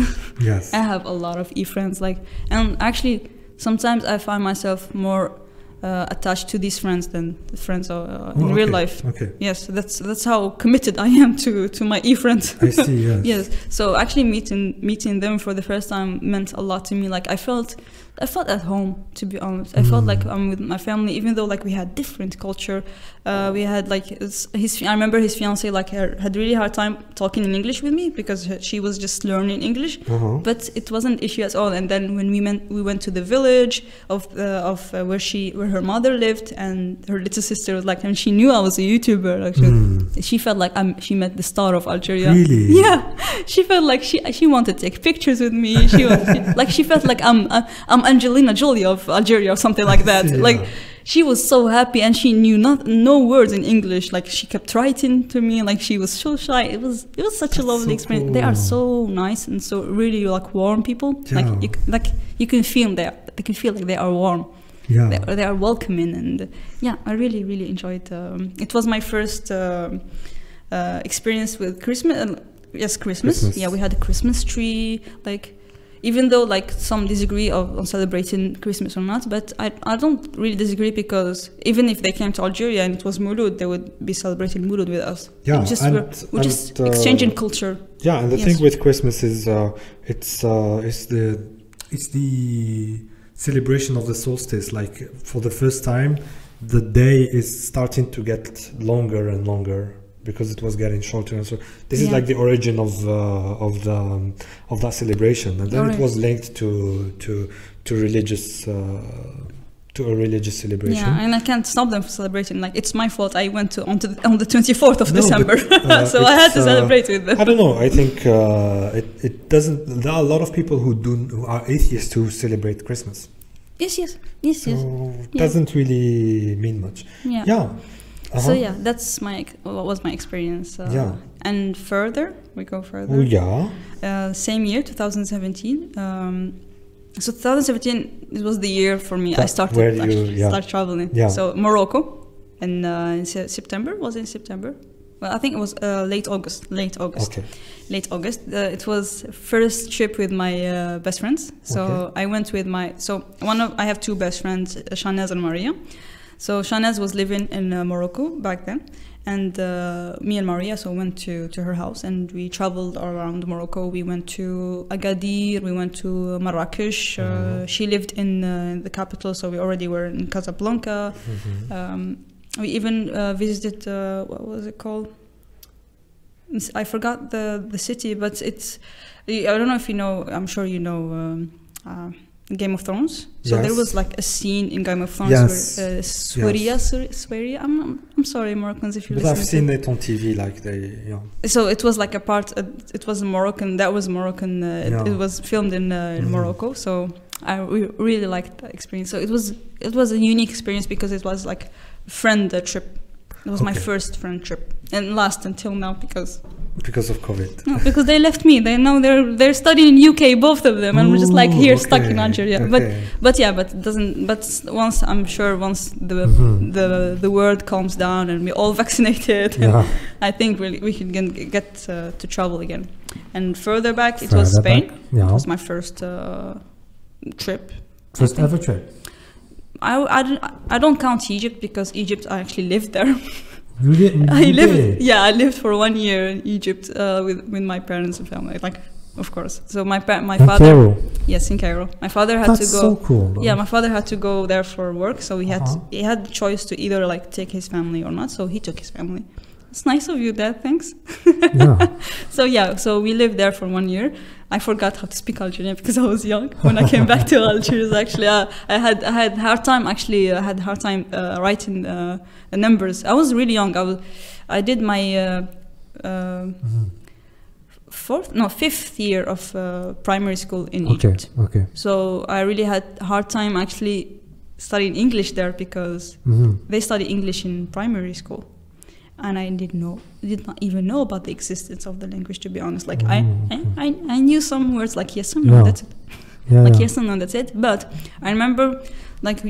Yes, I have a lot of e-friends. And actually, sometimes I find myself more attached to these friends than the friends in real life. Okay. Yes, that's how committed I am to my e-friends. I see. Yes. Yes. So actually, meeting them for the first time meant a lot to me. I felt at home, to be honest. I felt like I'm with my family, even though we had different culture. We had I remember his fiance had really hard time talking in English with me because she was just learning English, but it wasn't an issue at all. And then when we went to the village of where her mother lived, and her little sister was and she knew I was a YouTuber. She felt like she met the star of Algeria. Really? Yeah, she felt like she wanted to take pictures with me. She felt like I'm Angelina Jolie of Algeria or something like that. She was so happy, and she knew no words in English. She kept writing to me. She was so shy. It was such a lovely experience. Cool. They are so nice and so really warm people. Yeah. You can feel they can feel they are warm. Yeah. They are welcoming, and I really, really enjoyed. It was my first experience with Christmas. Yes, Christmas. Yeah, we had a Christmas tree. Even though some disagree on celebrating Christmas or not, but I don't really disagree, because even if they came to Algeria and it was Mouloud, they would be celebrating Mouloud with us. Yeah, we're just exchanging culture. Yeah, and the thing with Christmas is it's the celebration of the solstice. For the first time, the day is starting to get longer and longer, because it was getting shorter, and so this is the origin of that celebration, and then it was linked to religious to a religious celebration. Yeah, and I can't stop them from celebrating. It's my fault. I went on the 24th of December, so I had to celebrate with them. I don't know. I think it doesn't. There are a lot of people who are atheists who celebrate Christmas. Yes. So it doesn't really mean much. Yeah. So that's what was my experience. And further, we go further. Oh yeah. Same year, 2017. So 2017, it was the year for me. I started start traveling. Yeah. So Morocco, in September. Was it in September? Well, I think it was late August. Okay. Late August. It was first trip with my best friends. So I went with I have two best friends, Shanaz and Maria. So Shanaz was living in Morocco back then, and me and Maria went to her house, and we traveled around Morocco. We went to Agadir, we went to Marrakesh. She lived in the capital, so we already were in Casablanca. We even visited, what was it called? I forgot the city, but it's, I don't know if you know, I'm sure you know Game of Thrones. So there was like a scene in Game of Thrones where Sweria, I'm sorry, Moroccans, if you listen. But I've seen it on TV, like So it was like a part, it was Moroccan, it was filmed in Morocco, so I really liked that experience. So it was a unique experience because it was like friend trip. It was my first friend trip, and last until now because of COVID. No, because they left me. They're studying in UK, both of them, and we're just like here stuck in Algeria. But it doesn't. But once the world calms down and we're all vaccinated, I think we can get to travel again. And further back, it was Spain. It was my first trip. First ever trip. I don't count Egypt because Egypt, I actually lived there. You did? I lived for 1 year in Egypt with my parents and family, like, of course. So my father. Cairo? Yes, in Cairo. My father had to go. That's so cool. Yeah, my father had to go there for work, so he had the choice to either like take his family or not. So he took his family. It's nice of you, Dad. Thanks. Yeah. So we lived there for 1 year. I forgot how to speak Algerian because I was young when I came back to Algeria. Actually, I had hard time. Actually, I had hard time writing the numbers. I was really young. I did my fifth year of primary school in Egypt. Okay. So I really had hard time actually studying English there because they study English in primary school. And I did not even know about the existence of the language, to be honest. Like I knew some words like yes and no, that's it. Yes and no, that's it. But I remember, like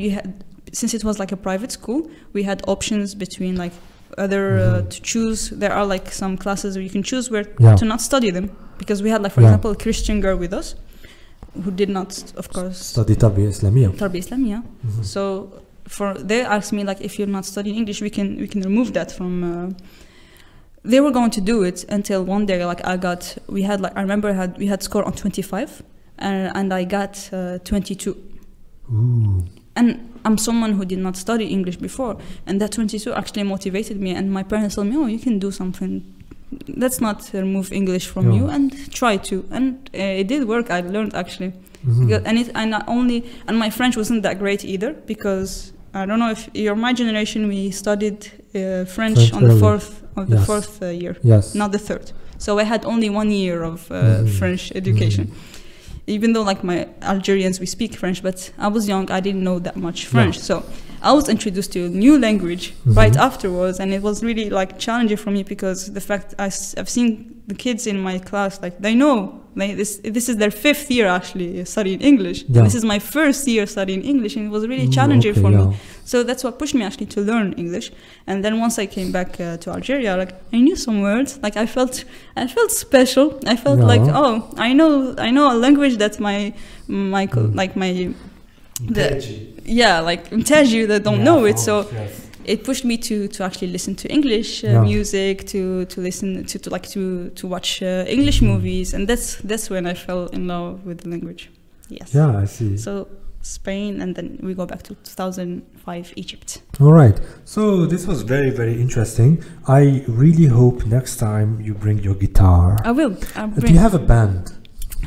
since it was like a private school, we had options between like other to choose. There are like some classes where you can choose where to not study them, because we had like, for example, a Christian girl with us who did not, of course, study Tarbiyya Islamiyya. So they asked me, like, if you're not studying English, we can remove that from. They were going to do it until one day, like we had score on 25, and I got 22. Ooh. And I'm someone who did not study English before, and that 22 actually motivated me. And my parents told me, "Oh, you can do something. Let's not remove English from you, and try to." And it did work. I learned actually. And my French wasn't that great either, because I don't know if you're my generation, we studied French on the fourth year, not the third. So I had only 1 year of French education. Even though like my Algerians, we speak French, but I was young, I didn't know that much French. So I was introduced to a new language right afterwards, and it was really like challenging for me, because the fact I've seen the kids in my class, like they know this is their 5th year actually studying English. And this is my 1st year studying English, and it was really challenging for me. So that's what pushed me actually to learn English. And then once I came back to Algeria, like I knew some words. Like I felt special. I felt like, oh, I know a language that like Mettacha that don't know it. So it pushed me to actually listen to English music, to listen to watch English movies, and that's when I fell in love with the language. Yes. Yeah, I see. So Spain, and then we go back to 2005 Egypt. All right. So this was very, very interesting. I really hope next time you bring your guitar. I will. Do you have a band?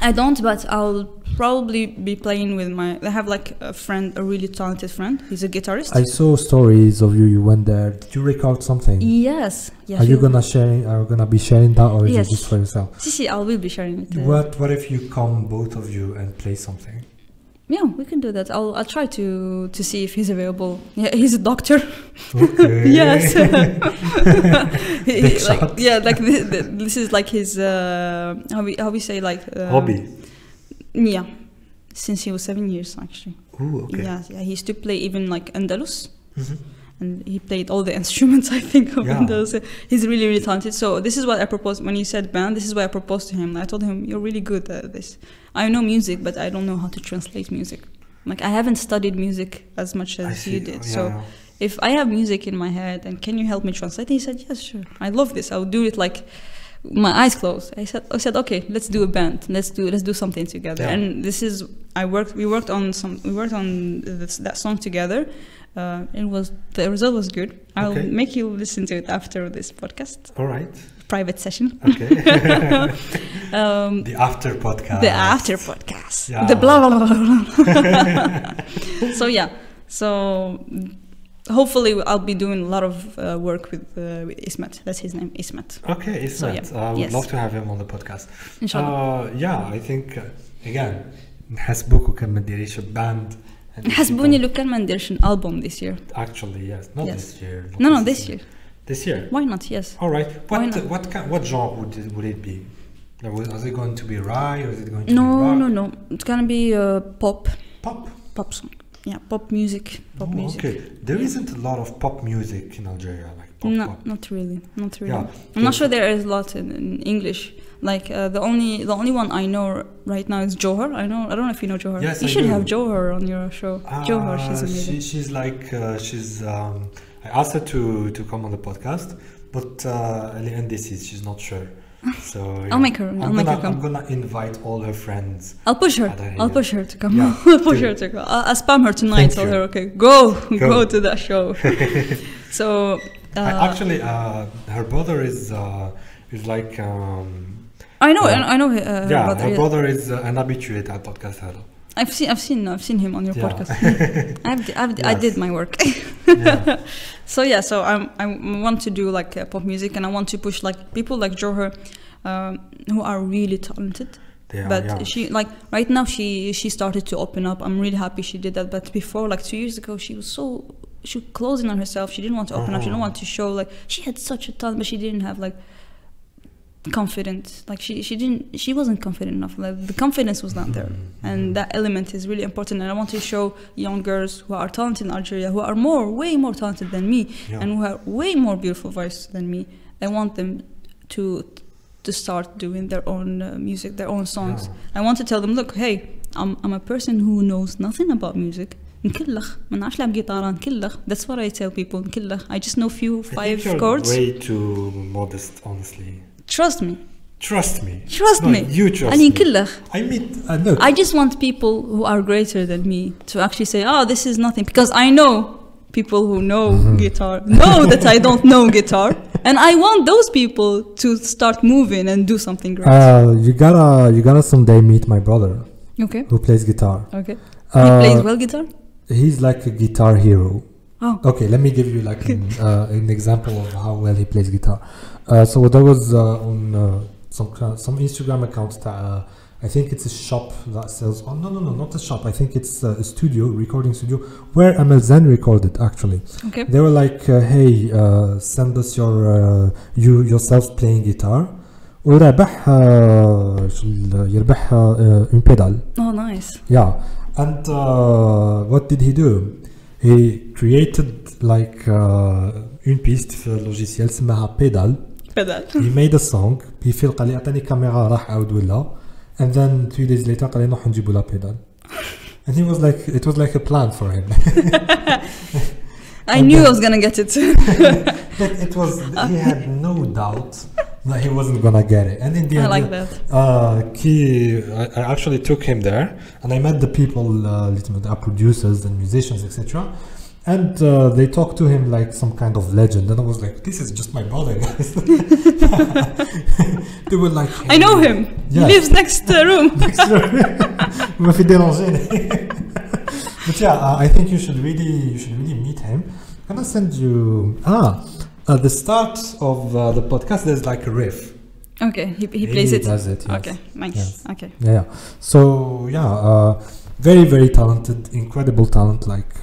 I don't, but I'll probably be playing with I have like a friend, a really talented friend. He's a guitarist. I saw stories of you went there. Did you record something? Yes. Are you gonna be sharing that, or is it just for yourself? I will be sharing it. What if you come, both of you, and play something? Yeah, we can do that. I'll try to see if he's available. Yeah, he's a doctor. Okay. Yes. This is like his how we say, like hobby. Yeah, since he was 7 years actually. Ooh, okay. Yeah, he used to play even like Andalus. Mhm. And he played all the instruments, I think, of Yeah. Andalus. He's really, really talented. So this is what I proposed when you said band. This is what I proposed to him. I told him, "You're really good at this. I know music, but I don't know how to translate music. Like I haven't studied music as much as you did. So if I have music in my head, and can you help me translate?" He said, "Yes, sure. I love this. I'll do it like my eyes closed." I said, "Okay, let's do a band. Let's do something together." Yeah. And this is we worked on that song together. The result was good. I'll Okay. make you listen to it after this podcast. All right. Private session. Okay. um, The after podcast. the after podcast. Yeah. The blah blah blah blah. So yeah. So hopefully I'll be doing a lot of work with Ismet. That's his name, Ismet. Okay, Ismet. So, yeah. I would Yes. love to have him on the podcast. Inshallah. Yeah, I think again نحسبوك وكان ما ديريش band. and حسبوني people- لو كان ما نديرش an album this year. Actually, yes. Not Yes. this year. not No, this year. This year. Why not? Yes. All right. Why not? What genre would it be? Is it going to be rye or is it going to be rock? No. It's gonna be pop Pop. song. Yeah, pop music. Pop Oh, music. okay. There isn't a lot of pop music in Algeria, like pop. No, pop. not really. Yeah. I'm not sure there is a lot in English. Like the only one I know right now is Johar. I don't know if you know Johar. Yes, You I should do. have Johar on your show. Johar, she's amazing. She's like I asked her to come on the podcast, but she's not sure. So I'll make her come. I'm gonna invite all her friends. I'll push her. Adahir. I'll push her to come. Yeah, I'll push do. her to come. I'll spam her tonight. Thank Tell you. her, okay, go Go. to that show. So Actually, her brother is like I know. I know. her brother is an habitué at podcast هذا. I've seen him on your Yeah. podcast. I Yes. did my work. Yeah. So I want to do like pop music, and I want to push like people like Johar, who are really talented. But she like right now she started to open up. I'm really happy she did that. But before, like 2 years ago, she was closing on herself. She didn't want to open up. She didn't want to show like she had such a talent, but she didn't have like confidence. Like she wasn't confident enough. Like the confidence was not there, and that element is really important. And I want to show young girls who are talented in Algeria, who are way more talented than me, and who have way more beautiful voice than me. I want them to start doing their own music, their own songs. I want to tell them, look, hey, I'm a person who knows nothing about music. نكلخ ما نعرفش نلعب جيتارة نكلخ. That's what I tell people. نكلخ. I just know five chords. Way too modest, honestly. Trust me. Trust me. You trust أنا me. نكلخ. I mean, look. I just want people who are greater than me to actually say, oh, this is nothing, because I know people who know guitar know that I don't know guitar, and I want those people to start moving and do something great. You gotta someday meet my brother. Okay. Who plays guitar. Okay. He plays well guitar? He's like a guitar hero. Oh. Okay, let me give you like an example of how well he plays guitar. So there was on some Instagram account I think it's a shop that sells. Oh no, not a shop. I think it's a studio, recording studio, where Amel Zen recorded actually. Okay. They were like, hey, send us yourself playing guitar. وربح يربح une pédale. Oh, nice. Yeah, and what did he do? He created like une piste في logiciel اسمها pédale. He made a song. He felt قال لي اعطاني كاميرا راح اعود ولا. And then 2 days later قال لي نروح نجيبوا لا pédale. And he was like, it was like a plan for him. I knew I was gonna get it. It was. He had no doubt that he wasn't gonna get it, and in the end, I like that. I actually took him there, and I met the people, the producers and musicians, etc. And they talked to him like some kind of legend, and I was like, "This is just my brother, guys." They were like, "I know him. He lives next room." ما في déranger. But yeah, I think you should really meet him. I'm gonna send you. At the start of the podcast, there's like a riff. Okay, he plays it. Does it? Yes. Okay, nice. Yes. Okay. Yeah. So yeah, very talented, incredible talent, like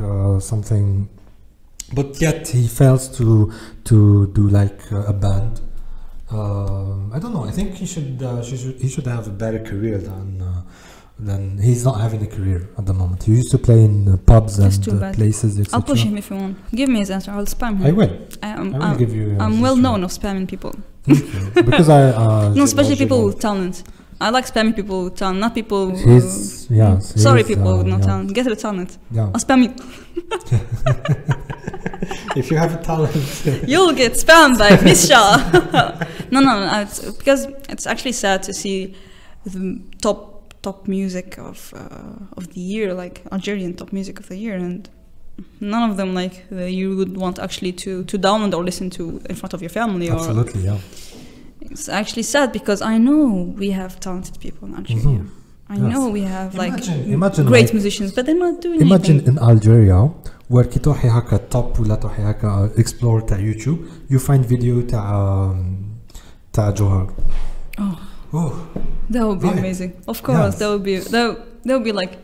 something. But yet he fails to do like a band. I don't know. I think he should have a better career then he's not having a career at the moment. He used to play in pubs That's and too bad. places, etc. I'll push him if you want. Give me his answer. I'll spam him. I will. I will give you. I'm well known of spamming people. Thank you. Because I. No, especially people with talent. I like spamming people with talent, not people who... Sorry, people with no talent. Get the talent. Yeah. I'll spam you. If you have a talent... You'll get spammed by Mettacha. No, it's because it's actually sad to see the top music of the year, like Algerian top music of the year, and none of them like you would want actually to download or listen to in front of your family. Absolutely, yeah. It's actually sad because I know we have talented people in Algeria. I know we have imagine great like musicians, but they're not doing imagine anything. in Algeria where كي تروحي هكا توب ولا تروحي هكا explore تاع يوتيوب you find video تاع جوهر. Oh, that would be amazing. Of course, that would be like,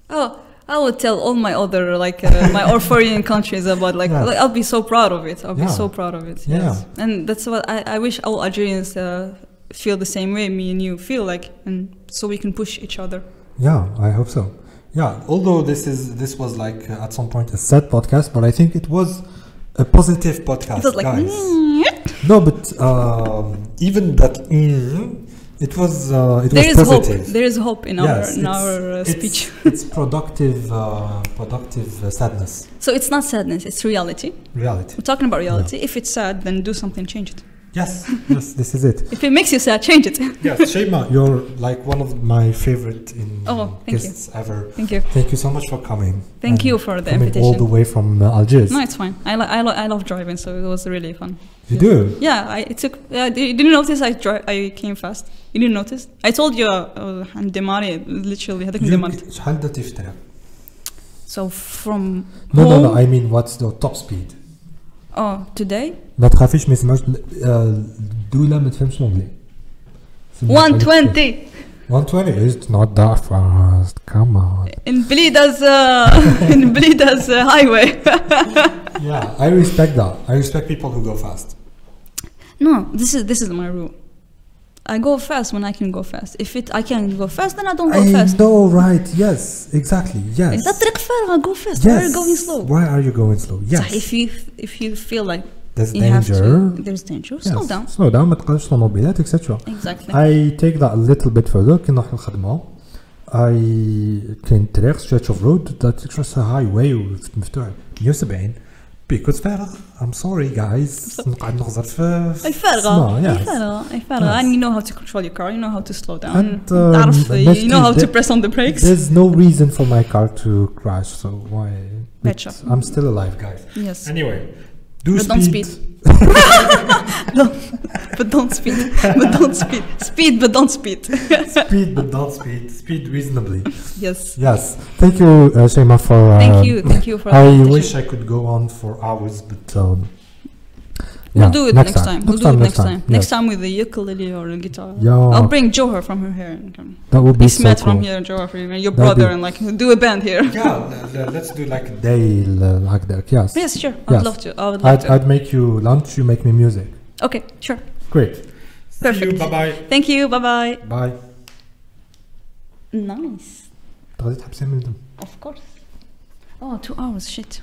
oh, I would tell all my other my Orphorian countries about like I'll be so proud of it. I'll be so proud of it. Yes. Yeah. And that's what I wish all Algerians feel the same way me and you feel like, and so we can push each other. Yeah, I hope so. Yeah, although this was like at some point a sad podcast, but I think it was a positive podcast, it was like, guys. No, but even that it was positive. There is hope in our speech. It's productive sadness. So it's not sadness, it's reality. We're talking about reality. If it's sad, then do something, change it. Yes, this is it. If it makes you sad, change it. Yes, Shema, you're like one of my favorite guests ever. Thank you. Thank you so much for coming. Thank you for the invitation. All the way from Algiers. No, it's fine. I love driving, so it was really fun. You do? Yeah, you didn't notice I came fast. You didn't notice? I told you عند دماري literally هذاك دمرت. شحال درتي في الطريق؟ So from No, I mean what's the top speed? Oh, today? ما تخافيش ما يسمعوش الدولة ما تفهمش الانجلي. 120. 120 is not that fast. Come on. In Blida's highway. Yeah, I respect that. I respect people who go fast. No, this is my rule. I go fast when I can go fast. If I can't go fast, then I don't go fast. I know, right? Yes, exactly. Yes. إذا طريق فارغة, go fast. Yes. Why are you going slow? Why are you going slow? Yes. If you feel like there's danger. Slow down. Slow down. ما تقلبش طوموبيلات, etc. Exactly. I take that a little bit further. كي نروح للخدمة, كاين طريق stretch of road that just a highway مفتوح 170. Because فارغ. I'm sorry guys. نقعد نغزر في الفارغة. And you know how to control your car. You know how to slow down. And you know how to press on the brakes. There's no reason for my car to crash. So why? I'm still alive, guys. Yes. Anyway, don't speed. But don't speed. Speed, but don't speed. Speed, but don't speed. Speed reasonably. Yes. Thank you, Shema, for. Thank you for. I wish I could go on for hours, but. We'll do it next time. We'll do it next time. Yes. Next time with the ukulele or the guitar. Yeah. I'll bring Johar from her hair. That would be so Ismet cool. from here, Johar from here, your brother, and like do a band here. Yeah, let's do like a day like that. Yes. Yes, sure. I'd love to. I'd make you lunch. You make me music. Okay, sure. Great. Perfect. See you. Bye bye. Thank you. Bye bye. Bye. Nice. تغادي تحبسي من الدم. Of course. Oh, 2 hours. Shit.